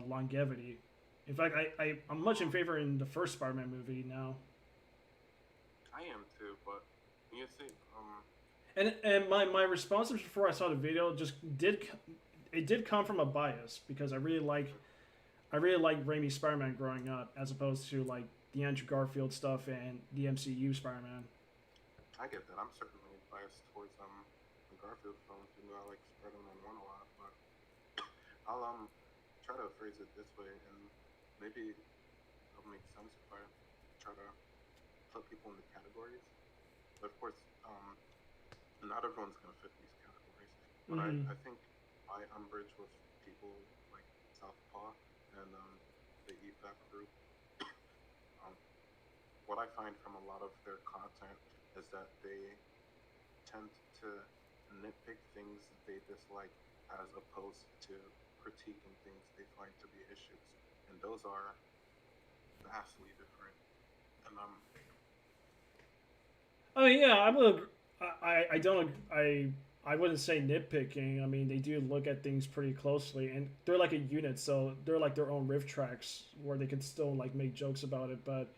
longevity. In fact, I'm much in favor in the first Spider-Man movie now. I am too, but you see, And my responses before I saw the video just did it did come from a bias because I really like Raimi's Spider-Man growing up as opposed to like the Andrew Garfield stuff and the MCU Spider-Man. I get that. I'm certainly biased towards the Garfield films, even though I like Spider-Man One a lot. But I'll try to phrase it this way, and maybe it'll make sense if I try to put people into categories. But of course, not everyone's gonna fit these categories. But Mm-hmm. I think I umbrage with people like Southpaw and the EFAP group. Um, what I find from a lot of their content is that they tend to nitpick things they dislike as opposed to critiquing things they find to be issues. And those are vastly different. And Oh yeah, I would. I don't. I wouldn't say nitpicking. I mean, they do look at things pretty closely, and they're like a unit, so they're like their own riff tracks where they can still like make jokes about it. But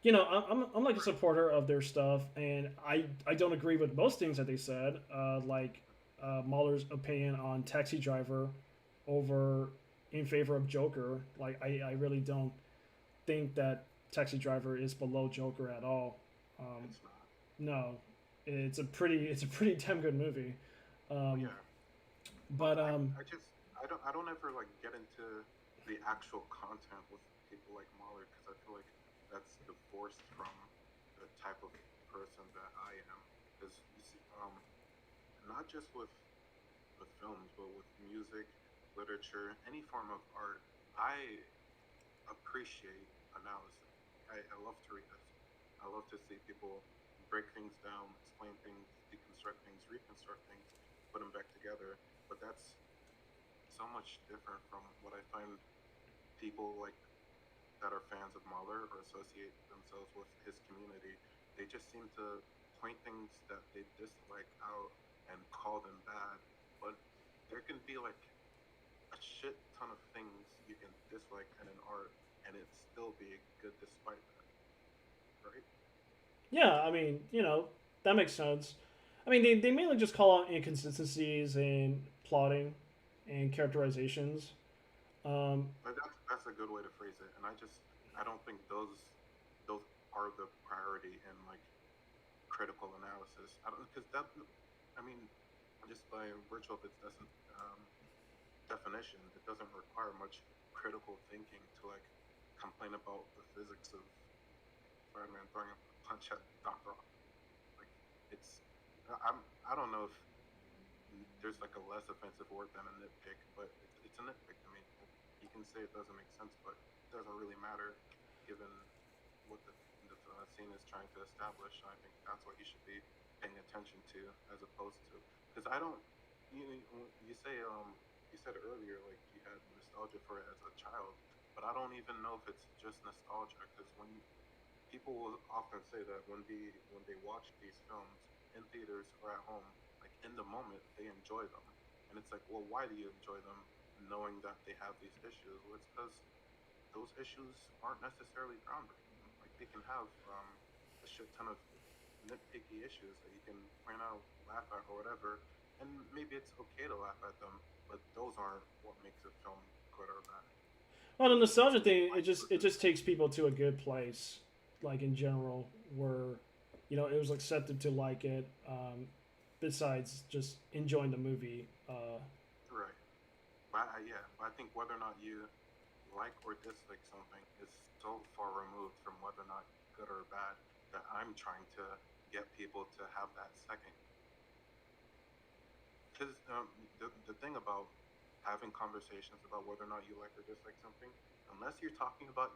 you know, I'm like a supporter of their stuff, and I don't agree with most things that they said. Like Mahler's opinion on Taxi Driver over in favor of Joker. Like I really don't think that Taxi Driver is below Joker at all. Um, it's not. no, it's a pretty damn good movie. Oh Um, yeah. But but I just I don't ever like get into the actual content with people like Mahler because I feel like that's divorced from the type of person that I am. Because you see, not just with films, but with music, literature, any form of art, I appreciate analysis. I love to read this. I love to see people break things down, explain things, deconstruct things, reconstruct things, put them back together. But that's so much different from what I find people like that are fans of Mahler or associate themselves with his community. They just seem to point things that they dislike out and call them bad. But there can be like a shit ton of things you can dislike in an art and it still be good despite that, right? yeah, I mean, you know, that makes sense. I mean, they mainly just call out inconsistencies in plotting and characterizations. Um, But that's a good way to phrase it. And I don't think those are the priority in like critical analysis. I don't because that I mean just by virtue of its definition, it doesn't require much critical thinking to like complain about the physics of Spider-Man throwing a punch at Doctor Ock. Like it's I don't know if there's like a less offensive word than a nitpick, but it's a nitpick. I mean, you can say it doesn't make sense, but it doesn't really matter given what the scene is trying to establish. I think that's what you should be paying attention to as opposed to because I don't you say you said earlier like you had nostalgia for it as a child, but I don't even know if it's just nostalgia because when people will often say that when they watch these films in theaters or at home, like in the moment they enjoy them, and it's like, well, why do you enjoy them, knowing that they have these issues? Well, it's because those issues aren't necessarily groundbreaking. Like they can have a shit ton of nitpicky issues that you can point out, laugh at, or whatever, and maybe it's okay to laugh at them, but those aren't what makes a film good or bad. well, the Those nostalgia are thing, vice it versa. just takes people to a good place, like in general, where you know it was accepted to like it. besides just enjoying the movie. Right. But I think whether or not you like or dislike something is so far removed from whether or not good or bad that I'm trying to get people to have that second. Because the thing about having conversations about whether or not you like or dislike something, unless you're talking about,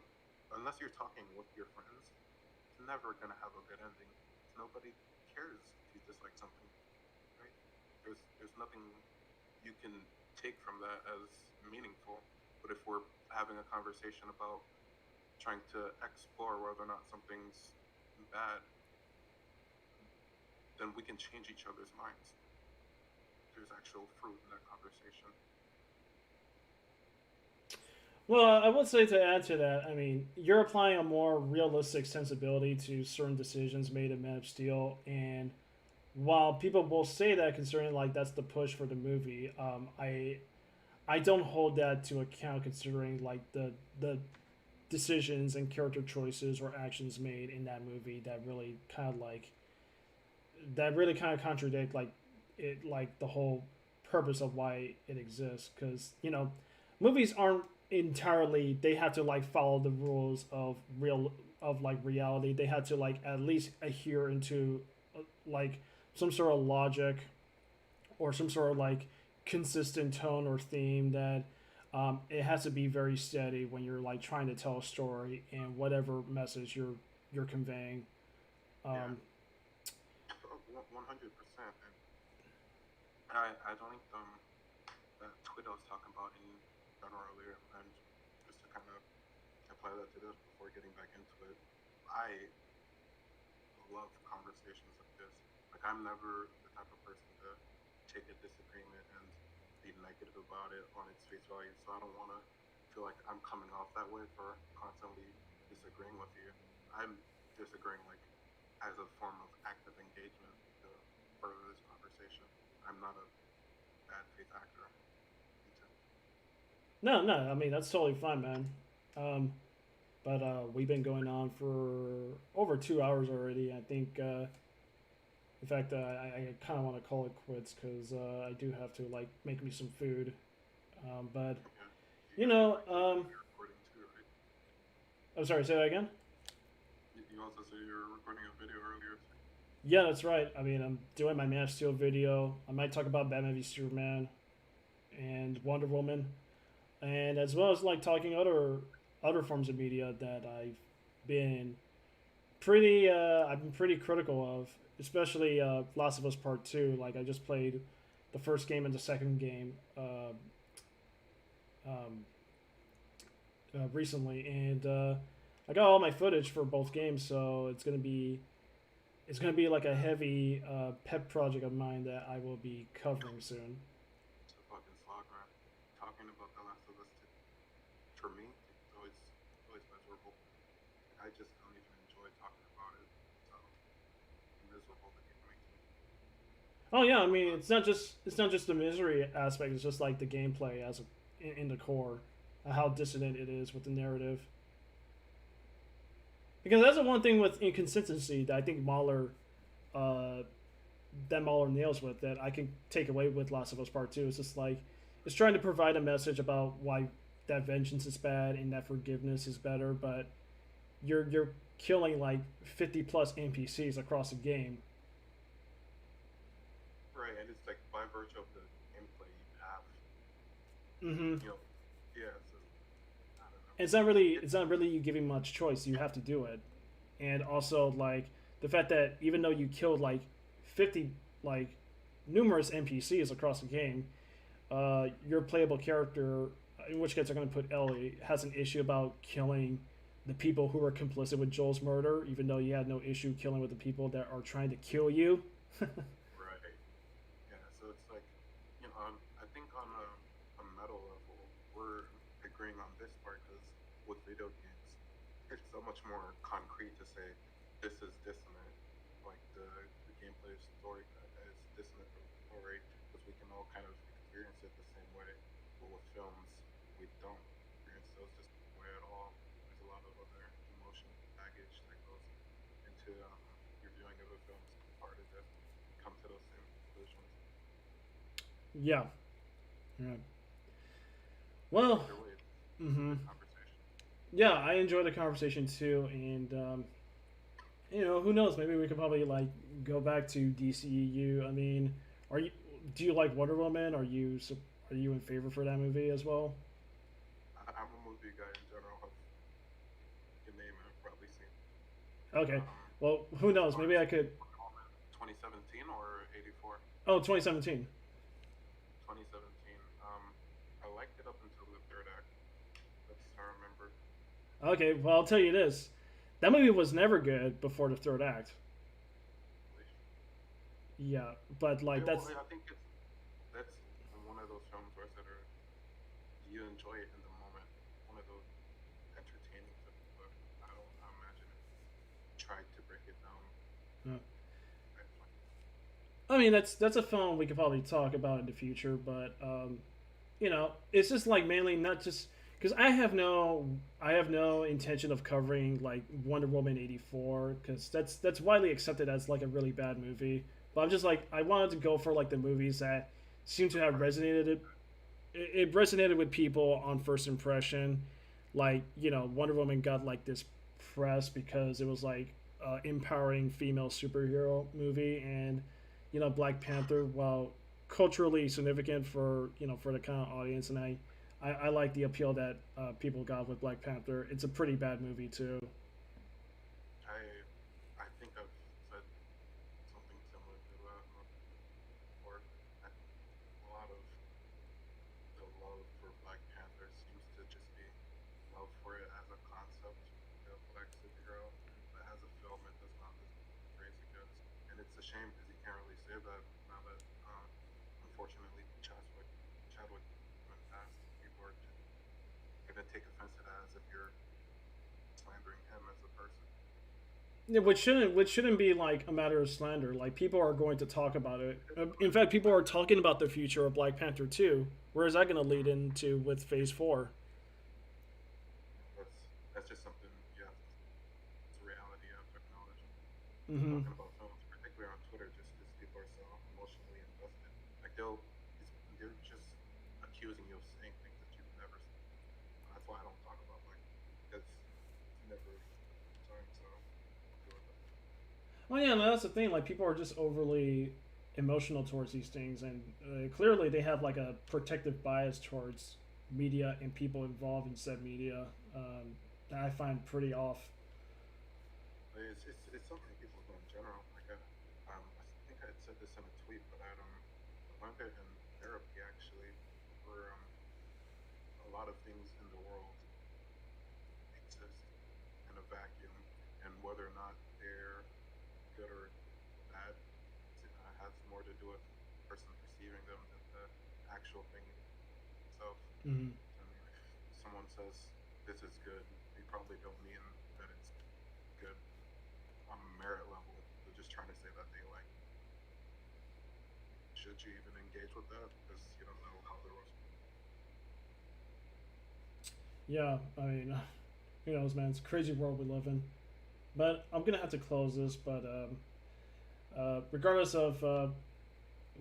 unless you're talking with your friends, it's never gonna have a good ending. Nobody cares if you dislike something, right? There's nothing you can take from that as meaningful. But if we're having a conversation about trying to explore whether or not something's bad, then we can change each other's minds. There's actual fruit in that conversation. Well, I would say to add to that, I mean, you're applying a more realistic sensibility to certain decisions made in Man of Steel, and while people will say that, considering like that's the push for the movie, I don't hold that to account considering like the decisions and character choices or actions made in that movie that really kind of contradict like the whole purpose of why it exists, because movies aren't entirely, they have to like follow the rules of like reality. They have to like at least adhere into like some sort of logic or some sort of like consistent tone or theme that it has to be very steady when you're like trying to tell a story and whatever message you're conveying. Yeah, um, 100%. And I don't think that tweet I was talking about in general earlier, and just to kind of apply that to this before getting back into it, I love conversations like this. Like I'm never the type of person to take a disagreement and be negative about it on its face value. So I don't want to feel like I'm coming off that way for constantly disagreeing with you. I'm disagreeing like as a form of active engagement to further this conversation. I'm not a bad faith actor. no, no, I mean that's totally fine, man. um, but we've been going on for over 2 hours already. I think in fact, I kind of want to call it quits because I do have to like make me some food. But Yeah. you You know, also said you're recording too, right? I'm sorry. Say that again. You also said you were recording a video earlier too. Yeah, that's right. I mean, I'm doing my Man of Steel video. I might talk about Batman v Superman and Wonder Woman, and as well as like talking other forms of media that been I've been pretty critical of, especially Last of Us Part Two. Like I just played the first game and the second game um, recently, and I got all my footage for both games, so it's gonna be like a heavy pet project of mine that I will be covering soon. It's a fucking slog, man. Talking about The Last of Us 2, for me, it's always miserable. I just don't even enjoy talking about it. So miserable the game makes me. Oh yeah, I mean But it's not just the misery aspect; it's just like the gameplay in the core, how dissonant it is with the narrative. Because that's the one thing with inconsistency that I think uh, Mahler nails with that I can take away with Last of Us Part Two. It's just like it's trying to provide a message about why that vengeance is bad and that forgiveness is better, but you're killing like 50 plus NPCs across the game. right, and it's like by virtue of the gameplay you have, Mm-hmm. you know, yeah. So I don't know. It's not really you giving much choice. You have to do it, and also like the fact that even though you killed like 50 like numerous NPCs across the game, your playable character, in which case I'm going to put Ellie, has an issue about killing the people who were complicit with Joel's murder, even though you had no issue killing with the people that are trying to kill you. Right. Yeah. So it's like, I think on a meta level, we're agreeing on this part because with video games, it's so much more concrete to say this is dissonant. Like the gameplay story is dissonant from the story because we can all kind of experience it the same way. But with films, we don't experience those the same way at all. There's a lot of other emotion baggage that goes into your viewing of a film. So it's harder to come to those same conclusions. Yeah. Yeah. But Well, either way, it's a hmm good conversation. yeah, I enjoyed the conversation too, and who knows? Maybe we could probably like go back to DCEU. I mean, are you do you like Wonder Woman? Are you in favor for that movie as well? I'm a movie guy in general. You name it, I've probably seen. Okay. Um, Well, who as knows? far Maybe as I could. 2017 or 84? Oh, 2017. 2017. I liked it up until the third act. That's I remember. Okay. Well, I'll tell you this. That movie was never good before the third act. Yeah, but like Well, that's I think that's one of those films where I said you enjoy it in the moment. One of those entertaining films, but I don't I imagine it tried to break it down. uh, I find I mean, that's a film we could probably talk about in the future, but it's just like mainly not just because I have no intention of covering like Wonder Woman 84 because that's widely accepted as like a really bad movie. But I'm just like I wanted to go for like the movies that seem to have surprised. it resonated with people on first impression. Like Wonder Woman got like this press because it was like empowering female superhero movie, and Black Panther, while culturally significant for for the kind of audience, and I like the appeal that people got with Black Panther. It's a pretty bad movie too. I I think I've said something similar to that before. I, a lot of the love for Black Panther seems to just be love for it as a concept, a black superhero, but as a film, it does not deserve the praise it gets. And it's a shame because you can't really say that now that, unfortunately, Chadwick went past. People are just gonna take offense to that as if you're slandering him as a person. Yeah, which shouldn't be like a matter of slander. Like people are going to talk about it. In But fact, people are talking about the future of Black Panther 2. Where is that going to lead into with Phase 4? that's just something you have to. It's a reality you have to acknowledge. Mm-hmm. Talking about films, particularly on Twitter, just because people are so emotionally invested. Like they're just accusing you of saying things that you've never said. That's why I don't talk about like because it's never time. So I'll deal with that. Oh yeah, no, that's the thing. Like people are just overly emotional towards these things, and clearly they have like a protective bias towards media and people involved in said media that I find pretty off. But it's something people do in general. Like I think I had said this in a tweet, but I learned it in therapy actually, where a lot of things in the world exist in a vacuum, and whether or not they're good or bad has more to do with the person perceiving them than the actual thing itself. Mm-hmm. I mean, if someone says this is good, they probably don't mean that it's good on a merit level. They're just trying to say that they like. Should you even engage with that because you don't know how the rest? Yeah, I mean, who knows, man? It's a crazy world we live in. But I'm gonna have to close this. But regardless of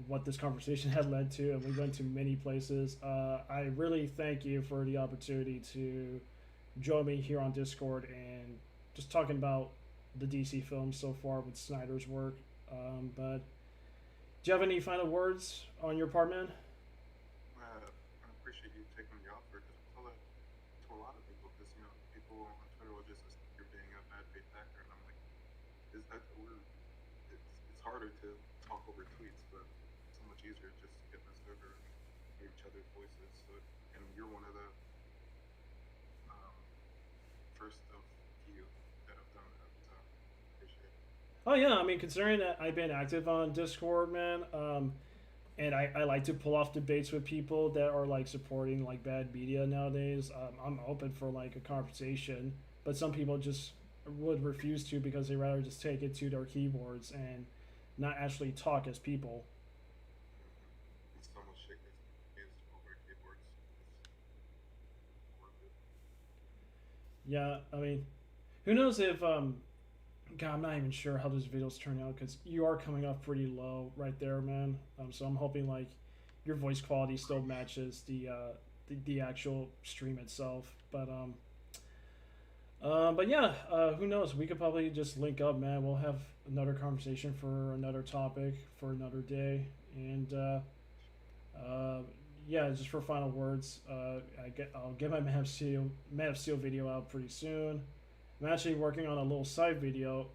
what this conversation had led to, and we went to many places, I really thank you for the opportunity to join me here on Discord and just talking about the DC films so far with Snyder's work. But do you have any final words on your part, man? I appreciate you taking the offer because I tell that to a lot of people because people on Twitter will just assume you're being a bad faith actor, and I'm like, is that we're it's harder to talk over tweets, but it's so much easier just to get in the server and hear each other's voices. So, and you're one of the um, first of few that have done that, so appreciate it. Oh yeah, I mean, considering that I've been active on Discord, man, and I like to pull off debates with people that are like supporting like bad media nowadays. I'm open for like a conversation, but some people just would refuse to because they rather just take it to their keyboards and not actually talk as people. It's so much shit gets used over keyboards. It's worth it. Yeah, I mean, who knows if God, I'm not even sure how those videos turn out because you are coming off pretty low right there, man. So I'm hoping like your voice quality still matches the actual stream itself. But yeah, who knows? We could probably just link up, man. We'll have another conversation for another topic for another day, and uh, yeah, just for final words, I'll get my Man of Steel video out pretty soon. I'm actually working on a little side video.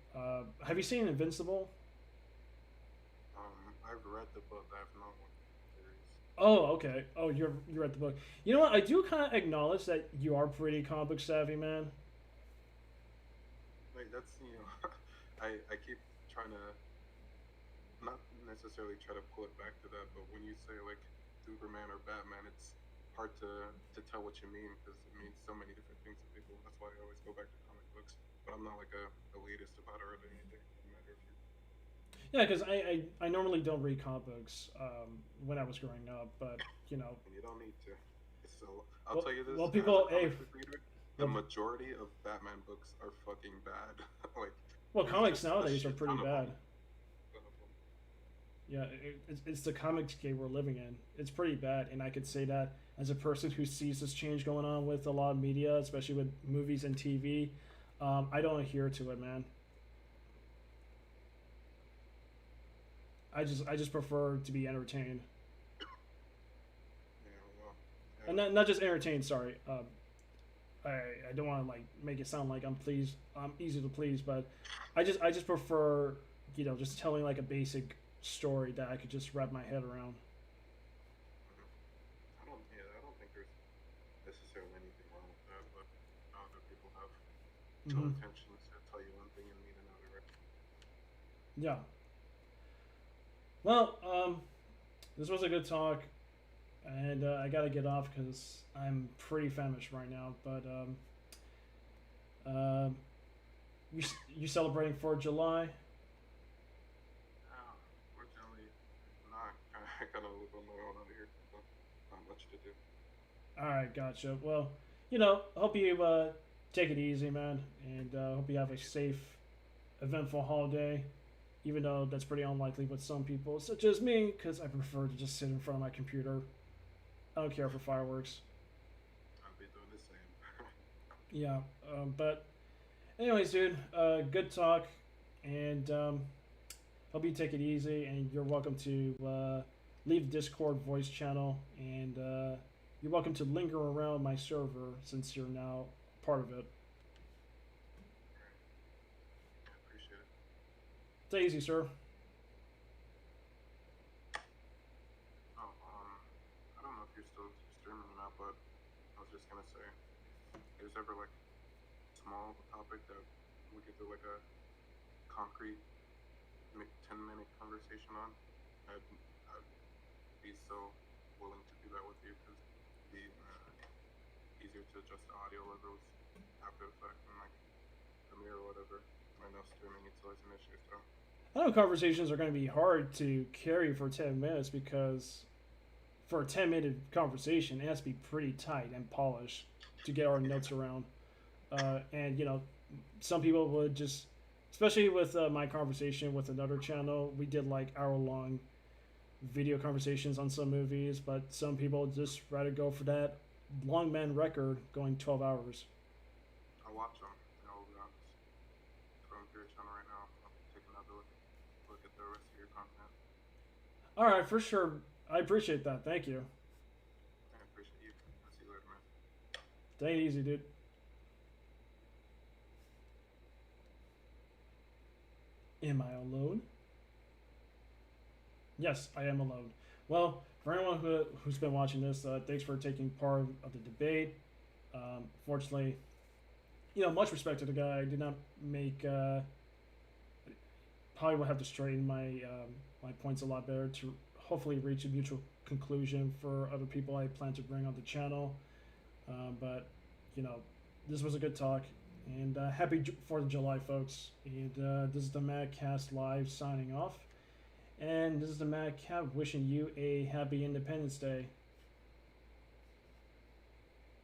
Have you seen Invincible? I've read the book. I have not watched the series. Oh, okay. Oh, you're at the book. You know what? I do kind of acknowledge that you are pretty comic book savvy, man. Like that's I keep trying to not necessarily try to pull it back to that, but when you say like Superman or Batman, it's hard to tell what you mean because it means so many different things to people. That's why I always go back to comic books. But I'm not like a elitist about it or anything. No matter if you. Yeah, because I normally don't read comic books when I was growing up, but you know, And you don't need to. So I'll well, tell you this: well, as a people, hey, comic book reader, the well, majority of Batman books are fucking bad. Like well, there's comics just a nowadays are shit pretty ton of bad. them. Ton of them. Yeah, it's the comics game we're living in. It's pretty bad, and I could say that as a person who sees this change going on with a lot of media, especially with movies and TV. I don't adhere to it, man. I just prefer to be entertained, Yeah, well, and yeah. not just entertained. Sorry, I don't want to like make it sound like I'm easy to please, but I just prefer just telling like a basic story that I could just wrap my head around. I don't think there's necessarily anything wrong with that, but other people have ill Hmm. intentions to tell you one thing and mean another, right? Yeah. Well, this was a good talk, and I gotta get off because I'm pretty famished right now. But um, you celebrating 4th of July? Fortunately, not. I kind of live on my own out here, so not much to do. All right, gotcha. Well, hope you take it easy, man, and hope you have a safe, eventful holiday. Even though that's pretty unlikely with some people, such as me, because I prefer to just sit in front of my computer. I don't care for fireworks. I'll be doing the same. Yeah, but anyways, dude, good talk, and hope you take it easy. And you're welcome to leave Discord voice channel, and you're welcome to linger around my server since you're now part of it. Right. I appreciate it. Stay easy, sir. Oh, I don't know if you're still streaming or not, but I was just gonna say, if there's ever like small topic that we could do like a concrete 10-minute conversation on, I'd be so willing to do that with you because it'd be easier to adjust the audio levels, After Effects, and like Premiere or whatever. I know streaming it's always an issue, so I know conversations are going to be hard to carry for 10 minutes because for a 10-minute conversation, it has to be pretty tight and polished to get our yeah, notes around. And, some people would just, especially with my conversation with another channel, we did like hour long video conversations on some movies, but some people just rather go for that long man record going 12 hours. I'll watch them. I'll just scrolling through your channel right now. I'll take another look at the rest of your content. All right, for sure. I appreciate that. Thank you. I appreciate you. I'll see you later, man. Take it easy, dude. Am I alone? Yes, I am alone. Well, for anyone who's been watching this, thanks for taking part of the debate. Fortunately, much respect to the guy. I did not make. Probably will have to straighten my points a lot better to hopefully reach a mutual conclusion for other people I plan to bring on the channel. But you know, this was a good talk, and happy 4th of July, folks. And this is the MadCast live signing off. And this is the MadCap wishing you a happy Independence Day.